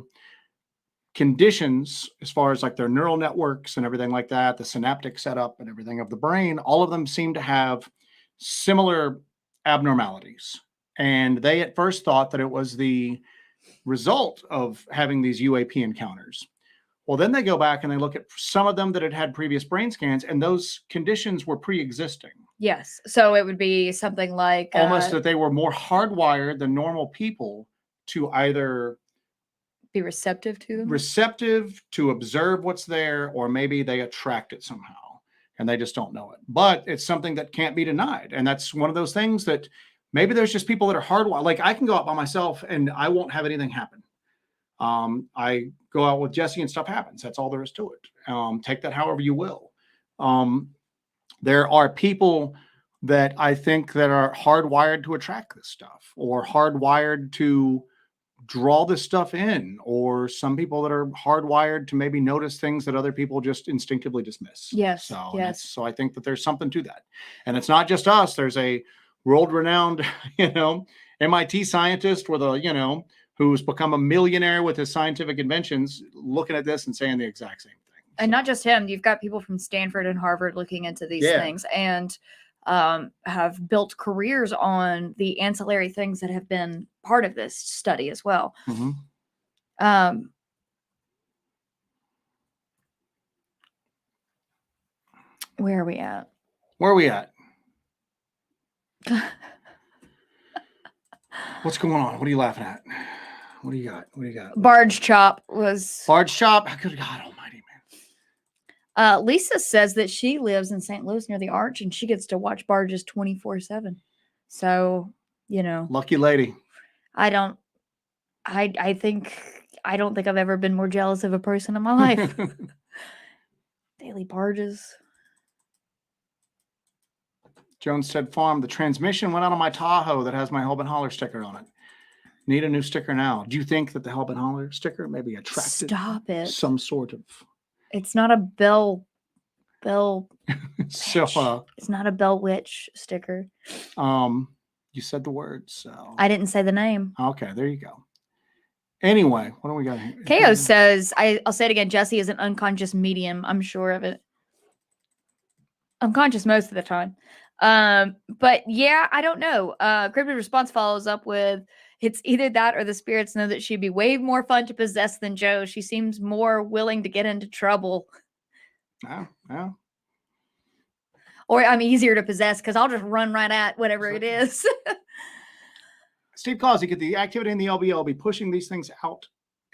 conditions as far as like their neural networks and everything like that, the synaptic setup and everything of the brain. All of them seem to have similar abnormalities. And they at first thought that it was the result of having these UAP encounters. Well, then they go back and they look at some of them that had previous brain scans, and those conditions were pre-existing. Yes. So it would be something like almost that they were more hardwired than normal people to either be receptive to them, to observe what's there, or maybe they attract it somehow and they just don't know it. But it's something that can't be denied. And that's one of those things that maybe there's just people that are hardwired. Like I can go out by myself and I won't have anything happen. I go out with Jesse and stuff happens. That's all there is to it. Take that however you will. There are people that I think that are hardwired to attract this stuff, or hardwired to draw this stuff in, or some people that are hardwired to maybe notice things that other people just instinctively dismiss. Yes. So, Yes. so I think that there's something to that. And it's not just us. There's a world-renowned, MIT scientist with a, who's become a millionaire with his scientific inventions, looking at this and saying the exact same thing. And not just him, you've got people from Stanford and Harvard looking into these things and have built careers on the ancillary things that have been part of this study as well. Mm-hmm. Where are we at? Where are we at? What's going on? What are you laughing at? What do you got? What do you got? Barge Chop was... Barge Chop? Good God almighty, man. Lisa says that she lives in St. Louis near the Arch and she gets to watch barges 24/7. So, Lucky lady. I don't think I've ever been more jealous of a person in my life. Daily barges. Jones said, Farm, the transmission went out on my Tahoe that has my Hellbent Holler sticker on it. Need a new sticker now. Do you think that the Hellbent Holler sticker maybe attracted some sort of... It's not a Bell. So it's not a Bell Witch sticker. You said the word, so I didn't say the name. Okay, there you go. Anyway, what do we got here? KO says, I'll say it again, Jesse is an unconscious medium. I'm sure of it. I'm conscious most of the time. But yeah, I don't know. Cryptid Response follows up with, it's either that or the spirits know that she'd be way more fun to possess than Joe. She seems more willing to get into trouble. Yeah. Or I'm easier to possess because I'll just run right at whatever it is. Steve Causey, could the activity in the LBL be pushing these things out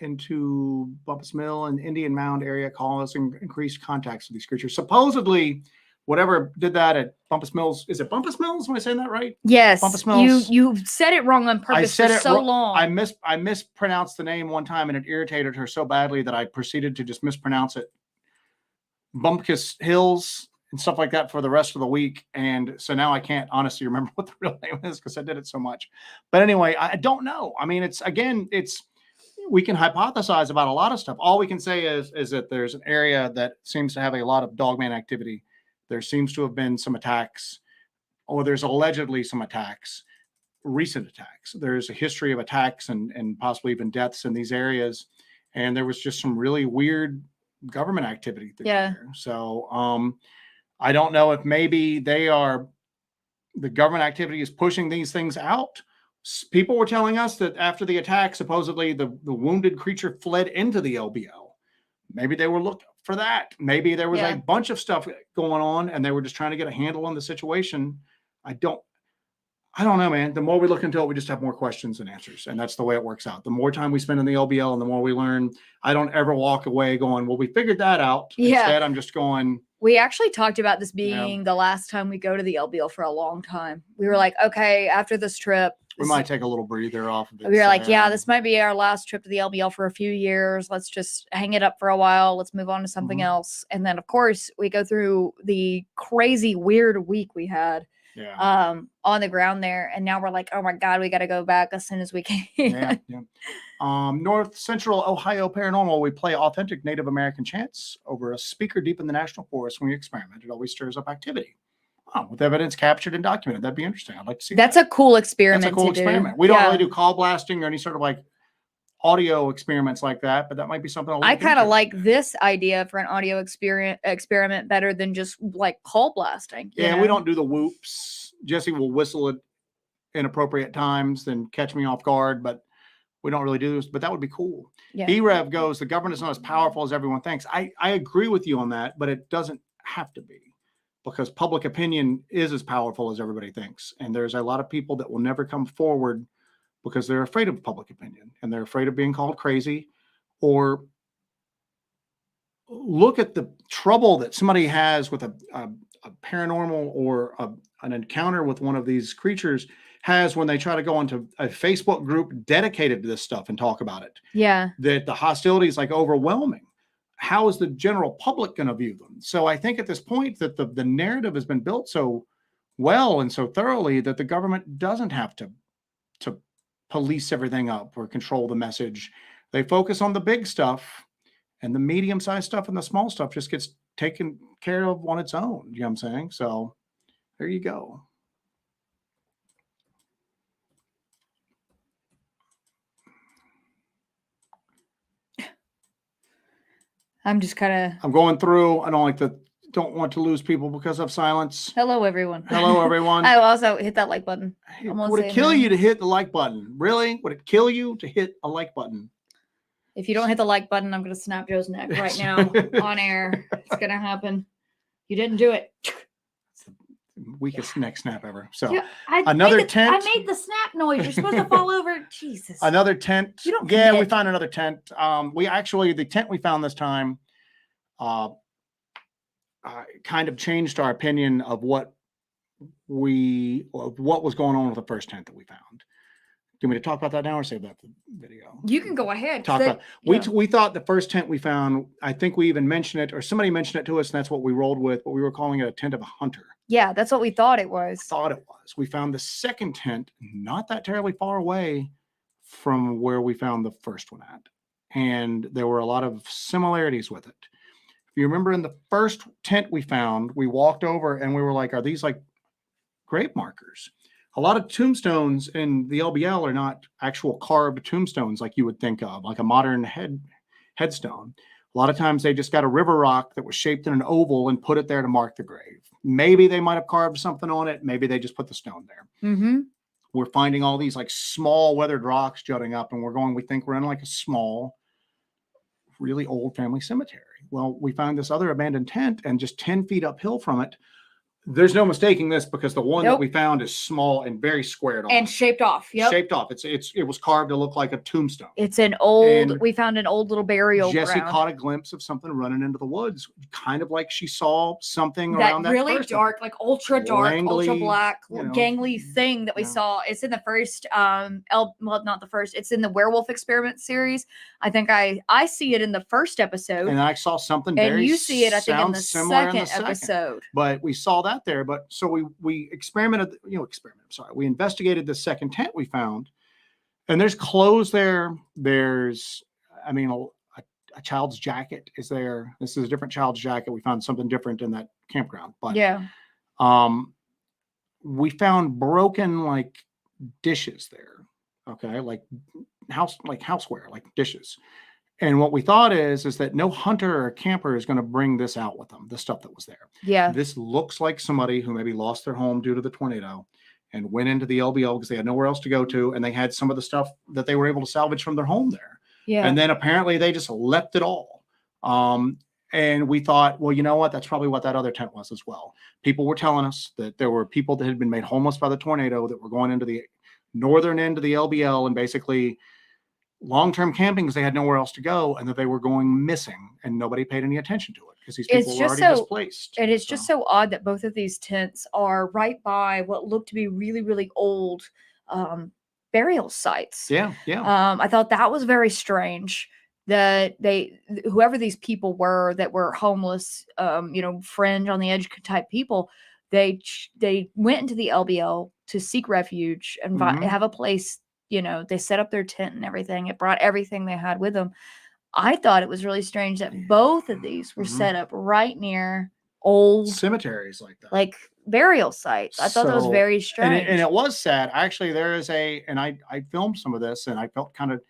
into Bumpus Mill and Indian Mound area, causing increased contacts with these creatures? Supposedly, whatever did that at Bumpus Mills, is it Bumpus Mills? Am I saying that right? Yes. Bumpus Mills. You said it wrong on purpose for so long. I mispronounced the name one time and it irritated her so badly that I proceeded to just mispronounce it. Bumpus Hills and stuff like that for the rest of the week. And so now I can't honestly remember what the real name is because I did it so much. But anyway, I don't know. I mean, we can hypothesize about a lot of stuff. All we can say is that there's an area that seems to have a lot of Dogman activity. There seems to have been some attacks, or there's allegedly some attacks, recent attacks. There's a history of attacks and possibly even deaths in these areas. And there was just some really weird government activity there. So I don't know if maybe the government activity is pushing these things out. People were telling us that after the attack, supposedly the wounded creature fled into the LBL. Maybe they were looking for that. Maybe there was a bunch of stuff going on and they were just trying to get a handle on the situation. I don't know, man. The more we look into it, we just have more questions than answers. And that's the way it works out. The more time we spend in the LBL and the more we learn, I don't ever walk away going, well, we figured that out. Yeah. Instead, I'm just going. We actually talked about this being the last time we go to the LBL for a long time. We were like, okay, after this trip, we might take a little breather off of it. We were like, yeah, this might be our last trip to the LBL for a few years. Let's just hang it up for a while. Let's move on to something else. And then, of course, we go through the crazy, weird week we had on the ground there. And now we're like, oh, my God, we got to go back as soon as we can. North Central Ohio Paranormal, we play authentic Native American chants over a speaker deep in the National Forest when we experiment. It always stirs up activity. With evidence captured and documented. That'd be interesting. I'd like to see that. That's a cool experiment. That's a cool experiment. We don't really do call blasting or any sort of like audio experiments like that, but that might be something I kind of like this idea for an audio experiment better than just like call blasting. Yeah, we don't do the whoops. Jesse will whistle at inappropriate times, then catch me off guard, but we don't really do this, but that would be cool. B-Rev goes, the government is not as powerful as everyone thinks. I agree with you on that, but it doesn't have to be. Because public opinion is as powerful as everybody thinks. And there's a lot of people that will never come forward because they're afraid of public opinion and they're afraid of being called crazy. Or look at the trouble that somebody has with a paranormal or an encounter with one of these creatures has when they try to go into a Facebook group dedicated to this stuff and talk about it. Yeah. That the hostility is like overwhelming. How is the general public going to view them? So I think at this point that the narrative has been built so well and so thoroughly that the government doesn't have to police everything up or control the message. They focus on the big stuff, and the medium-sized stuff and the small stuff just gets taken care of on its own. You know what I'm saying? So there you go. I'm just kind of. I'm going through. I don't want to lose people because of silence. Hello, everyone. Hello, everyone. I also hit that like button. Would it kill you to hit the like button? Really? Would it kill you to hit a like button? If you don't hit the like button, I'm going to snap Joe's neck right now on air. It's going to happen. You didn't do it. It's the weakest neck snap ever. So yeah, another tent. I made the snap noise. You're supposed to fall over. Jesus. Another tent. You don't yeah, commit. We found another tent. The tent we found this time kind of changed our opinion of what was going on with the first tent that we found. Do you want me to talk about that now or save that for the video? You can go ahead. We thought the first tent we found, I think we even mentioned it, or somebody mentioned it to us, and that's what we rolled with, but we were calling it a tent of a hunter. Yeah, that's what we thought it was. We found the second tent not that terribly far away from where we found the first one at. And there were a lot of similarities with it. If you remember in the first tent we found, we walked over and we were like, are these like grave markers? A lot of tombstones in the LBL are not actual carved tombstones like you would think of, like a modern headstone. A lot of times they just got a river rock that was shaped in an oval and put it there to mark the grave. Maybe they might have carved something on it. Maybe they just put the stone there. Mm-hmm. We're finding all these like small weathered rocks jutting up, and we think we're in like a small, really old family cemetery. Well, we found this other abandoned tent, and just 10 feet uphill from it, there's no mistaking this because the one that we found is small and very squared off. And shaped off. Yep. Shaped off. It was carved to look like a tombstone. It's an old, we found an old little burial Jesse ground. caught a glimpse of something running into the woods, kind of like she saw something around that really person. Dark, like ultra dark, Langly, ultra black, gangly thing that we saw. It's in the first, not the first, it's in the werewolf experiment series. I think I see it in the first episode. And I saw something and you see it, I think, in the second episode. But we saw that there. But so we we investigated the second tent we found, and there's clothes there. There's, a child's jacket is there. This is a different child's jacket. We found something different in that campground. But we found broken like dishes there. Okay, like houseware, like dishes. And what we thought is that no hunter or camper is going to bring this out with them, the stuff that was there. Yeah. This looks like somebody who maybe lost their home due to the tornado and went into the LBL because they had nowhere else to go to. And they had some of the stuff that they were able to salvage from their home there. Yeah. And then apparently they just left it all. And we thought, well, you know what? That's probably what that other tent was as well. People were telling us that there were people that had been made homeless by the tornado that were going into the northern end of the LBL and basically long-term camping because they had nowhere else to go, and that they were going missing and nobody paid any attention to it because these people were already displaced. And it's just so odd that both of these tents are right by what looked to be really, really old burial sites. Yeah. I thought that was very strange that whoever these people were that were homeless, fringe on the edge type people, they went into the LBL to seek refuge and have a place. They set up their tent and everything. It brought everything they had with them. I thought it was really strange that both of these were set up right near old cemeteries like that, like burial sites. I thought that was very strange. And it was sad. Actually, there is and I filmed some of this and I felt kind of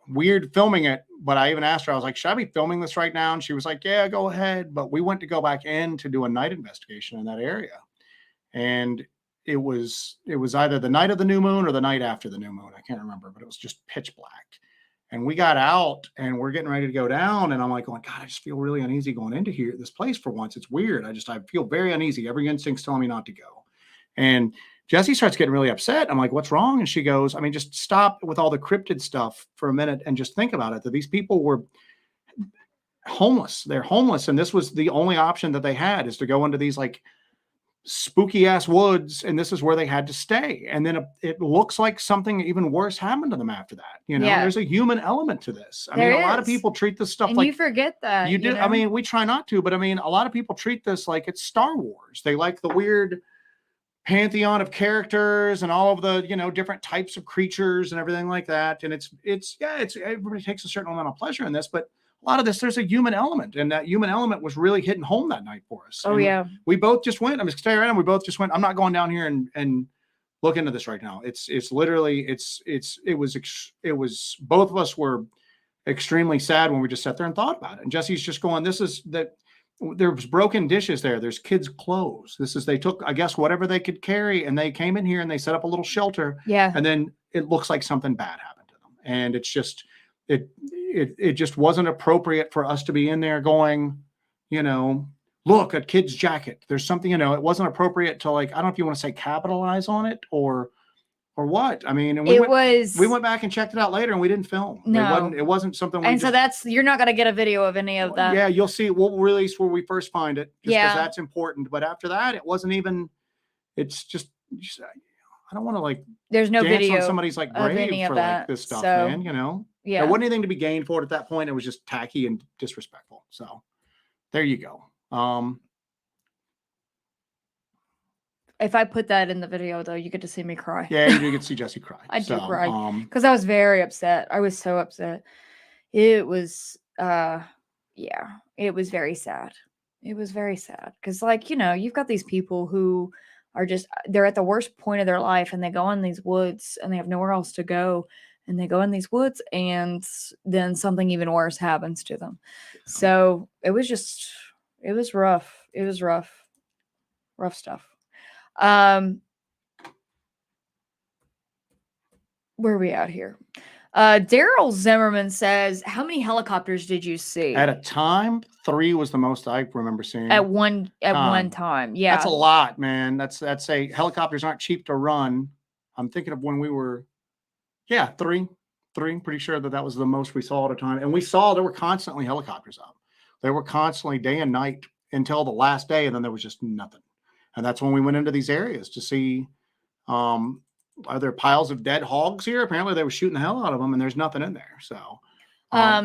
weird filming it, but I even asked her, I was like, should I be filming this right now? And she was like, yeah, go ahead. But we went to go back in to do a night investigation in that area. And it was either the night of the new moon or the night after the new moon. I can't remember, but it was just pitch black. And we got out and we're getting ready to go down. And I'm like, God, I just feel really uneasy going into this place for once. It's weird. I feel very uneasy. Every instinct's telling me not to go. And Jessie starts getting really upset. I'm like, what's wrong? And she goes, just stop with all the cryptid stuff for a minute and just think about it, that these people were homeless. They're homeless. And this was the only option that they had, is to go into these like spooky ass woods, and this is where they had to stay. And then it looks like something even worse happened to them after that. There's a human element to this. A lot of people treat this stuff like, you forget that you do. We try not to, but a lot of people treat this like it's Star Wars. They like the weird pantheon of characters and all of the, you know, different types of creatures and everything like that. And it's everybody takes a certain amount of pleasure in this, but a lot of this, there's a human element, and that human element was really hitting home that night for us. Oh, and yeah. we both just went. I'm just staying around. We both just went. I'm not going down here and look into this right now. It's literally it was both of us were extremely sad when we just sat there and thought about it. And Jesse's just going, this is that there's broken dishes there. There's kids' clothes. They took, I guess, whatever they could carry, and they came in here and they set up a little shelter. Yeah. And then it looks like something bad happened to them. And it's just, it just wasn't appropriate for us to be in there going, you know, look, a kid's jacket. There's something, you know, it wasn't appropriate to, like, I don't know if you want to say capitalize on it or what. I mean, and we went back and checked it out later, and we didn't film. No, it wasn't something. And so you're not going to get a video of any of that. Yeah, you'll see. We'll release where we first find it. Yeah, that's important. But after that, it wasn't even. It's just I don't want to, like. There's no dance video on somebody's, like, grave for like this stuff, man. You know. Yeah. There wasn't anything to be gained for it at that point. It was just tacky and disrespectful. So, there you go. If I put that in the video, though, you get to see me cry. Yeah, you do get to see Jesse cry. I do cry because I was very upset. I was so upset. It was, it was very sad. It was very sad because, like, you know, you've got these people who are they're at the worst point of their life, and they go in these woods and they have nowhere else to go. And they go in these woods, and then something even worse happens to them. So it was rough. It was rough stuff. Where are we at here? Daryl Zimmerman says, how many helicopters did you see? At a time, 3 was the most I remember seeing. At one time. Yeah. That's a lot, man. That's helicopters aren't cheap to run. I'm thinking of when we were, 3. Pretty sure that was the most we saw at a time. And we saw there were constantly helicopters up. They were constantly day and night until the last day, and then there was just nothing. And that's when we went into these areas to see, are there piles of dead hogs here? Apparently they were shooting the hell out of them, and there's nothing in there. So,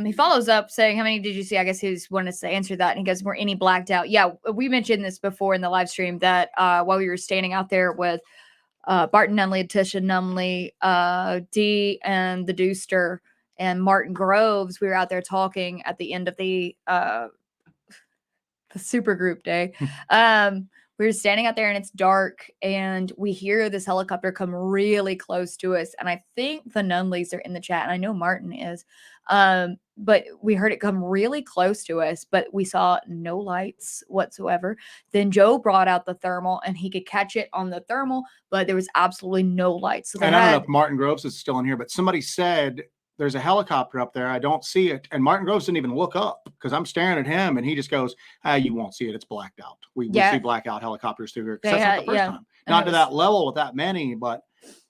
he follows up saying, how many did you see? I guess he was wanting to answer that. And he goes, were any blacked out? Yeah, we mentioned this before in the live stream that while we were standing out there with Barton Nunley, Tisha Numley, Dee and the Deuster, and Martin Groves, we were out there talking at the end of the super group day. We were standing out there, and it's dark, and we hear this helicopter come really close to us. And I think the Nunleys are in the chat, and I know Martin is. But we heard it come really close to us, but we saw no lights whatsoever. Then Joe brought out the thermal, and he could catch it on the thermal, but there was absolutely no lights. So I don't know if Martin Groves is still in here, but somebody said there's a helicopter up there. I don't see it. And Martin Groves didn't even look up because I'm staring at him, and he just goes, you won't see it. It's blacked out. We see blackout helicopters through here. That's not the first time. Not to that level with that many, but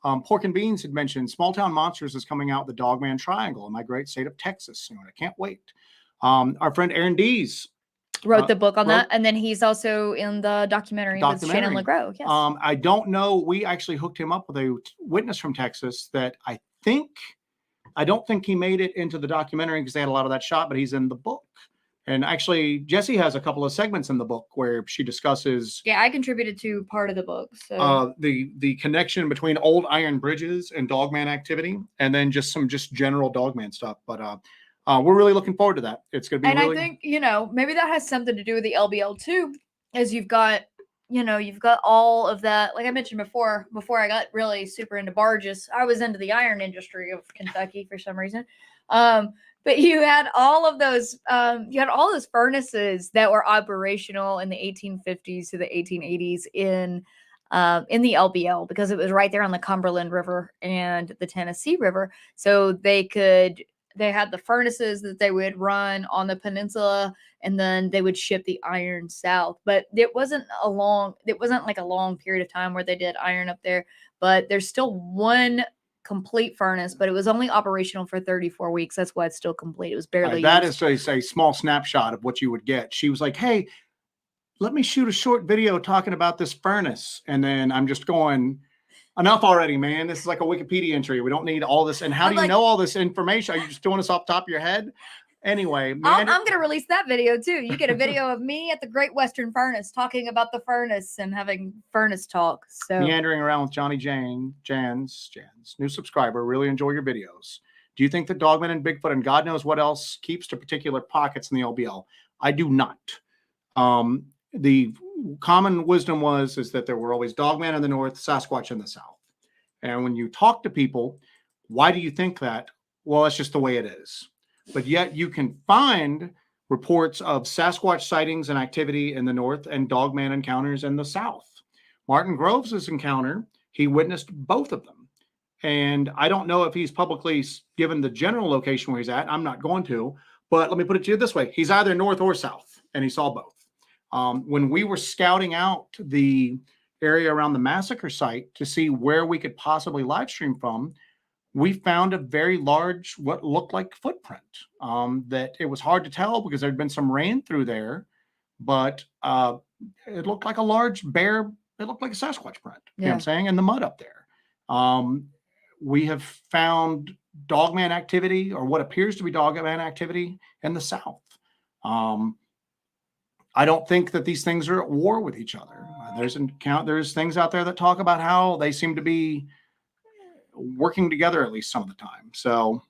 Pork and Beans had mentioned Small Town Monsters is coming out with the Dogman Triangle in my great state of Texas soon. I can't wait. Our friend Aaron Dees wrote the book on that, and then he's also in the documentary with Shannon LeGros. Yes. I don't know. We actually hooked him up with a witness from Texas that I don't think he made it into the documentary because they had a lot of that shot, but he's in the book. And actually, Jessie has a couple of segments in the book where she discusses. Yeah, I contributed to part of the book. So the connection between old iron bridges and Dogman activity, and then just some general Dogman stuff. But we're really looking forward to that. It's going to be. And I think maybe that has something to do with the LBL too, as you've got all of that. Like I mentioned before I got really super into barges, I was into the iron industry of Kentucky for some reason. But you had all of those, furnaces that were operational in the 1850s to the 1880s in the LBL because it was right there on the Cumberland River and the Tennessee River. So they had the furnaces that they would run on the peninsula, and then they would ship the iron south. But it wasn't like a long period of time where they did iron up there. But there's still one complete furnace, but it was only operational for 34 weeks. That's why it's still complete. It was barely that used. Is a small snapshot of what you would get. She was like, hey, let me shoot a short video talking about this furnace. And then I'm just going, enough already, man. This is like a Wikipedia entry. We don't need all this. And how do you know all this information? Are you just doing this off the top of your head? Anyway, I'm going to release that video too. You get a video of me at the Great Western Furnace talking about the furnace and having furnace talk. So meandering around with Johnny Jan's new subscriber. Really enjoy your videos. Do you think that Dogman and Bigfoot and God knows what else keeps to particular pockets in the LBL? I do not. The common wisdom is that there were always Dogman in the north, Sasquatch in the south. And when you talk to people, why do you think that? Well, it's just the way it is. But yet you can find reports of Sasquatch sightings and activity in the north and Dogman encounters in the south. Martin Groves' encounter, he witnessed both of them. And I don't know if he's publicly given the general location where he's at. I'm not going to. But let me put it to you this way. He's either north or south, and he saw both. When we were scouting out the area around the massacre site to see where we could possibly live stream from, we found a very large, what looked like footprint. That it was hard to tell because there'd been some rain through there, but it looked like a large bear. It looked like a Sasquatch print. You know what I'm saying? And the mud up there. We have found Dogman activity, or what appears to be Dogman activity, in the south. I don't think that these things are at war with each other. There's things out there that talk about how they seem to be working together at least some of the time. So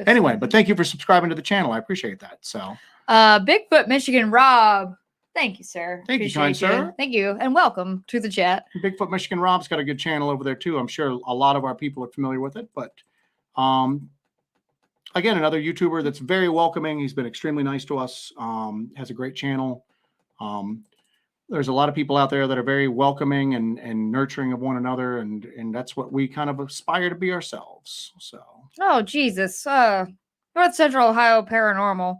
anyway, but thank you for subscribing to the channel. I appreciate that. So Bigfoot, Michigan, Rob. Thank you, sir. Thank you, kind sir. Thank you, and welcome to the chat. Bigfoot, Michigan, Rob's got a good channel over there too. I'm sure a lot of our people are familiar with it, but again, another YouTuber that's very welcoming. He's been extremely nice to us. Has a great channel. There's a lot of people out there that are very welcoming and nurturing of one another, and that's what we kind of aspire to be ourselves. So, oh Jesus, North Central Ohio Paranormal.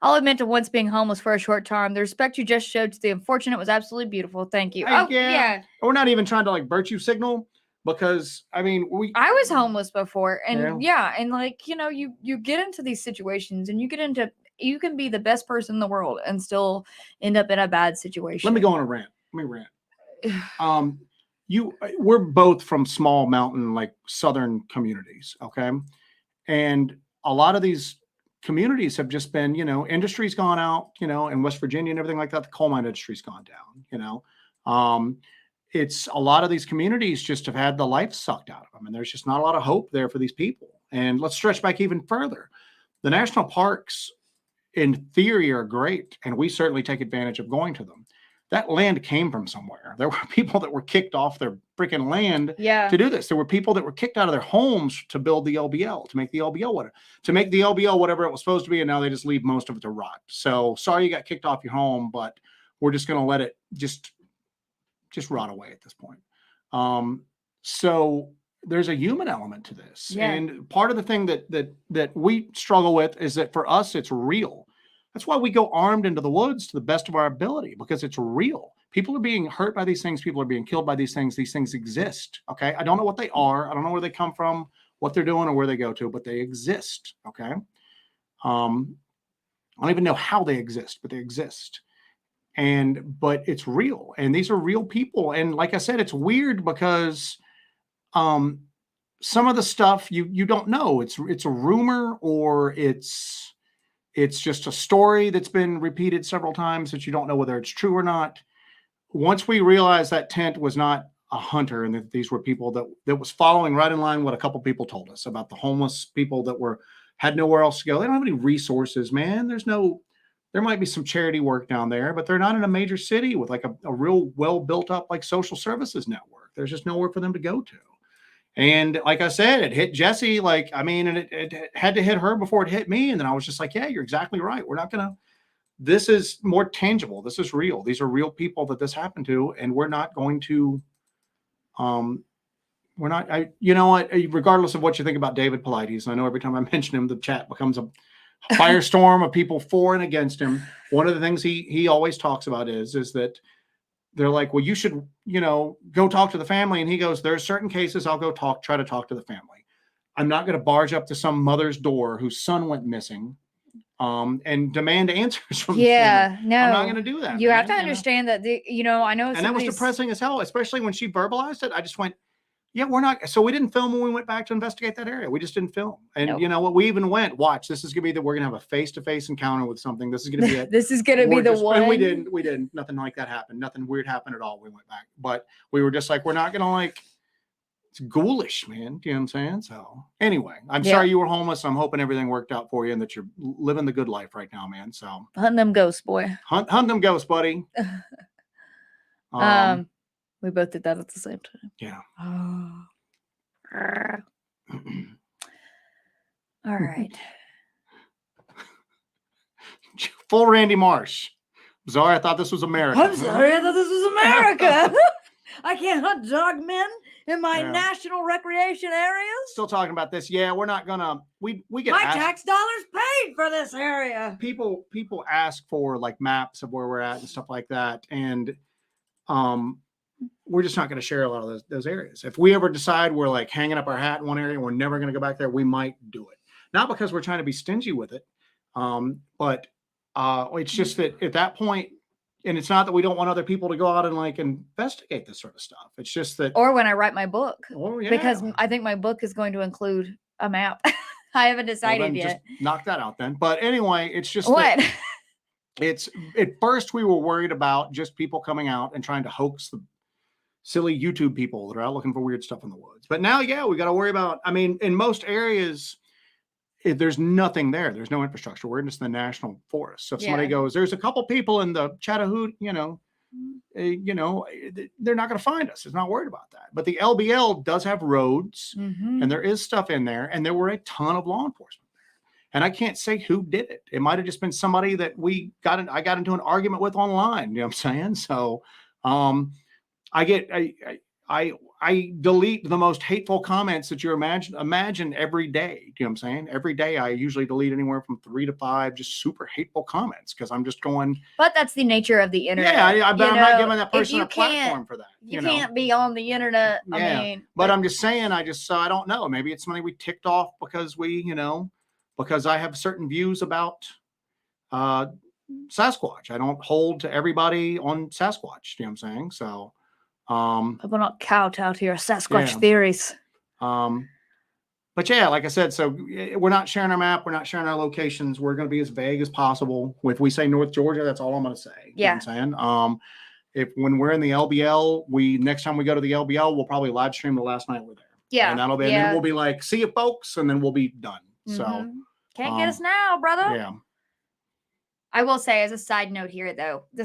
I'll admit to once being homeless for a short time. The respect you just showed to the unfortunate was absolutely beautiful. Thank you. Yeah. We're not even trying to like virtue signal, because I mean, I was homeless before, and and like, you know, you get into these situations, and you can be the best person in the world and still end up in a bad situation. Let me go on a rant. We're both from small mountain, like southern communities, okay? And a lot of these communities have just been, you know, industry's gone out, you know, in West Virginia and everything like that. The coal mine industry's gone down, you know. It's a lot of these communities just have had the life sucked out of them, and there's just not a lot of hope there for these people. And let's stretch back even further. The national parks, in theory, are great, and we certainly take advantage of going to them. That land came from somewhere. There were people that were kicked off their freaking land to do this. There were people that were kicked out of their homes to build the LBL, to make the LBL whatever it was supposed to be, and now they just leave most of it to rot. So sorry you got kicked off your home, but we're just going to let it just rot away at this point. So there's a human element to this. And part of the thing that we struggle with is that for us, it's real. That's why we go armed into the woods to the best of our ability, because it's real. People are being hurt by these things. People are being killed by these things. These things exist. Okay. I don't know what they are. I don't know where they come from, what they're doing, or where they go to, but they exist. Okay. I don't even know how they exist, but they exist. But it's real. And these are real people. And like I said, it's weird because some of the stuff you don't know. It's a rumor, or it's just a story that's been repeated several times that you don't know whether it's true or not. Once we realized that tent was not a hunter, and that these were people that was following right in line what a couple people told us about the homeless people that had nowhere else to go. They don't have any resources, man. There might be some charity work down there, but they're not in a major city with like a real well built up like social services network. There's just nowhere for them to go to. And like I said, it hit Jesse, and it had to hit her before it hit me. And then I was just like, yeah, you're exactly right. This is more tangible. This is real. These are real people that this happened to. And we're not going to, you know what, regardless of what you think about David Paulides, I know every time I mention him, the chat becomes a firestorm of people for and against him. One of the things he always talks about is that they're like, well, you should, you know, go talk to the family. And he goes, there are certain cases I'll go try to talk to the family. I'm not going to barge up to some mother's door whose son went missing and demand answers from the family. No, I'm not going to do that. You have to understand that, I know. And that was depressing as hell, especially when she verbalized it. I just went, Yeah, we're not. So we didn't film when we went back to investigate that area. We just didn't film. And Nope. you know what? We even went, watch, this is going to be that we're going to have a face-to-face encounter with something. This is going to be it. This is going to be We're the just- one. And we didn't. Nothing like that happened. Nothing weird happened at all. We went back. But we were just like, we're not going to like, it's ghoulish, man. Do you know what I'm saying? So anyway, I'm sorry you were homeless. I'm hoping everything worked out for you and that you're living the good life right now, man. So Hunt them ghosts, boy. hunt them ghosts, buddy. We both did that at the same time. Yeah. All right. Full Randy Marsh. Sorry, I thought this was America. I'm sorry, I thought this was America. I can't hunt dogmen in my national recreation areas. Still talking about this. Yeah, we're not gonna. We get my tax dollars paid for this area. People ask for like maps of where we're at and stuff like that, and we're just not going to share a lot of those areas. If we ever decide we're like hanging up our hat in one area and we're never going to go back there, we might do it. Not because we're trying to be stingy with it, but it's just that at that point, and it's not that we don't want other people to go out and like investigate this sort of stuff. It's just that, or when I write my book, because yeah. I think my book is going to include a map. I haven't decided yet. Just knock that out then. But anyway, it's just what. It's at first we were worried about just people coming out and trying to hoax the silly YouTube people that are out looking for weird stuff in the woods. But now, yeah, we got to worry about, I mean, in most areas, there's nothing there. There's no infrastructure. We're just in the national forest. So if somebody goes, there's a couple people in the Chattahoochee, they're not going to find us. It's not worried about that. But the LBL does have roads and there is stuff in there. And there were a ton of law enforcement there. And I can't say who did it. It might've just been somebody that I got into an argument with online. You know what I'm saying? So, I delete the most hateful comments that you imagine every day. Do you know what I'm saying? Every day I usually delete anywhere from 3 to 5 just super hateful comments because I'm just going. But that's the nature of the internet. Yeah, I'm not giving that person a platform for that. You can't be on the internet. Yeah, I mean, but I'm just saying, I don't know. Maybe it's something we ticked off because because I have certain views about Sasquatch. I don't hold to everybody on Sasquatch. Do you know what I'm saying? So. I will not kowtow to your Sasquatch theories. But yeah, like I said, so we're not sharing our map. We're not sharing our locations. We're going to be as vague as possible. If we say North Georgia, that's all I'm going to say. Yeah. You know what I'm saying? When we're in the LBL, next time we go to the LBL, we'll probably live stream the last night we're there. Yeah. And that'll be, and then we'll be like, see you folks. And then we'll be done. So can't get us now, brother. Yeah. I will say as a side note here though, I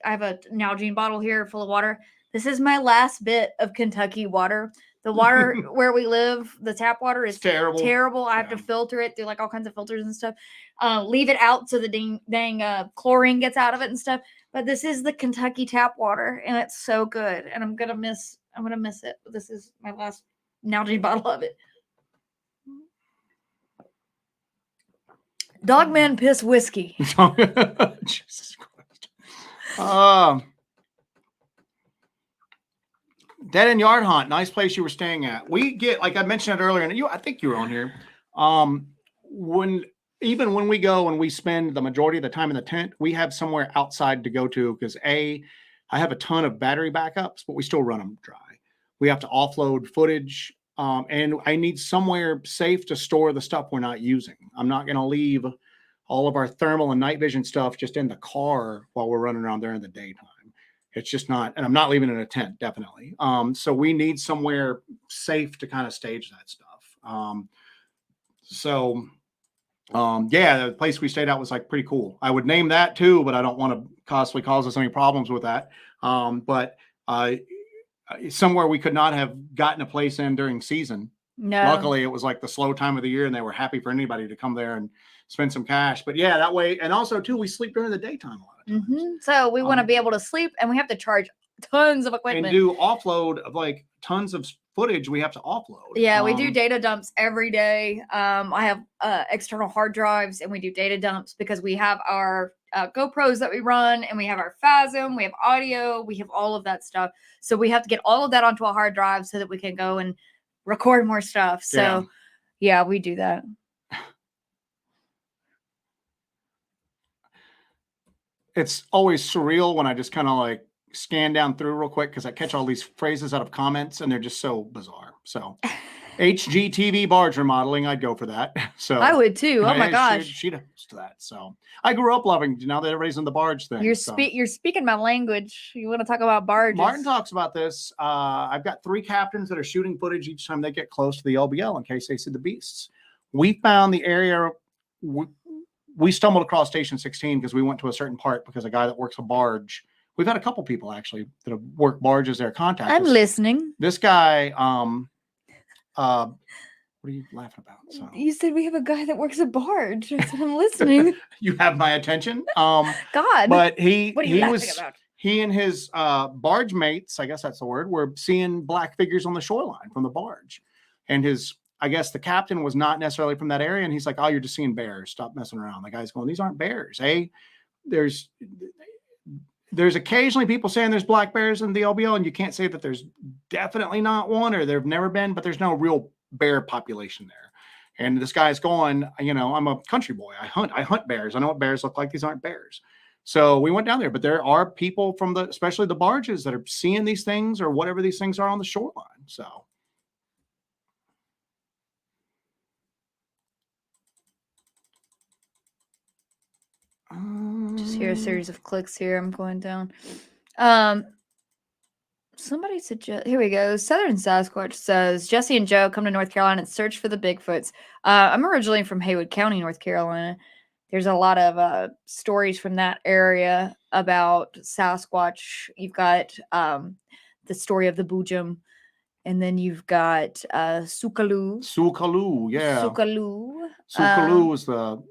have a Nalgene bottle here full of water. This is my last bit of Kentucky water. The water where we live, the tap water is terrible. I have to filter it through like all kinds of filters and stuff. Leave it out so the dang chlorine gets out of it and stuff. But this is the Kentucky tap water and it's so good. And I'm gonna miss it. This is my last Nalgene bottle of it. Dogman piss whiskey. Jesus Christ. Dead End Yard Hunt, nice place you were staying at. We get, like I mentioned it earlier, and I think you were on here. When we go and we spend the majority of the time in the tent, we have somewhere outside to go to because I have a ton of battery backups, but we still run them dry. We have to offload footage. And I need somewhere safe to store the stuff we're not using. I'm not going to leave all of our thermal and night vision stuff just in the car while we're running around there in the daytime. It's just not, and I'm not leaving it in a tent, definitely. So we need somewhere safe to kind of stage that stuff. Yeah, the place we stayed at was like pretty cool. I would name that too, but I don't want to possibly cause us any problems with that. But somewhere we could not have gotten a place in during season. No. Luckily, it was like the slow time of the year and they were happy for anybody to come there and spend some cash. But yeah, that way. And also too, we sleep during the daytime a lot of times. So we want to be able to sleep and we have to charge tons of equipment. And do offload of like tons of footage we have to offload. Yeah, we do data dumps every day. I have external hard drives and we do data dumps because we have our GoPros that we run and we have our Phasm, we have audio, we have all of that stuff. So we have to get all of that onto a hard drive so that we can go and record more stuff. So yeah, we do that. It's always surreal when I just kind of like scan down through real quick because I catch all these phrases out of comments and they're just so bizarre. So HGTV barge remodeling, I'd go for that. So I would too. Oh my gosh. She'd host that. So I grew up loving, now that everybody's in the barge thing. You're speaking my language. You want to talk about barges? Martin talks about this. I've got 3 captains that are shooting footage each time they get close to the LBL in case they see the beasts. We found the area. We stumbled across Station 16 because we went to a certain part because a guy that works a barge. We've had a couple people actually that have worked barges there contact I'm us. listening. This guy, what are you laughing about? So you said we have a guy that works a barge. I said I'm listening. You have my attention. God. But he laughing about? He and his barge mates, I guess that's the word, were seeing black figures on the shoreline from the barge. And I guess the captain was not necessarily from that area. And he's like, oh, you're just seeing bears. Stop messing around. The guy's going, these aren't bears. There's occasionally people saying there's black bears in the LBL, and you can't say that there's definitely not one or there've never been, but there's no real bear population there. And this guy's going, I'm a country boy. I hunt bears. I know what bears look like. These aren't bears. So we went down there, but there are people from especially the barges that are seeing these things or whatever these things are on the shoreline. So. Just hear a series of clicks here. I'm going down. Somebody suggest. Here we go. Southern Sasquatch says Jesse and Joe come to North Carolina and search for the Bigfoots. I'm originally from Haywood County, North Carolina. There's a lot of stories from that area about Sasquatch. You've got the story of the Boojum, and then you've got Sukalu. Sukalu, yeah. Sukalu is the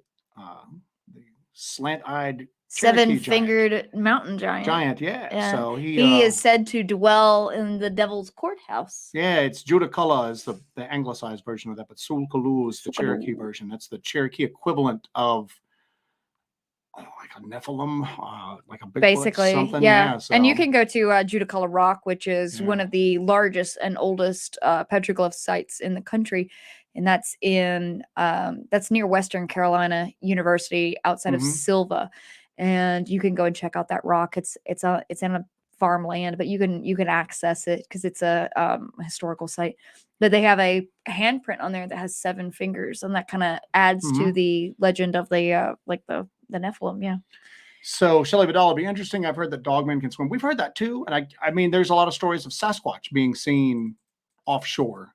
slant-eyed 7-fingered mountain giant. Yeah. So he is said to dwell in the Devil's Courthouse. Yeah, it's Judicula is the anglicized version of that, but Sulkalu is the Cherokee version. That's the Cherokee equivalent of like a Nephilim, like a Bigfoot, basically, something. Yeah. So. And you can go to Judicula Rock, which is one of the largest and oldest petroglyph sites in the country. And that's that's near Western Carolina University outside of Silva. And you can go and check out that rock. It's in a farmland, but you can access it because it's a historical site. But they have a handprint on there that has 7 fingers, and that kind of adds to the legend of the Nephilim. Yeah. So Shelley Vidal, it'd be interesting. I've heard that Dogman can swim. We've heard that too, and I mean, there's a lot of stories of Sasquatch being seen offshore.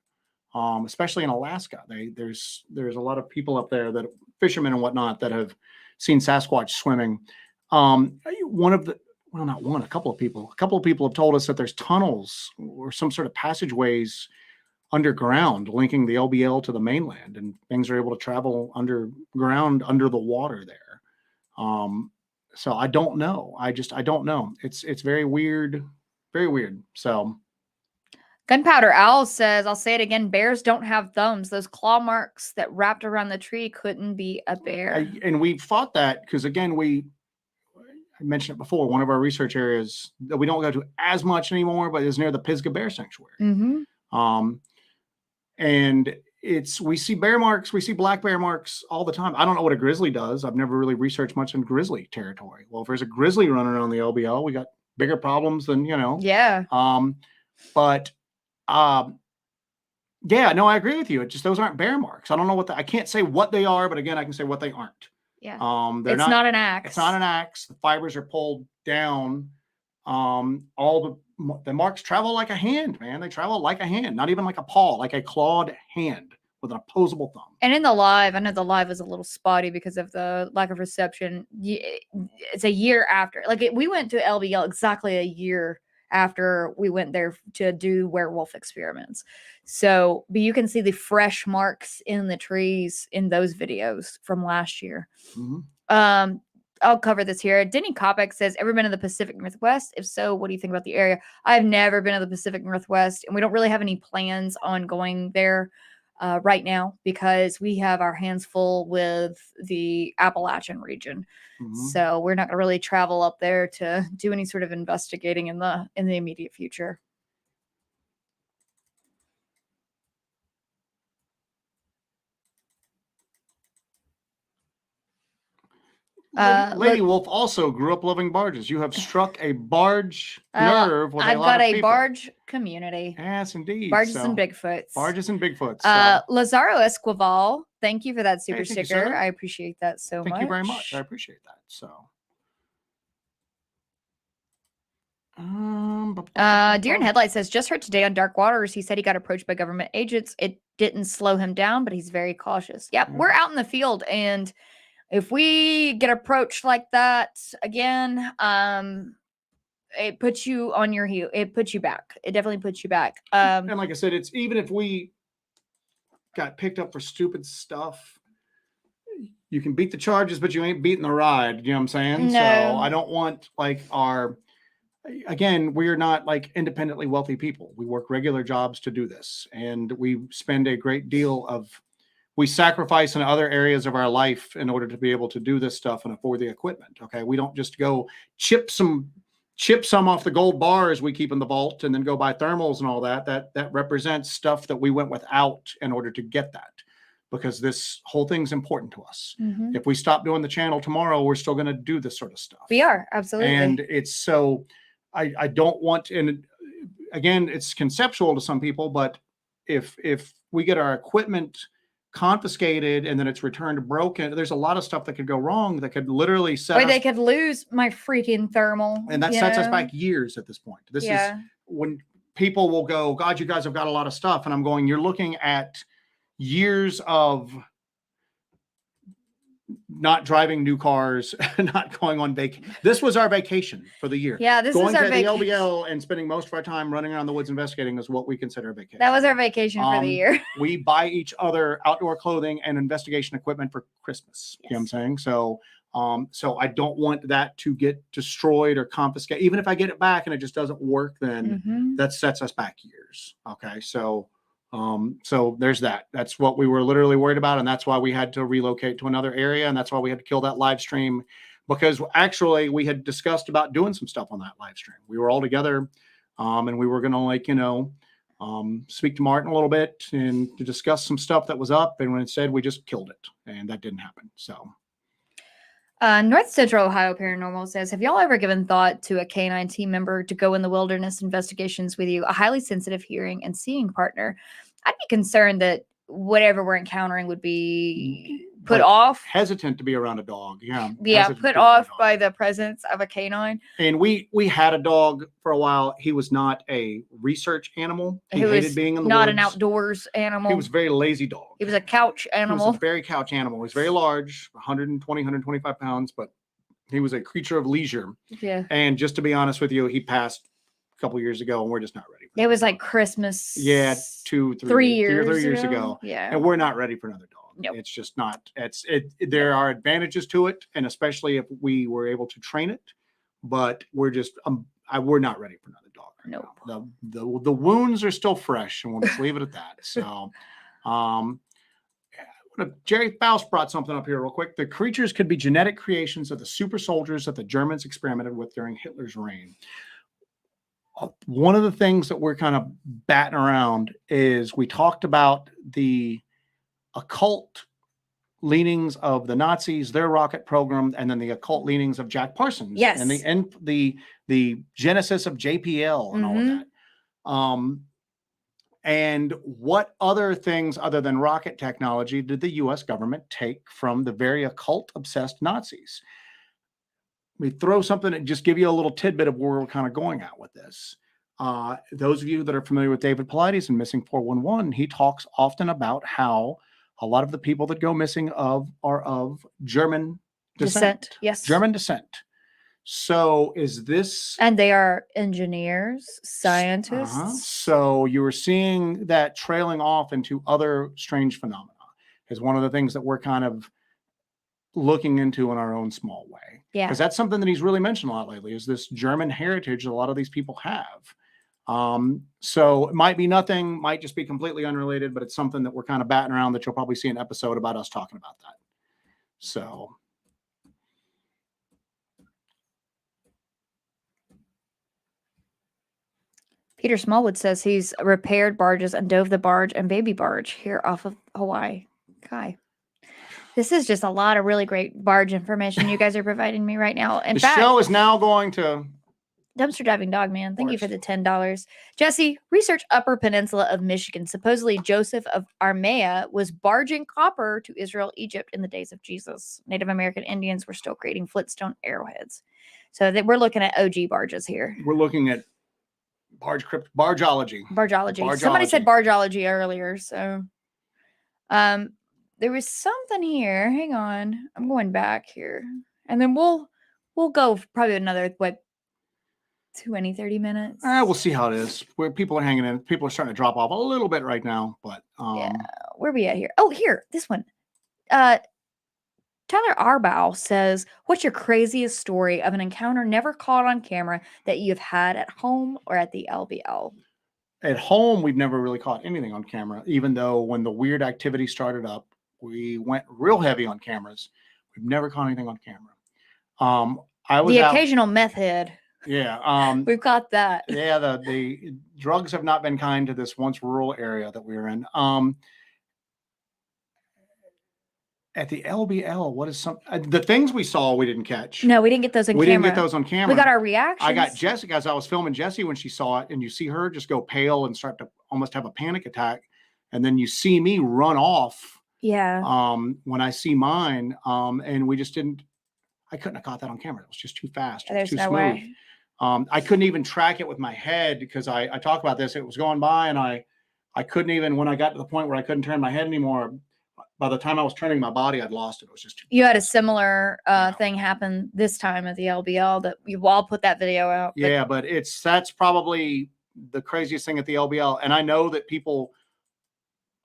Especially in Alaska. There's a lot of people up there, that fishermen and whatnot, that have seen Sasquatch swimming. A couple of people have told us that there's tunnels or some sort of passageways underground linking the LBL to the mainland, and things are able to travel underground under the water there. So I don't know. I don't know. It's very weird. Very weird. So. Gunpowder Owl says, I'll say it again, bears don't have thumbs. Those claw marks that wrapped around the tree couldn't be a bear. And we fought that because, again, I mentioned it before, one of our research areas that we don't go to as much anymore, but is near the Pisgah Bear Sanctuary. And we see bear marks, we see black bear marks all the time. I don't know what a grizzly does. I've never really researched much in grizzly territory. Well, if there's a grizzly running around the LBL, we got bigger problems than, Yeah. But yeah, no, I agree with you. It's just, those aren't bear marks. I don't know I can't say what they are, but again, I can say what they aren't. Yeah. It's not an axe. It's not an axe. The fibers are pulled down. All the marks travel like a hand, man. They travel like a hand, not even like a paw, like a clawed hand with an opposable thumb. And in the live, I know the live was a little spotty because of the lack of reception. It's a year after. We went to LBL exactly a year after we went there to do werewolf experiments. So, but you can see the fresh marks in the trees in those videos from last year. I'll cover this here. Denny Kopeck says, ever been to the Pacific Northwest? If so, what do you think about the area? I've never been to the Pacific Northwest, and we don't really have any plans on going there right now because we have our hands full with the Appalachian region. So we're not going to really travel up there to do any sort of investigating in the immediate future. Lady Wolf also grew up loving barges. You have struck a barge nerve with I've a lot got of a people. barge community. Yes, indeed. Barges and Bigfoots. Barges and Bigfoots. So. Lazaro Esquivel, thank you for that super sticker. You, I appreciate that so much. Thank you very much. I appreciate that. So. Deer in Headlight says, just heard today on Dark Waters, he said he got approached by government agents. It didn't slow him down, but he's very cautious. Yep, we're out in the field, and if we get approached like that again, it puts you on your heel. It puts you back. It definitely puts you back. And like I said, it's even if we got picked up for stupid stuff, you can beat the charges, but you ain't beating the ride. You know what I'm saying? No. So I don't want like again, we're not like independently wealthy people. We work regular jobs to do this, and we spend a great deal of, we sacrifice in other areas of our life in order to be able to do this stuff and afford the equipment. Okay. We don't just go chip some off the gold bars we keep in the vault and then go buy thermals and all that. That represents stuff that we went without in order to get that, because this whole thing's important to us. Mm-hmm. If we stop doing the channel tomorrow, we're still going to do this sort of stuff. We are, absolutely. And it's so, I don't want, and again, it's conceptual to some people, but if we get our equipment confiscated and then it's returned broken, there's a lot of stuff that could go wrong that could literally set or they could lose my freaking thermal. And that sets us back years at this point. This is when people will go, God, you guys have got a lot of stuff. And I'm going, you're looking at years of not driving new cars, not going on vacation. This was our vacation for the year. Yeah, this was our vacation. Going to the LBL and spending most of our time running around the woods investigating is what we consider a vacation. That was our vacation for the year. We buy each other outdoor clothing and investigation equipment for Christmas. Yes. You know what I'm saying? So I don't want that to get destroyed or confiscated. Even if I get it back and it just doesn't work, then that sets us back years. Okay. So there's that. That's what we were literally worried about. And that's why we had to relocate to another area. And that's why we had to kill that live stream, because actually we had discussed about doing some stuff on that live stream. We were all together, and we were going to speak to Martin a little bit and to discuss some stuff that was up. And when it said, we just killed it, and that didn't happen. So. North Central Ohio Paranormal says, have y'all ever given thought to a K9 team member to go in the wilderness investigations with you, a highly sensitive hearing and seeing partner? I'd be concerned that whatever we're encountering would be put off. Hesitant to be around a dog. Yeah. Yeah. Put off by the presence of a canine. And we had a dog for a while. He was not a research animal. He hated being in the not woods. An outdoors animal. He was a very lazy dog. He was a couch animal. He was a very couch animal. He was very large, 120, 125 pounds, but he was a creature of leisure. Yeah. And just to be honest with you, he passed a couple years ago, and we're just not ready. It was like Christmas. Yeah, 3 years ago. Yeah, and we're not ready for another dog. Nope. It's just not. There are advantages to it, and especially if we were able to train it. But we're just we're not ready for another dog. Right now. The wounds are still fresh, and we'll just leave it at that. So, Jerry Faust brought something up here real quick. The creatures could be genetic creations of the super soldiers that the Germans experimented with during Hitler's reign. One of the things that we're kind of batting around is we talked about the occult leanings of the Nazis, their rocket program, and then the occult leanings of Jack Parsons. Yes. And the genesis of JPL and all of that. And what other things other than rocket technology did the U.S. government take from the very occult obsessed Nazis? We throw something and just give you a little tidbit of where we're kind of going at with this. Those of you that are familiar with David Paulides and Missing 411, he talks often about how a lot of the people that go missing are of German descent. Yes. German descent. So is this... And they are engineers, scientists. So you were seeing that trailing off into other strange phenomena is one of the things that we're kind of looking into in our own small way. Yeah. Because that's something that he's really mentioned a lot lately, is this German heritage that a lot of these people have. So it might be nothing, might just be completely unrelated, but it's something that we're kind of batting around that you'll probably see an episode about us talking about that. So. Peter Smallwood says he's repaired barges and dove the barge and baby barge here off of Hawaii. Okay. This is just a lot of really great barge information you guys are providing me right now. In The fact, show is now going to Dumpster Diving Dogman, thank you for course. the $10. Jesse, research Upper Peninsula of Michigan. Supposedly, Joseph of Armenia was barging copper to Israel, Egypt in the days of Jesus. Native American Indians were still creating Flintstone arrowheads. So we're looking at OG barges here. We're looking at bargeology. Bargeology. Somebody said bargeology earlier, so there was something here. Hang on. I'm going back here. And then we'll go probably another 30 minutes. We'll see how it is. Where people are hanging in. People are starting to drop off a little bit right now, but yeah. Where are we at here? Oh, here, this one. Tyler Arbaugh says, "What's your craziest story of an encounter never caught on camera that you've had at home or at the LBL?" At home, we've never really caught anything on camera, even though when the weird activity started up, we went real heavy on cameras. We've never caught anything on camera. I was the occasional meth head. Yeah. We've got that. Yeah, the drugs have not been kind to this once rural area that we were in. At the LBL, what is the things we saw we didn't catch? No, we didn't get those on camera. We didn't get those on camera. We got our reactions. I got Jessica as I was filming Jessie when she saw it, and you see her just go pale and start to almost have a panic attack, and then you see me run off. Yeah. When I see mine, and we just didn't. I couldn't have caught that on camera. It was just too fast. It was too smooth. Way. I couldn't even track it with my head because I talk about this. It was going by, and I couldn't even, when I got to the point where I couldn't turn my head anymore. By the time I was turning my body, I'd lost it. It was just too You fast. Had a similar thing happen this time at the LBL that you all put that video out. Yeah, but that's probably the craziest thing at the LBL. And I know that people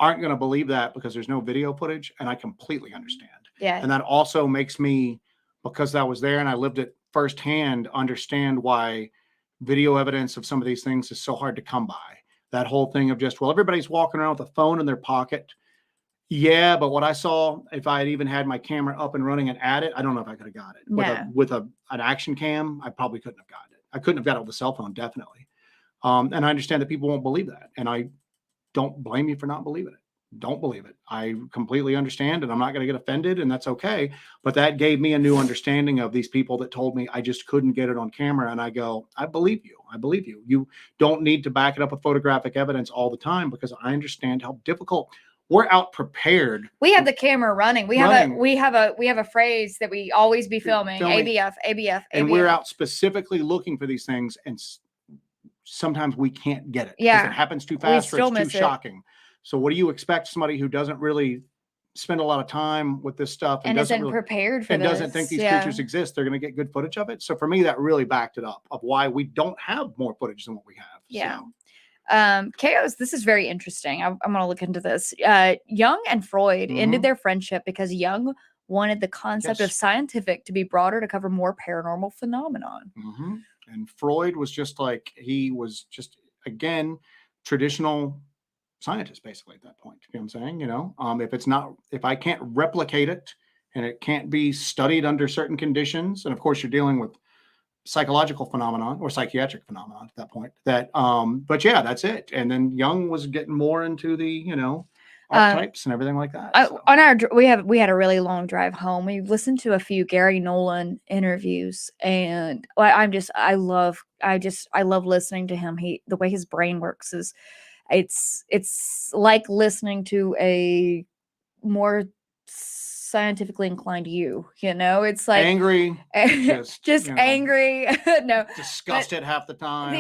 aren't going to believe that because there's no video footage, and I completely understand. Yeah. And that also makes me, because I was there and I lived it firsthand, understand why video evidence of some of these things is so hard to come by. That whole thing of just, well, everybody's walking around with a phone in their pocket. Yeah, but what I saw, if I had even had my camera up and running and at it, I don't know if I could have got it. With an action cam, I probably couldn't have gotten it. I couldn't have got it with a cell phone, definitely. And I understand that people won't believe that. And I don't blame you for not believing it. Don't believe it. I completely understand, and I'm not going to get offended, and that's okay. But that gave me a new understanding of these people that told me I just couldn't get it on camera. And I go, I believe you. I believe you. You don't need to back it up with photographic evidence all the time, because I understand how difficult. We're out prepared. We have the camera running. We have a phrase that we always be filming. ABF. And we're out specifically looking for these things, and sometimes we can't get it. Yeah, it happens too fast, or it's too shocking. So what do you expect somebody who doesn't really spend a lot of time with this stuff and isn't really prepared for and this, doesn't think these creatures exist? They're going to get good footage of it. So for me, that really backed it up of why we don't have more footage than what we have. Yeah. So. Chaos, this is very interesting. I'm going to look into this. Jung and Freud ended their friendship because Jung wanted the concept of scientific to be broader to cover more paranormal phenomenon. And Freud was just like, he was just, again, traditional scientist basically at that point. You know what I'm saying? If I can't replicate it and it can't be studied under certain conditions, and of course you're dealing with psychological phenomenon or psychiatric phenomenon at that point, but yeah, that's it. And then Jung was getting more into the archetypes and everything like that. We had a really long drive home. We listened to a few Gary Nolan interviews, and I love listening to him. The way his brain works is it's like listening to a more scientifically inclined it's like angry, just angry. No, disgusted half the time.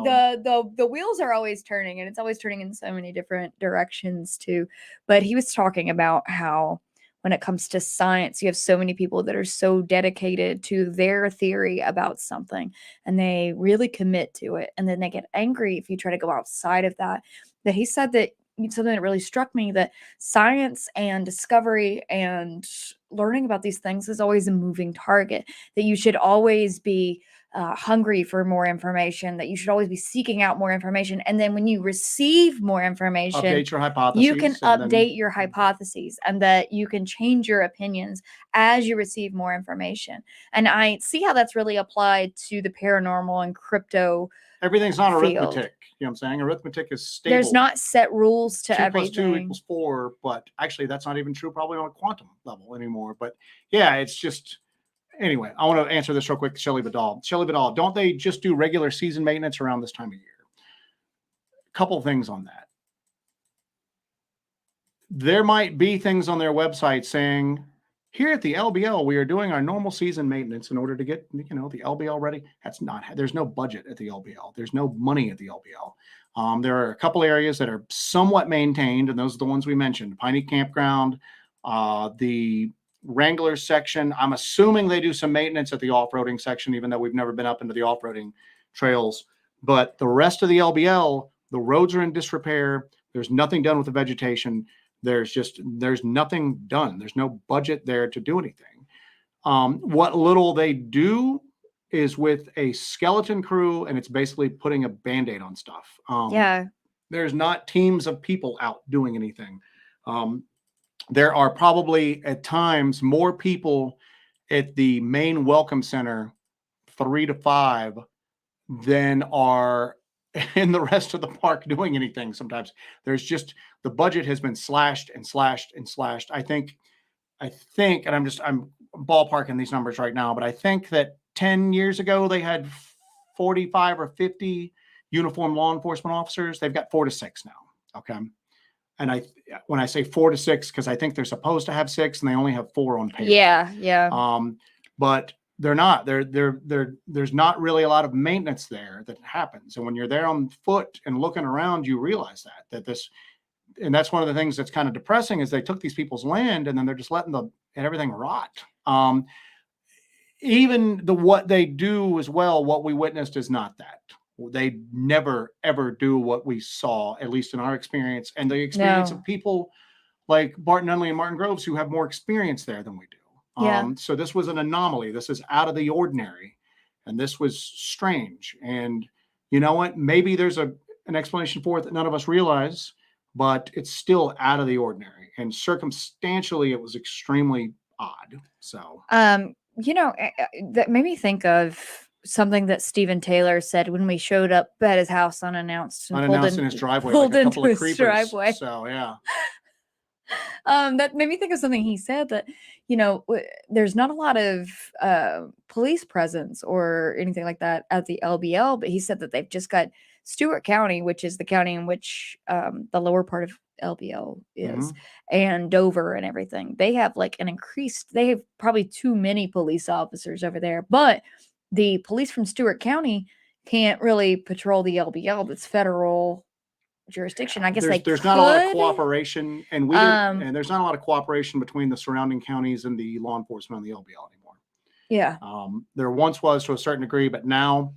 The wheels are always turning, and it's always turning in so many different directions too. But he was talking about how when it comes to science, you have so many people that are so dedicated to their theory about something, and they really commit to it, and then they get angry if you try to go outside of that. That he said that something that really struck me, that science and discovery and learning about these things is always a moving target, that you should always be hungry for more information, that you should always be seeking out more information. And then when you receive more information, update your hypotheses. You can update your hypotheses, and that you can change your opinions as you receive more information. And I see how that's really applied to the paranormal and crypto. Everything's not field. arithmetic. You know what I'm saying? Arithmetic is stable. There's not set rules to 2 everything. + 2 = 4, but actually that's not even true probably on a quantum level anymore. But yeah, it's just, anyway, I want to answer this real quick. Shelly Vidal, don't they just do regular season maintenance around this time of year? Couple things on that. There might be things on their website saying, here at the LBL, we are doing our normal season maintenance in order to get, the LBL ready. There's no budget at the LBL. There's no money at the LBL. There are a couple areas that are somewhat maintained, and those are the ones we mentioned: Piney Campground, the Wrangler section. I'm assuming they do some maintenance at the off-roading section, even though we've never been up into the off-roading trails. But the rest of the LBL, the roads are in disrepair. There's nothing done with the vegetation. There's nothing done. There's no budget there to do anything. What little they do is with a skeleton crew, and it's basically putting a Band-Aid on stuff. Yeah. There's not teams of people out doing anything. There are probably at times more people at the main welcome center, 3 to 5, than are in the rest of the park doing anything. Sometimes there's just, the budget has been slashed and slashed and slashed. I think, and I'm ballparking these numbers right now, but I think that 10 years ago, they had 45 or 50 uniformed law enforcement officers. They've got 4 to 6 now. Okay. And when I say 4 to 6, because I think they're supposed to have 6 and they only have 4 on paper. Yeah. But they're not. There's not really a lot of maintenance there that happens. And when you're there on foot and looking around, you realize and that's one of the things that's kind of depressing, is they took these people's land and then they're just letting everything rot. Even what they do as well, what we witnessed is not that. They never, ever do what we saw, at least in our experience, and the experience of people like Barton Nunley and Martin Groves, who have more experience there than we do. Yeah. So this was an anomaly. This is out of the ordinary, and this was strange. And you know what? Maybe there's an explanation for it that none of us realize, but it's still out of the ordinary. And circumstantially, it was extremely odd. So, that made me think of something that Steven Taylor said when we showed up at his house unannounced in his driveway, pulled like a couple into of his creepers. driveway. So yeah. That made me think of something he said, that there's not a lot of police presence or anything like that at the LBL, but he said that they've just got Stewart County, which is the county in which the lower part of LBL is, and Dover and everything. They have they have probably too many police officers over there, but the police from Stewart County can't really patrol the LBL. That's federal jurisdiction. I guess there's not a lot of cooperation, and and there's not a lot of cooperation between the surrounding counties and the law enforcement on the LBL anymore. Yeah. There once was to a certain degree, but now,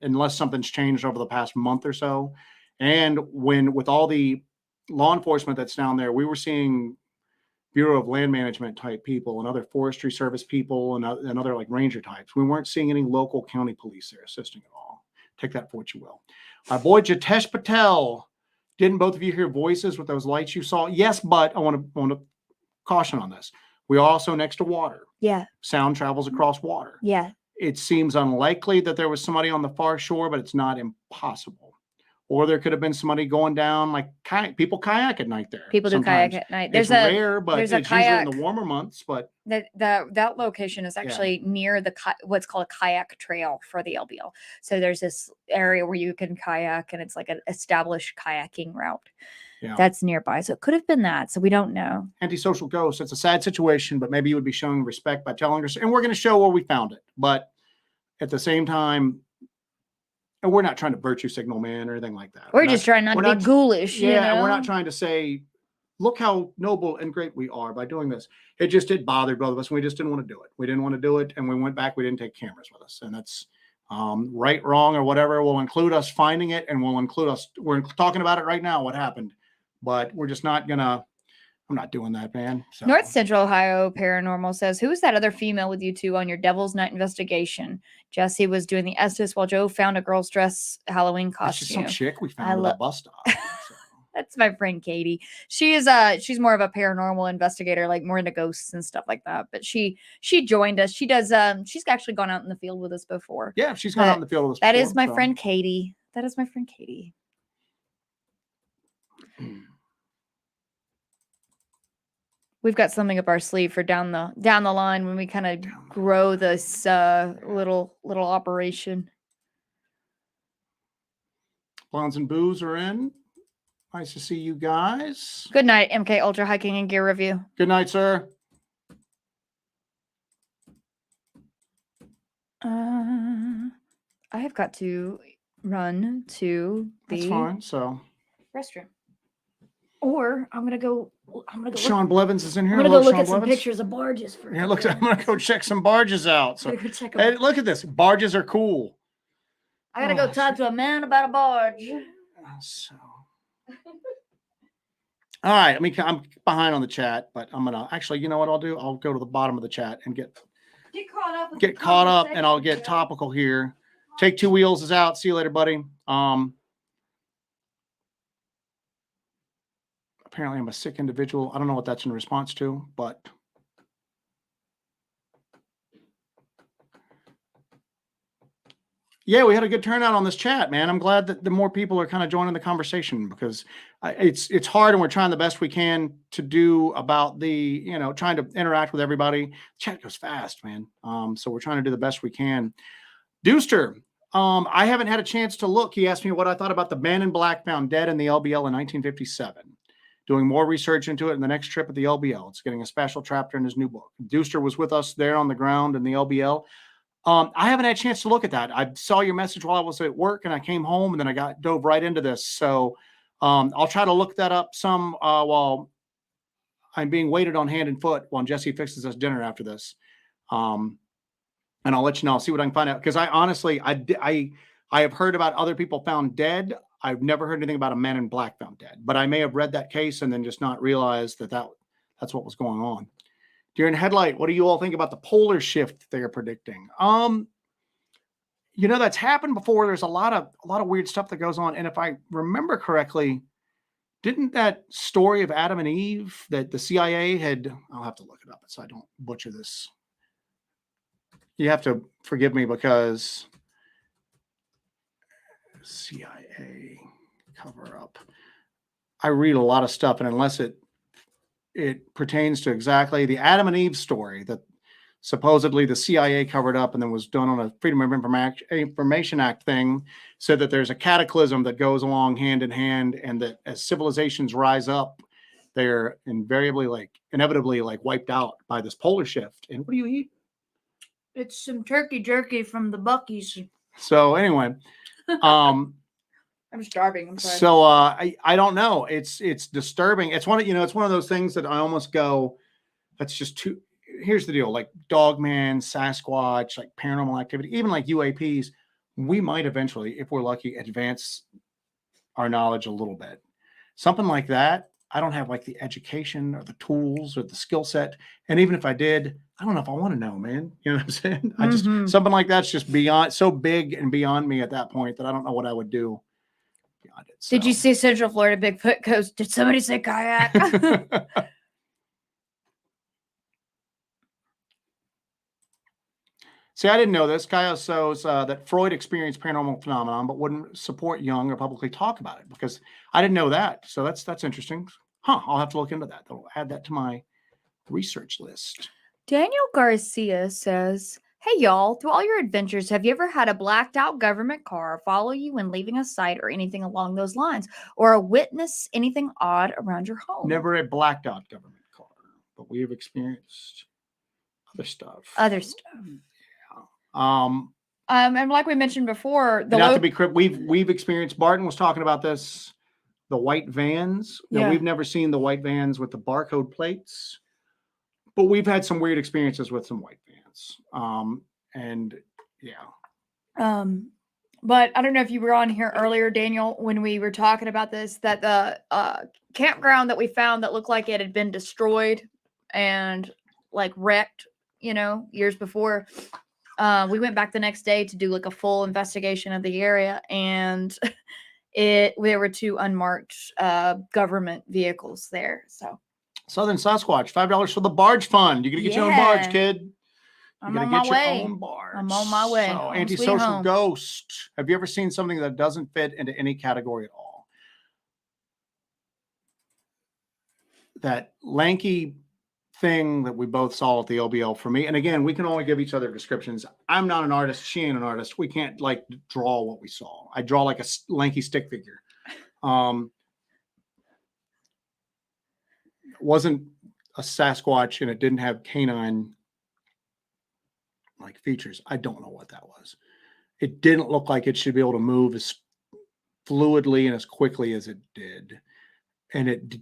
unless something's changed over the past month or so, and with all the law enforcement that's down there, we were seeing Bureau of Land Management type people and other Forestry Service people and other like ranger types. We weren't seeing any local county police there assisting at all. Take that for what you will. Our boy Jitesh Patel. Didn't both of you hear voices with those lights you saw? Yes, but I want to caution on this. We are also next to water. Yeah. Sound travels across water. Yeah. It seems unlikely that there was somebody on the far shore, but it's not impossible. Or there could have been somebody going down, like people kayak at night there. People do kayak at night. It's rare, but it's usually in the warmer months. But that location is actually near what's called a kayak trail for the LBL. So there's this area where you can kayak, and it's like an established kayaking route. Yeah. That's nearby. So it could have been that. So we don't know. Antisocial ghost. It's a sad situation, but maybe you would be showing respect by telling us. And we're going to show where we found it. But at the same time, and we're not trying to virtue signal, man, or anything like that. We're just trying not to be ghoulish. Yeah, and we're not trying to say, look how noble and great we are by doing this. It bothered both of us. And we just didn't want to do it. We didn't want to do it. And we went back. We didn't take cameras with us. And that's right, wrong, or whatever. We'll include us finding it, and we're talking about it right now, what happened. But we're just not going to I'm not doing that, man. So. North Central Ohio Paranormal says, who was that other female with you two on your Devil's Night investigation? Jesse was doing the Estes while Joe found a girl's dress Halloween That's just some costume. chick we found at a bus stop. So. That's my friend Katie. She is she's more of a paranormal investigator, like more into ghosts and stuff like that. But she joined us. She does she's actually gone out in the field with us before. Yeah, she's gone out in the field with us That before, is my friend Katie. That is my friend Katie. We've got something up our sleeve for down the line when we kind of grow this little operation. Blondes and Booze are in. Nice to see you guys. Good night, MK Ultra Hiking and Gear Review. Good night, sir. I have got to run to the That's fine. So restroom, or I'm gonna go. Sean Blevins is in here. I'm gonna go look Sean at some Blevins. pictures of barges. For yeah, look. I'm gonna go check some barges out. So hey, look at this. Barges are cool. I gotta go talk to a man about a barge. So. All right, I'm behind on the chat, but I'm gonna actually. You know what I'll do? I'll go to the bottom of the chat and get caught up, and I'll get topical here. Take Two Wheels is out. See you later, buddy. Apparently, I'm a sick individual. I don't know what that's in response to, but yeah, we had a good turnout on this chat, man. I'm glad that the more people are kind of joining the conversation because it's hard and we're trying the best we can to do about the, trying to interact with everybody. Chat goes fast, man. So we're trying to do the best we can. Deuster, I haven't had a chance to look. He asked me what I thought about the man in black found dead in the LBL in 1957. Doing more research into it in the next trip at the LBL. It's getting a special chapter in his new book. Deuster was with us there on the ground in the LBL. I haven't had a chance to look at that. I saw your message while I was at work and I came home and then I dove right into this. So I'll try to look that up some while I'm being waited on hand and foot while Jesse fixes us dinner after this. And I'll let you know. I'll see what I can find out. Because I honestly, I have heard about other people found dead. I've never heard anything about a man in black found dead. But I may have read that case and then just not realized that's what was going on. Deer in Headlight, what do you all think about the polar shift they're predicting? That's happened before. There's a lot of weird stuff that goes on. And if I remember correctly, didn't that story of Adam and Eve that the CIA had, I'll have to look it up so I don't butcher this. You have to forgive me because CIA cover up. I read a lot of stuff, and unless it pertains to exactly the Adam and Eve story that supposedly the CIA covered up and then was done on a Freedom of Information Act thing, said that there's a cataclysm that goes along hand in hand, and that as civilizations rise up, they're inevitably wiped out by this polar shift. And what do you eat? It's some turkey jerky from the Buc-ee's. So anyway, I'm starving. I'm sorry. So I don't know. It's disturbing. It's one of those things that I almost go, that's just too. Here's the deal: like Dogman, Sasquatch, like paranormal activity, even like UAPs, we might eventually, if we're lucky, advance our knowledge a little bit. Something like that, I don't have like the education or the tools or the skill set. And even if I did, I don't know if I want to know, man. You know what I'm saying? I just something like that's just so big and beyond me at that point that I don't know what I would do. Did you see Central Florida Bigfoot goes, did somebody say kayak? See, I didn't know this. Kyle shows that Freud experienced paranormal phenomenon, but wouldn't support Jung or publicly talk about it because I didn't know that. So that's interesting. I'll have to look into that. I'll add that to my research list. Daniel Garcia says, hey, y'all, through all your adventures, have you ever had a blacked out government car follow you when leaving a site or anything along those lines, or a witness anything odd around your home? Never a blacked out government car, but we have experienced other stuff. And like we mentioned before, we've experienced. Barton was talking about this. The white vans. Now, we've never seen the white vans with the barcode plates, but we've had some weird experiences with some white vans. But I don't know if you were on here earlier, Daniel, when we were talking about this, that the campground that we found that looked like it had been destroyed and like wrecked, years before. We went back the next day to do like a full investigation of the area, and there were 2 unmarked government vehicles there. So Southern Sasquatch, $5 for the barge fund. You're gonna get your own barge, Yeah. kid. I'm You're on gonna my get your way. own barge. I'm on my way. So, Home sweet antisocial home. ghost. Have you ever seen something that doesn't fit into any category at all? That lanky thing that we both saw at the LBL for me. And again, we can only give each other descriptions. I'm not an artist. She ain't an artist. We can't like draw what we saw. I draw like a lanky stick figure. Wasn't a Sasquatch, and it didn't have canine like features. I don't know what that was. It didn't look like it should be able to move as fluidly and as quickly as it did. And it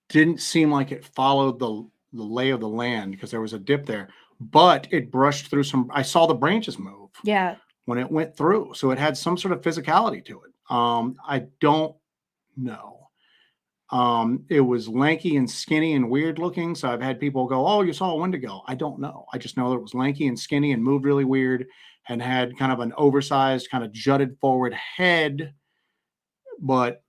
didn't seem like it followed the lay of the land, because there was a dip there, but it brushed through I saw the branches move. Yeah. When it went through. So it had some sort of physicality to it. I don't know. It was lanky and skinny and weird looking. So I've had people go, "Oh, you saw a Wendigo." I don't know. I just know that it was lanky and skinny and moved really weird and had kind of an oversized, kind of jutted forward head, but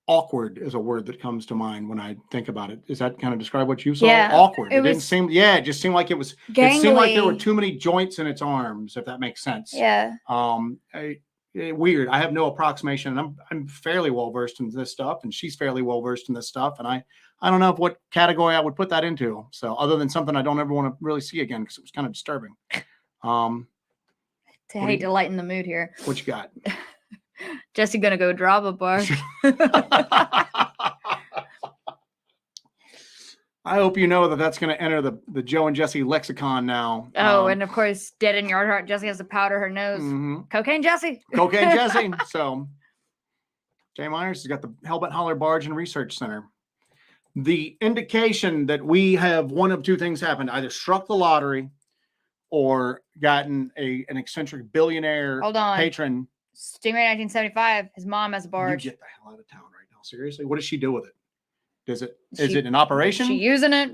awkward is a word that comes to mind when I think about it. Does that kind of describe what you saw? Yeah, Awkward. it It didn't was seem, it just seemed like it was, it seemed like there were gangly. too many joints in its arms, if that makes sense. Yeah. Weird. I have no approximation, and I'm fairly well versed in this stuff, and she's fairly well versed in this stuff, and I don't know what category I would put that into. So other than something I don't ever want to really see again, because it was kind of disturbing. Hate to lighten the mood here. What you got? Jesse gonna go drop a barge. I hope you know that that's going to enter the Joe and Jesse lexicon now. Oh, and of course, dead in your heart, Jesse has to powder her nose. Mm-hmm. Cocaine Jesse. Cocaine Jesse. So, Jay Myers has got the Hellbent Holler Barge and Research Center. The indication that we have one of 2 things happened: either struck the lottery or gotten an eccentric billionaire patron. Stingray 1975. His mom has a barge. You get the hell out of town right now. Seriously, what does she do with it? Is it an operation? She using it?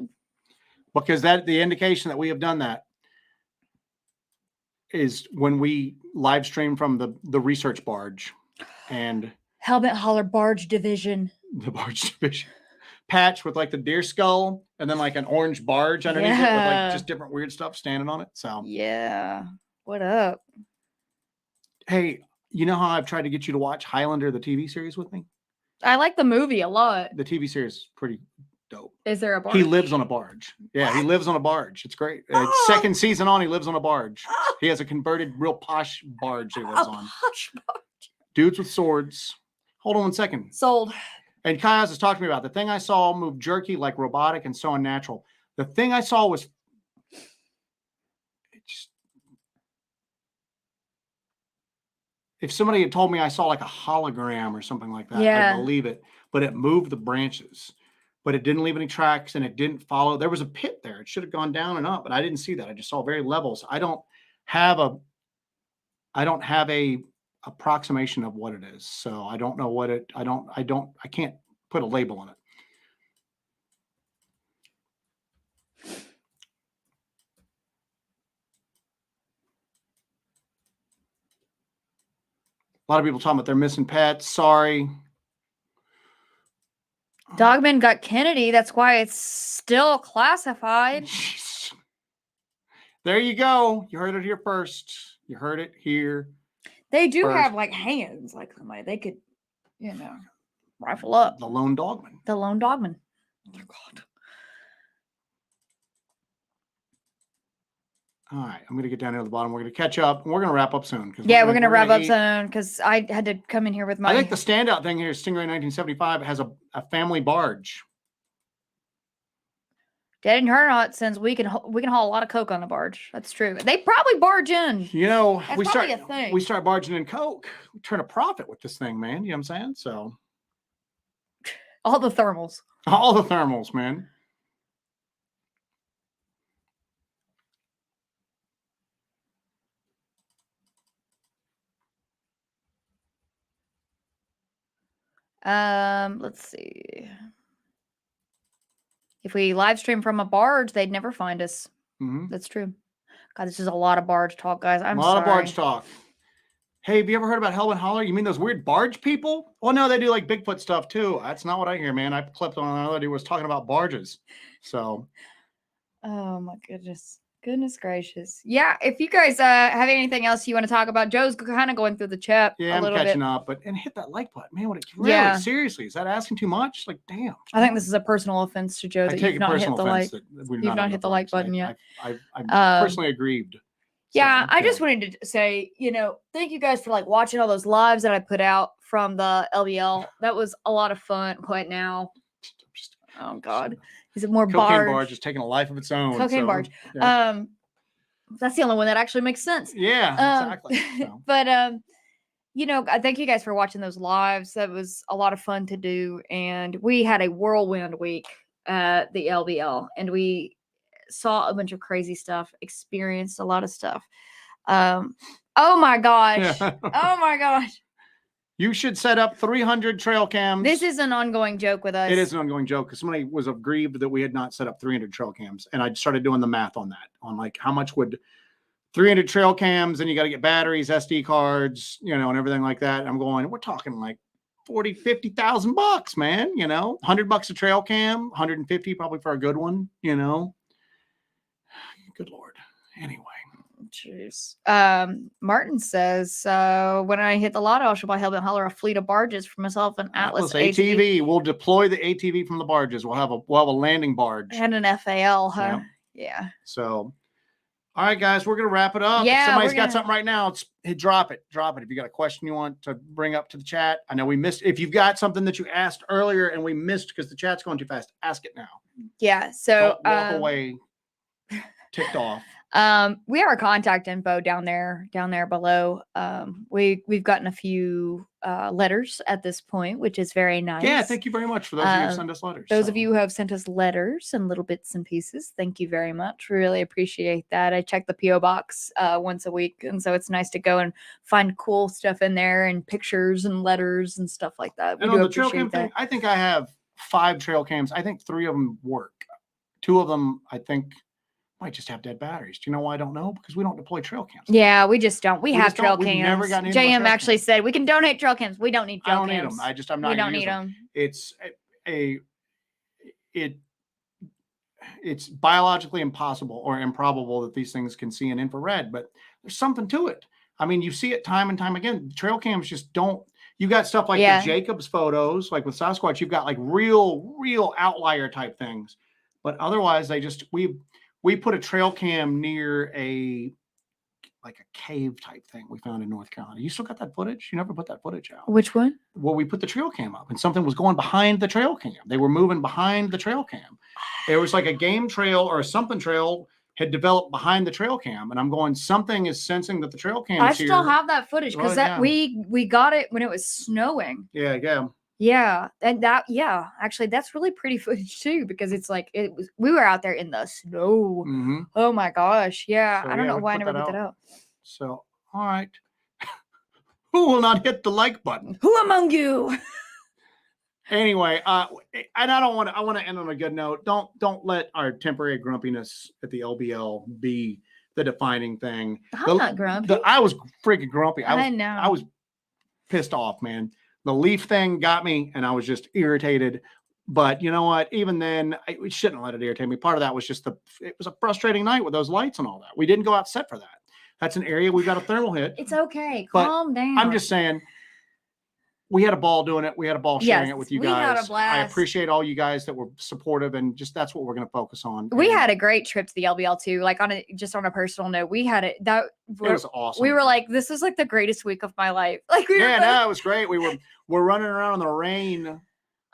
Because the indication that we have done that is when we live stream from the research barge and Hellbent Holler Barge Division. The barge division patch with like the deer skull and then like an orange barge underneath it with like just different weird stuff standing on it. So yeah, what up? Hey, you know how I've tried to get you to watch Highlander, the TV series, with me? I like the movie a lot. The TV series is pretty dope. Is there a barge? He lives on a barge. Yeah, what? He lives on a barge. It's great. Second season on, he lives on a barge. He has a converted, real posh barge he lives on. Posh barge. Dudes with swords. Hold on 1 second. Sold. And Kaz has talked to me about the thing I saw moved jerky, like robotic and so unnatural. The thing I saw was if somebody had told me I saw like a hologram or something like that, I'd believe it. But it moved the branches, but it didn't leave any tracks and it didn't follow. There was a pit there. It should have gone down and up, but I didn't see that. I just saw very levels. I don't have a approximation of what it is. So I don't know what I can't put a label on it. A lot of people talking about they're missing pets. Sorry. Dogman got Kennedy. That's why it's still classified. There you go. You heard it here first. You heard it here. They do have like hands, like somebody they could, rifle up. The lone dogman. The lone dogman. Oh God. All right, I'm going to get down here at the bottom. We're going to catch up, and we're going to wrap up soon. Yeah, we're going to wrap up soon because I had to come in here with my. I think the standout thing here is Stingray 1975 has a family barge. Dead and her not, since we can haul a lot of coke on the barge. That's true. They probably barge in. We start barging in coke. We turn a profit with this thing, man. You know what I'm saying? So all the thermals. All the thermals, man. Let's see. If we live stream from a barge, they'd never find us. Mhm. That's true. God, this is a lot of barge talk, guys. I'm A lot sorry. of barge talk. Hey, have you ever heard about Hellbent Holler? You mean those weird barge people? Well, no, they do like Bigfoot stuff too. That's not what I hear, man. I clipped on another dude was talking about barges. So, Oh my goodness. Goodness gracious. Yeah, if you guys have anything else you want to talk about, Joe's kind of going through the chat yeah, a I'm little catching bit. up, and hit that like button, man. What it really? Yeah. Seriously, is that asking too much? Like, damn. I think this is a personal offense to Joe I that take you've a not hit personal the offense like. that we're You've not not having hit the enough like likes. button yet. I'm Um, personally aggrieved. Yeah, So, I just wanted to say, thank you guys for like watching all those lives that I put out from the LBL. That was a lot of fun. What now? Oh God, is it more Cocaine barge? barge is taking a life of its own. Cocaine barge. Yeah. That's the only one that actually makes sense. Yeah, exactly. So. But I thank you guys for watching those lives. That was a lot of fun to do, and we had a whirlwind week at the LBL, and we saw a bunch of crazy stuff, experienced a lot of stuff. Oh my gosh. Yeah. Oh my gosh. You should set up 300 trail cams. This is an ongoing joke with us. It is an ongoing joke because somebody was aggrieved that we had not set up 300 trail cams. And I started doing the math on that, on like how much would 300 trail cams, and you got to get batteries, SD cards, and everything like that. I'm going, we're talking like 40, 50,000 bucks, man, $100 a trail cam, 150 probably for a good one, Good Lord. Anyway. Jeez. Martin says, when I hit the lotto, I should buy Hellbent Holler a fleet of barges for myself and Atlas ATV. We'll deploy the ATV from the barges. We'll have a landing barge and an FAL, huh? Yeah. So, all right, guys, we're gonna wrap it up. Yeah, if somebody's got something right now, drop it. If you got a question you want to bring up to the chat, I know we missed. If you've got something that you asked earlier and we missed because the chat's going too fast, ask it now. Yeah. So don't walk away ticked off. We have our contact info down there below. We've gotten a few letters at this point, which is very nice. Yeah, thank you very much for those of you who send us letters. Those of you who have sent us letters and little bits and pieces, thank you very much. Really appreciate that. I check the PO box once a week, and so it's nice to go and find cool stuff in there and pictures and letters and stuff like that. And on the trail cam thing, I think I have 5 trail cams. I think 3 of them work. 2 of them, I think, might just have dead batteries. Do you know why I don't know? Because we don't deploy trail cams. Yeah, we just don't. We have trail cams. We've never gotten JM actually said we can donate trail cams. We don't need trail cams. I don't need them. I'm not. We don't need them. It's biologically impossible or improbable that these things can see in infrared, but there's something to it. I mean, you see it time and time again. Trail cams just don't. You got stuff like the Jacobs photos, like with Sasquatch. You've got like real outlier type things, but otherwise they just we put a trail cam near a cave type thing we found in North Carolina. You still got that footage? You never put that footage out. Which one? Well, we put the trail cam up and something was going behind the trail cam. They were moving behind the trail cam. It was like a game trail or a something trail had developed behind the trail cam. And I'm going, something is sensing that the trail cam is here. I still have that footage because we got it when it was snowing. Yeah. Yeah, and actually that's really pretty footage too, because it's like we were out there in the snow. Mm-hmm. Oh my gosh. Yeah. So, I don't know why I never put that out. So, all right. Who will not hit the like button? Who among you? Anyway, and I want to end on a good note. Don't let our temporary grumpiness at the LBL be the defining thing. I'm not grumpy. I was freaking grumpy. I know. I was pissed off, man. The leaf thing got me, and I was just irritated. But you know what? Even then, we shouldn't let it irritate me. Part of that was just it was a frustrating night with those lights and all that. We didn't go out set for that. That's an area we've got a thermal hit. It's okay. Calm down. I'm just saying, we had a ball doing it. We had a ball sharing it with you guys. We had a blast. I appreciate all you guys that were supportive, and just that's what we're going to focus on. We had a great trip to the LBL too. Like on a personal note, we had it. It was awesome. We were like, this is like the greatest week of my life. Like it was great. We're running around in the rain.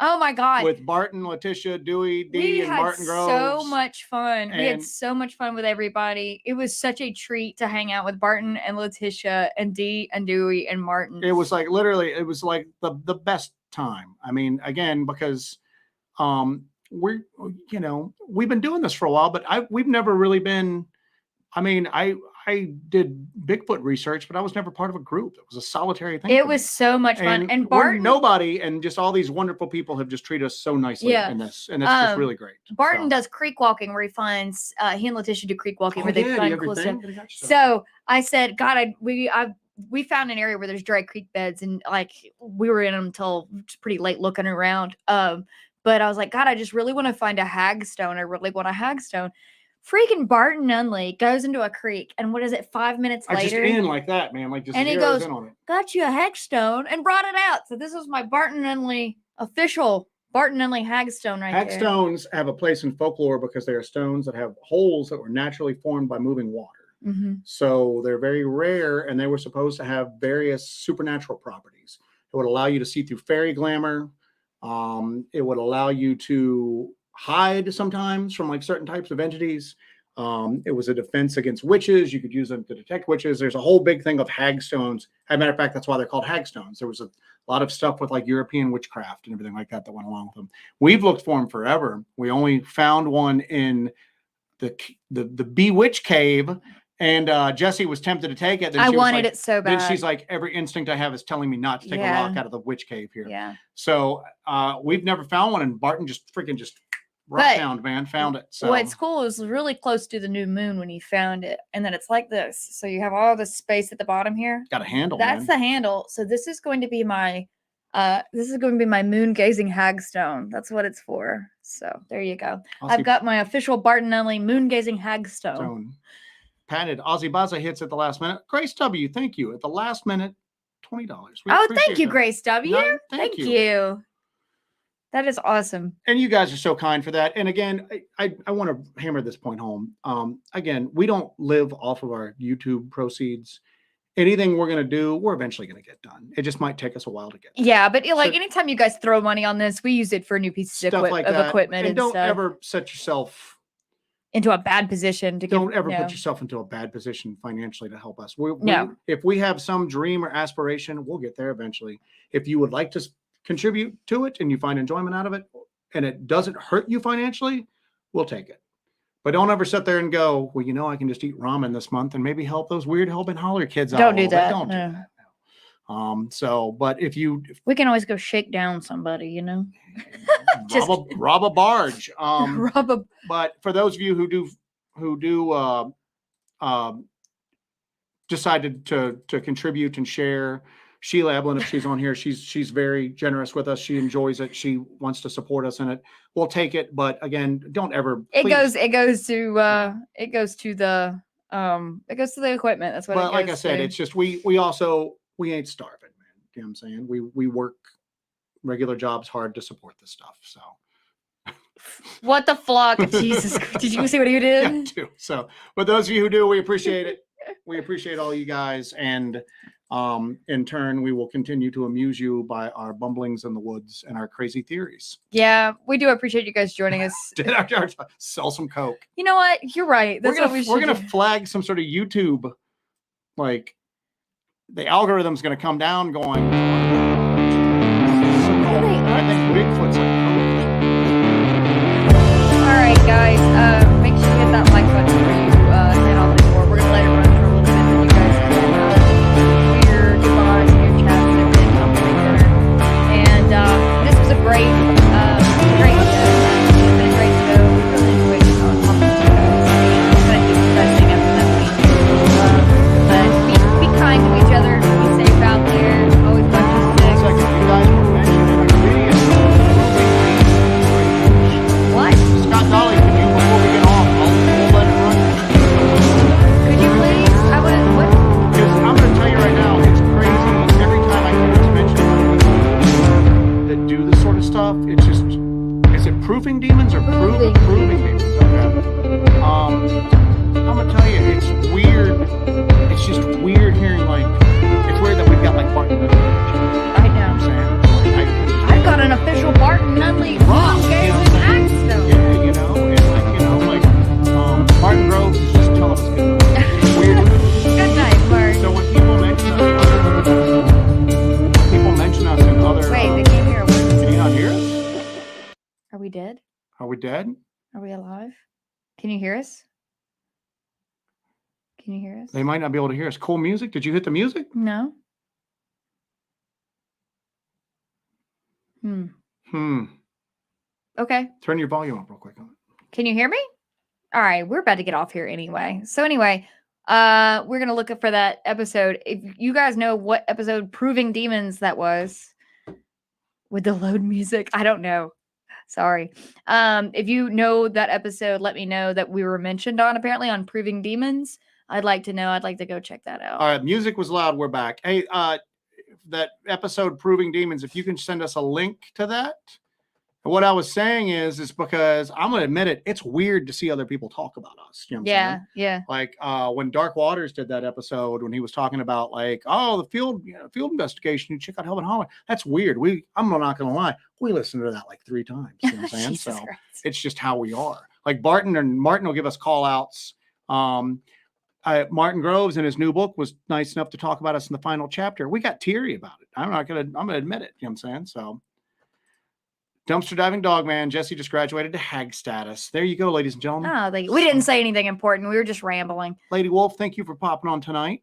Oh my God. With Barton, Letitia, Dewey, Dee, and Martin Groves. So much fun. We had so much fun with everybody. It was such a treat to hang out with Barton and Letitia and Dee and Dewey and Martin. It was like literally, it was like the best time. I mean, again, because we've been doing this for a while, but we've never really been. I mean, I I did Bigfoot research, but I was never part of a group. It was a solitary thing. It was so much fun. And we're Barton, nobody, and just all these wonderful people have just treated us so nicely Yeah. in this, and it's just really great. Barton does creek walking where he finds he and Letitia do creek walking where they find cool stuff. everything. So I said, God, we found an area where there's dry creek beds, and like we were in them until pretty late looking around. But I was like, God, I just really want to find a hagstone. I really want a hagstone. Freaking Barton Nunley goes into a creek, and what is it? 5 minutes later, just in like that, man, like just and he goes, in on it. Got you a hagstone, and brought it out. So this was my Barton Nunley official Barton Nunley hagstone right there. Hagstones have a place in folklore because they are stones that have holes that were naturally formed by moving water. Mm-hmm. So they're very rare, and they were supposed to have various supernatural properties. It would allow you to see through fairy glamour. It would allow you to hide sometimes from like certain types of entities. It was a defense against witches. You could use them to detect witches. There's a whole big thing of hagstones. As a matter of fact, that's why they're called hagstones. There was a lot of stuff with like European witchcraft and everything like that that went along with them. We've looked for them forever. We only found one in the Bewitch Cave, and Jesse was tempted to take it. Then I wanted it so bad. Then she's like, every instinct I have is telling me not to take a rock out of the witch cave here. Yeah. So we've never found one, and Barton just found it. So what's cool is really close to the new moon when he found it, and then it's like this. So you have all this space at the bottom here. Got a handle. That's the handle. So this is going to be my moon gazing hagstone. That's what it's for. So there you go. I've got my official Barton Nunley moon gazing hagstone. Patented. Aussie Baza hits at the last minute. Grace W, thank you. At the last minute, $20. Thank you, that. Grace W. No, thank you. That is awesome. And you guys are so kind for that. And again, I want to hammer this point home. Again, we don't live off of our YouTube proceeds. Anything we're going to do, we're eventually going to get done. It just might take us a while to get done. Yeah, but like anytime you guys throw money on this, we use it for new pieces of equipment. And don't ever set yourself into a bad position don't ever put yourself into a bad position financially to help us. If we have some dream or aspiration, we'll get there eventually. If you would like to contribute to it and you find enjoyment out of it and it doesn't hurt you financially, we'll take it. But don't ever sit there and go, well, I can just eat ramen this month and maybe help those weird Hellbent Holler kids out. Don't do that. Don't do that. But if we can always go shake down somebody, rob a barge. Rob But for those of you who do decided to contribute and share, Sheila Evelyn, if she's on here, she's very generous with us. She enjoys it. She wants to support us in it. We'll take it, but again, don't ever. It goes to the equipment. That's what. But like I said, it's just we ain't starving, man. You know what I'm saying? We work regular jobs hard to support this stuff. So. What the flock? Jesus, did you see what he did? Yeah, too. So, but those of you who do, we appreciate it. We appreciate all you guys, and in turn, we will continue to amuse you by our bumblings in the woods and our crazy theories. Yeah, we do appreciate you guys joining us. Sell some Coke. You know what? You're right. That's we're gonna flag some sort of YouTube, like the algorithm's gonna come down going. I think Bigfoot's like. All right, guys. Make sure you hit that like button before you hit on the board. We're gonna let it run for a little bit, and you guys can do your goodbyes, your chats, and everything. Come to dinner. And this was a great show. It's been a great show. We really enjoyed talking to you guys. And kind of do the best thing after that week. But be kind to each other. Be safe out there. Always watch your six. You guys were mentioning What? Scott Dolly, can you, before we get off, we'll let it run. Could you please? I would. What? Because I'm going to tell you right now, it's crazy. Every time I hear this mentioned that do this sort of stuff, it's just, is it proofing demons or proving demons? Okay. I'm going to tell you, it's weird. It's just weird hearing it's weird that we've got Barton Nunley. I know. You know what I'm saying? I've got an official Barton Nunley rock gazing hagstone. Yeah, Martin Groves is just telling us good night. It's weird. Good night, Mark. So when people mention us in other. Wait, they can't hear us. Can you not hear us? Are we dead? Are we dead? Are we alive? Can you hear us? Can you hear us? They might not be able to hear us. Cool music. Did you hit the music? No. Okay. Turn your volume up real quick. Can you hear me? All right, we're about to get off here anyway. So anyway, we're gonna look up for that episode. If you guys know what episode Proving Demons that was with the load music, I don't know. Sorry. If you know that episode, let me know that we were mentioned on apparently on Proving Demons. I'd like to know. I'd like to go check that out. All right, music was loud. We're back. Hey, that episode Proving Demons, if you can send us a link to that. And what I was saying is because I'm gonna admit it, it's weird to see other people talk about us. You know what I'm saying? Yeah. Like when Dark Waters did that episode, when he was talking about like, oh, the field investigation, you check out Hellbent Holler. That's weird. I'm not gonna lie, we listened to that like 3 times. You know what I'm saying? So Christ. It's just how we are. Like Martin will give us call outs. Martin Groves in his new book was nice enough to talk about us in the final chapter. We got teary about it. I'm gonna admit it. You know what I'm saying? So Dumpster Diving Dogman, Jesse just graduated to hag status. There you go, ladies and gentlemen. Oh, we didn't say anything important. We were just rambling. Lady Wolf, thank you for popping on tonight.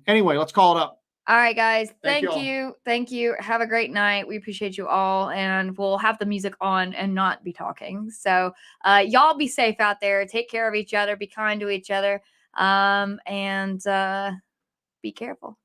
Anyway, let's call it up. All right, guys. Thank Thank you. Have a great night. We appreciate you all. And we'll have the music on and not be talking. So y'all be safe out there. Take care of each other. Be kind to each other. And be careful.